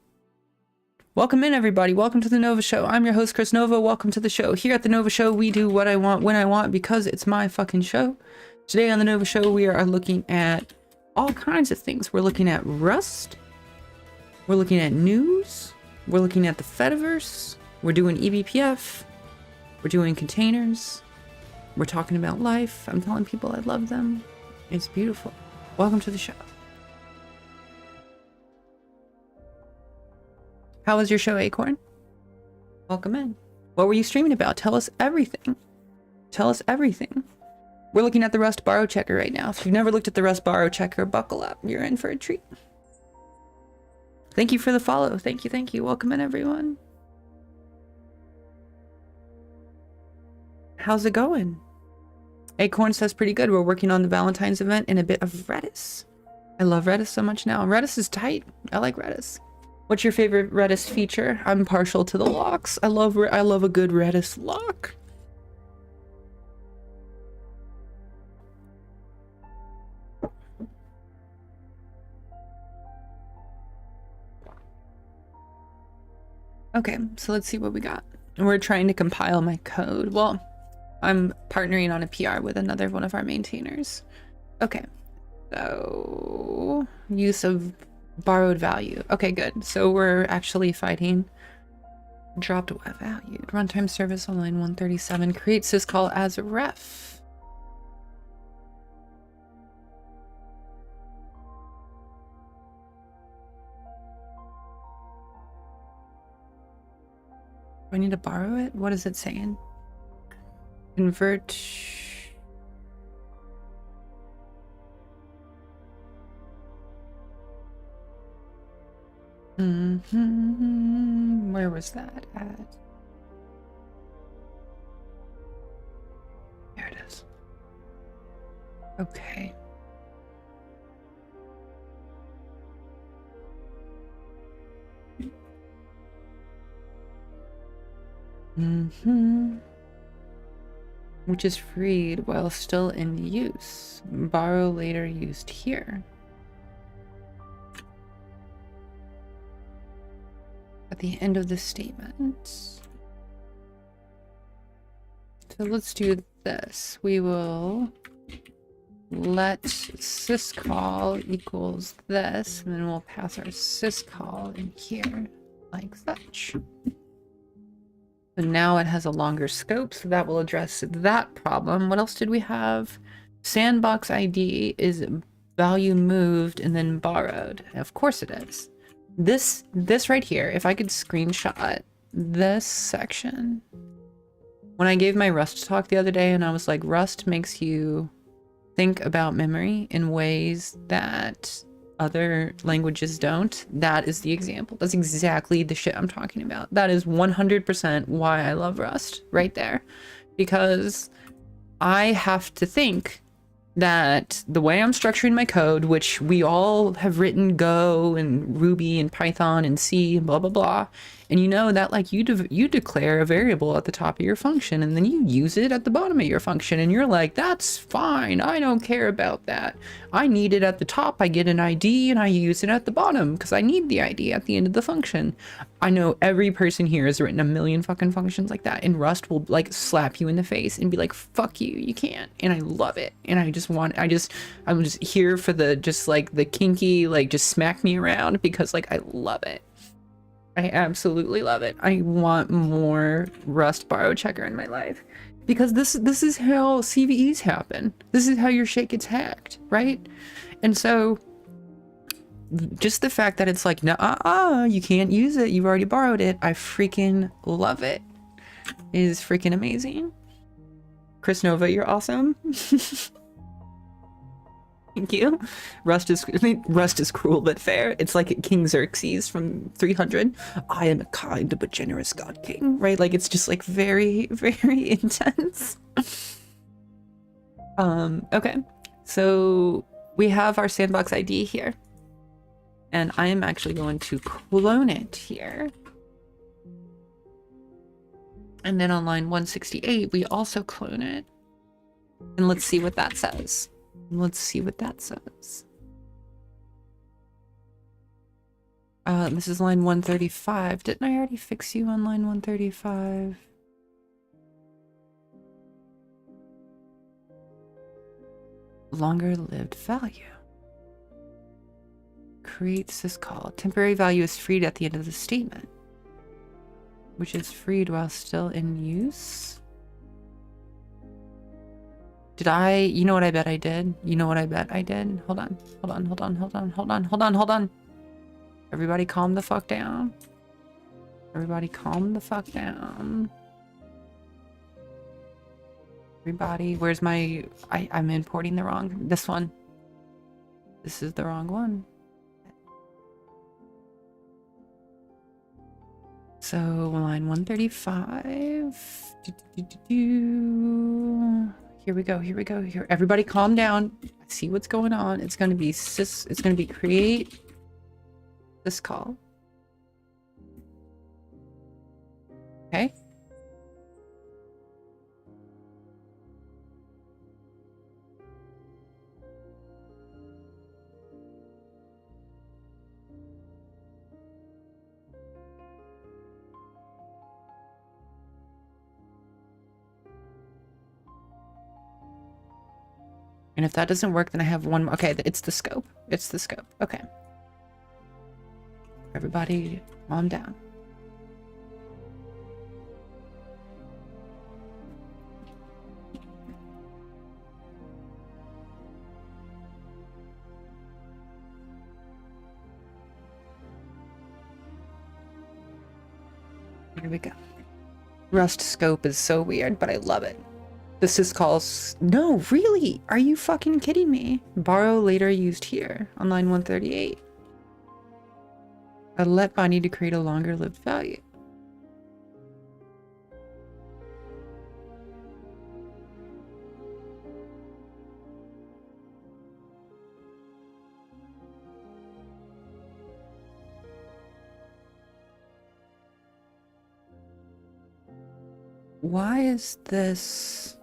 Welcome in, everybody. Welcome to the Nova Show. I'm your host, Chris Nova. Welcome to the show. Here at the Nova Show, we do what I want, when I want, because it's my fucking show. Today on the Nova Show, we are looking at all kinds of things. We're looking at Rust. We're looking at news. We're looking at the Fediverse. We're doing eBPF. We're doing containers. We're talking about life. I'm telling people I love them. It's beautiful. Welcome to the show. How was your show, Acorn? Welcome in. What were you streaming about? Tell us everything. Tell us everything. We're looking at the Rust Borrow Checker right now. If you've never looked at the Rust Borrow Checker, buckle up. You're in for a treat. Thank you for the follow. Thank you, thank you. Welcome in, everyone. How's it going? Acorn says pretty good. We're working on the Valentine's event and a bit of Redis. I love Redis so much now. Redis is tight. I like Redis. What's your favorite Redis feature? I'm partial to the locks. I love a good Redis lock. Okay, so let's see what we got. We're trying to compile my code. Well, I'm partnering on a PR with another one of our maintainers. Okay, so use of borrowed value. Okay, good. So we're actually fighting dropped value. Runtime service on line 137. Create syscall as a ref. I need to borrow it? What is it saying? Convert. Where was that at? There it is. Okay. Which is freed while still in use. Borrow later used here. At the end of the statement. So let's do this. We will let syscall equals this, and then we'll pass our syscall in here like such. So now it has a longer scope, so that will address that problem. What else did we have? Sandbox ID is value moved and then borrowed. Of course it is. This right here, if I could screenshot this section. When I gave my Rust talk the other day and I was like, Rust makes you think about memory in ways that other languages don't. That is the example. That's exactly the shit I'm talking about. That is 100% why I love Rust right there. Because I have to think that the way I'm structuring my code, which we all have written Go and Ruby and Python and C and blah, blah, blah. And you know that like you declare a variable at the top of your function and then you use it at the bottom of your function and you're like, that's fine. I don't care about that. I need it at the top. I get an ID and I use it at the bottom because I need the ID at the end of the function. I know every person here has written a million fucking functions like that, and Rust will like slap you in the face and be like, fuck you, you can't. And I love it. And I'm just here for the kinky, like just smack me around because like I love it. I absolutely love it. I want more Rust borrow checker in my life because this is how CVEs happen. This is how your shit gets hacked, right? And so just the fact that it's like, nah, you can't use it. You've already borrowed it. I freaking love it. It is freaking amazing. Chris Nova, you're awesome. Thank you. Rust is cruel but fair. It's like King Xerxes from 300. I am a kind but generous god king, right? Like it's just like very, very intense. Okay. So we have our sandbox ID here. And I am actually going to clone it here. And then on line 168, we also clone it. And let's see what that says. Let's see what that says. This is line 135. Didn't I already fix you on line 135? Longer lived value. Create syscall. Temporary value is freed at the end of the statement, which is freed while still in use. Did I? You know what I bet I did? You know what I bet I did? Hold on. Everybody calm the fuck down. Everybody calm the fuck down. Everybody, where's my... I'm importing the wrong... This one. This is the wrong one. So, line 135. Here we go. Here. Everybody calm down. See what's going on. It's going to be create syscall. Okay. And if that doesn't work, then I have one more. Okay, it's the scope. It's the scope. Okay. Everybody, calm down. Here we go. Rust scope is so weird, but I love it. This is called... No, really? Are you fucking kidding me? Borrow later used here on line 138. A let binding to create a longer lived value. Why is this...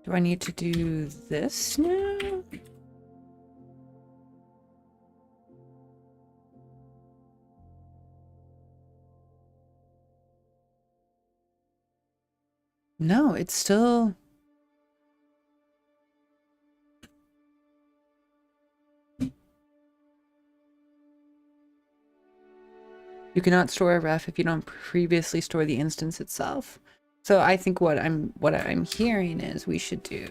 Do I need to do this now? No, it's still... You cannot store a ref if you don't previously store the instance itself. So I think what I'm hearing is we should do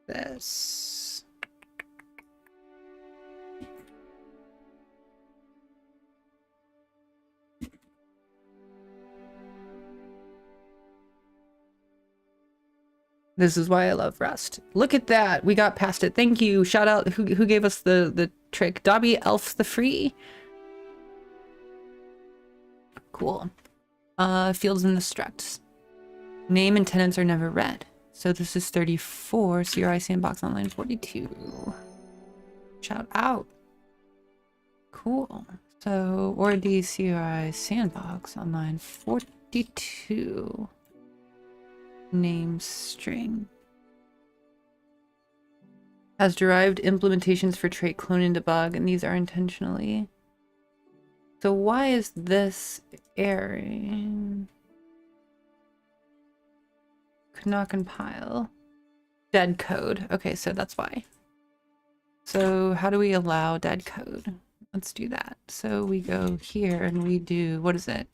this. This is why I love Rust. Look at that. We got past it. Thank you. Shout out who gave us the trick. Dobby Elf the Free. Cool. Fields in the structs. Name and tenants are never read. So this is 34. CRI Sandbox on line 42. Shout out. Cool. So, or the CRI Sandbox on line 42. Name string. Has derived implementations for trait clone and debug, and these are intentionally. So why is this erroring? Could not compile. Dead code. Okay, so that's why. So how do we allow dead code? Let's do that. So we go here and we do, what is it?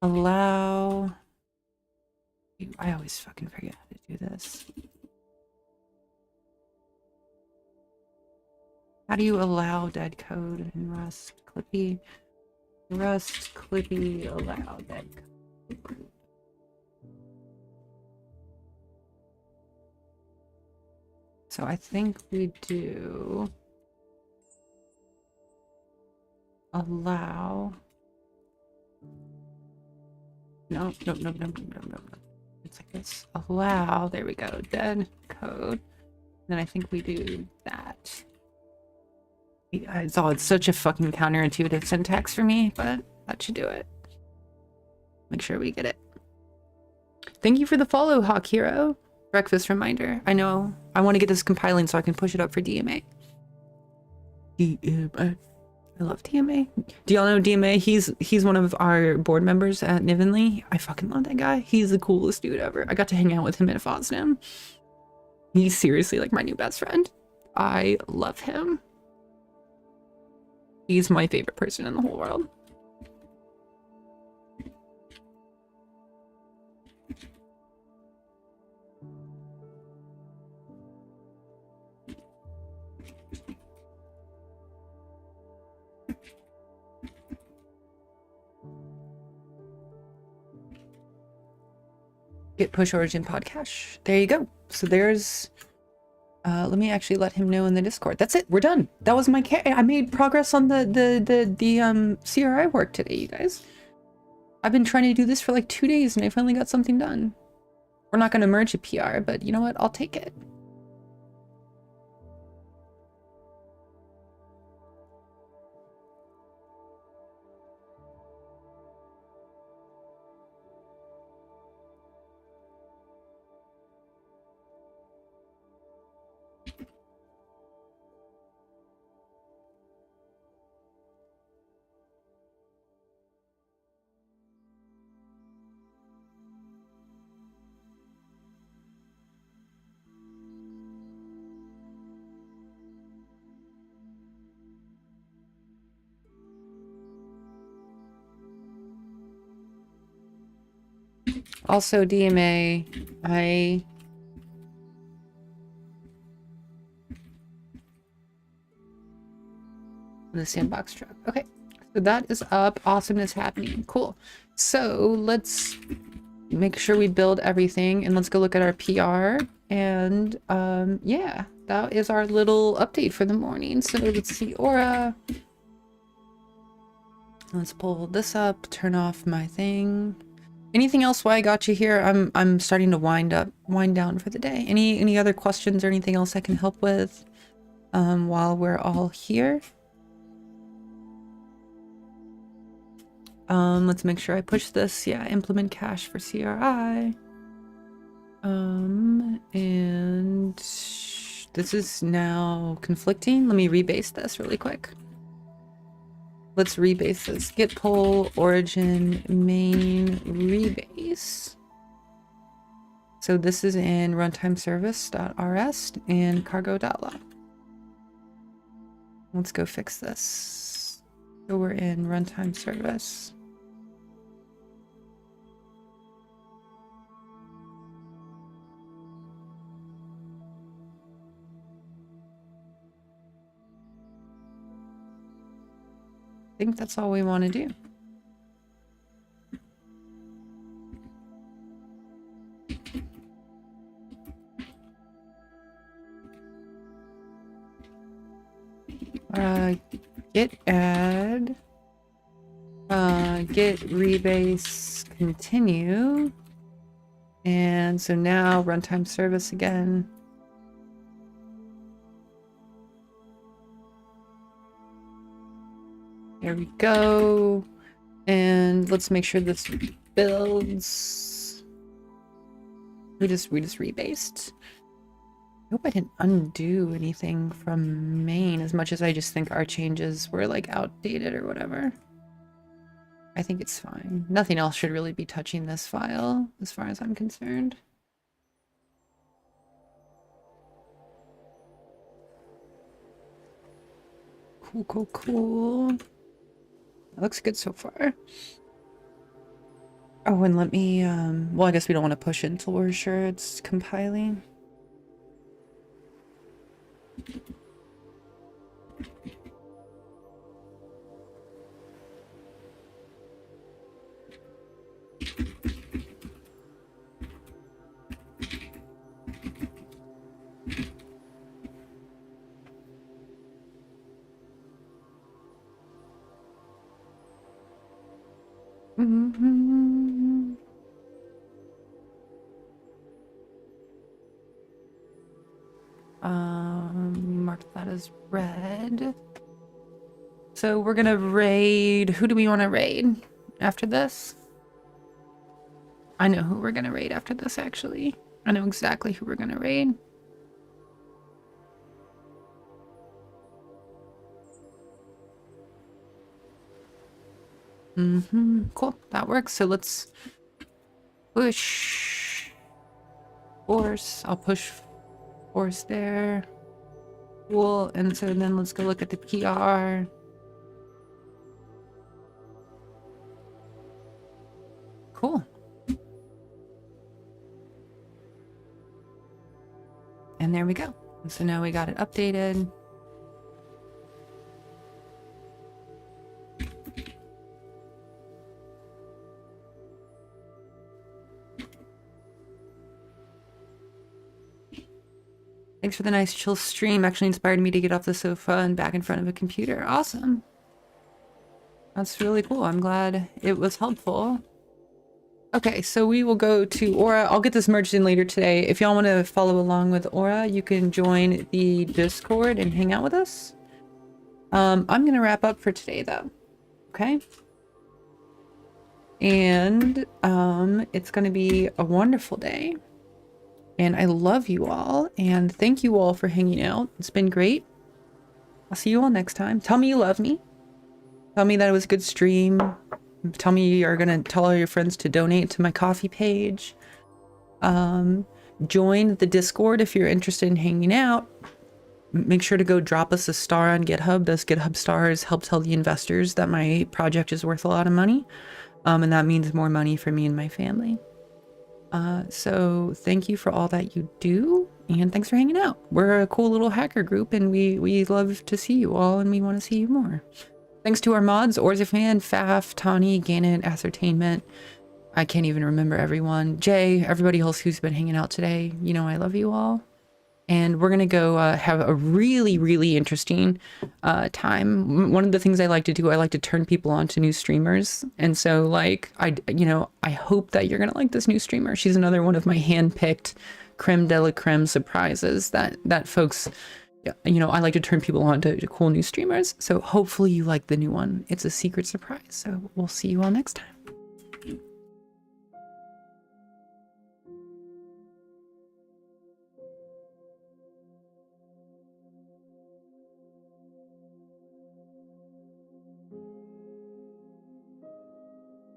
Allow... I always fucking forget how to do this. How do you allow dead code in Rust? Clippy. Rust Clippy allow dead code. So I think we do allow. No. It's like this. Allow. There we go. Dead code. Then I think we do that. It's such a fucking counterintuitive syntax for me, but that should do it. Make sure we get it. Thank you for the follow, Hawk Hero. Breakfast reminder. I know. I want to get this compiling so I can push it up for DMA. DMA. I love DMA. Do y'all know DMA? He's one of our board members at Nivenly. I fucking love that guy. He's the coolest dude ever. I got to hang out with him at FOSDEM. He's seriously like my new best friend. I love him. He's my favorite person in the whole world. Get push origin podcast. There you go. So there's let me actually let him know in the Discord. That's it. We're done. That was my I made progress on the CRI work today, you guys. I've been trying to do this for like 2 days and I finally got something done. We're not going to merge a PR, but you know what? I'll take it. Also, DMA, the sandbox truck. Okay, so that is up. Awesomeness happening. Cool. So let's make sure we build everything, and let's go look at our PR. And yeah, that is our little update for the morning. So let's see, Aura. Let's pull this up, turn off my thing. Anything else while I got you here? I'm starting to wind down for the day. Any other questions or anything else I can help with while we're all here? Let's make sure I push this. Yeah, implement cache for CRI. And this is now conflicting. Let me rebase this really quick. Let's rebase this. Git pull origin main rebase. So this is in runtime service.rs and cargo.log. Let's go fix this. So we're in runtime service. I think that's all we want to do. Git add, git rebase continue. And so now runtime service again. There we go. And let's make sure this builds. We just rebased. I hope I didn't undo anything from main as much as I just think our changes were like outdated or whatever. I think it's fine. Nothing else should really be touching this file as far as I'm concerned. Cool, cool, cool. That looks good so far. Oh, and let me, well, I guess we don't want to push it until we're sure it's compiling. Mark that as red. So we're gonna raid. Who do we want to raid after this? I know who we're gonna raid after this, actually. I know exactly who we're gonna raid. Cool, that works. So let's push force. I'll push force there. Cool, and so then let's go look at the PR. Cool. And there we go. And so now we got it updated. Thanks for the nice chill stream. Actually inspired me to get off the sofa and back in front of a computer. Awesome. That's really cool. I'm glad it was helpful. Okay, so we will go to Aura. I'll get this merged in later today. If y'all want to follow along with Aura, you can join the Discord and hang out with us. I'm going to wrap up for today, though. Okay? And it's going to be a wonderful day. And I love you all, and thank you all for hanging out. It's been great. I'll see you all next time. Tell me you love me. Tell me that it was a good stream. Tell me you're gonna tell all your friends to donate to my coffee page. Join the Discord if you're interested in hanging out. Make sure to go drop us a star on GitHub. Those GitHub stars help tell the investors that my project is worth a lot of money. And that means more money for me and my family. So thank you for all that you do, And thanks for hanging out. We're a cool little hacker group, and we love to see you all, and we want to see you more. Thanks to our mods, Orzifan, Faf, Tawny, Gannett, Ascertainment. I can't even remember everyone. Jay, everybody else who's been hanging out today. You know I love you all. And we're going to go have a really, really interesting time. One of the things I like to do, I like to turn people on to new streamers. And so, like, I hope that you're going to like this new streamer. She's another one of my hand-picked creme de la creme surprises that folks, you know, I like to turn people on to cool new streamers. So hopefully you like the new one. It's a secret surprise. So we'll see you all next time.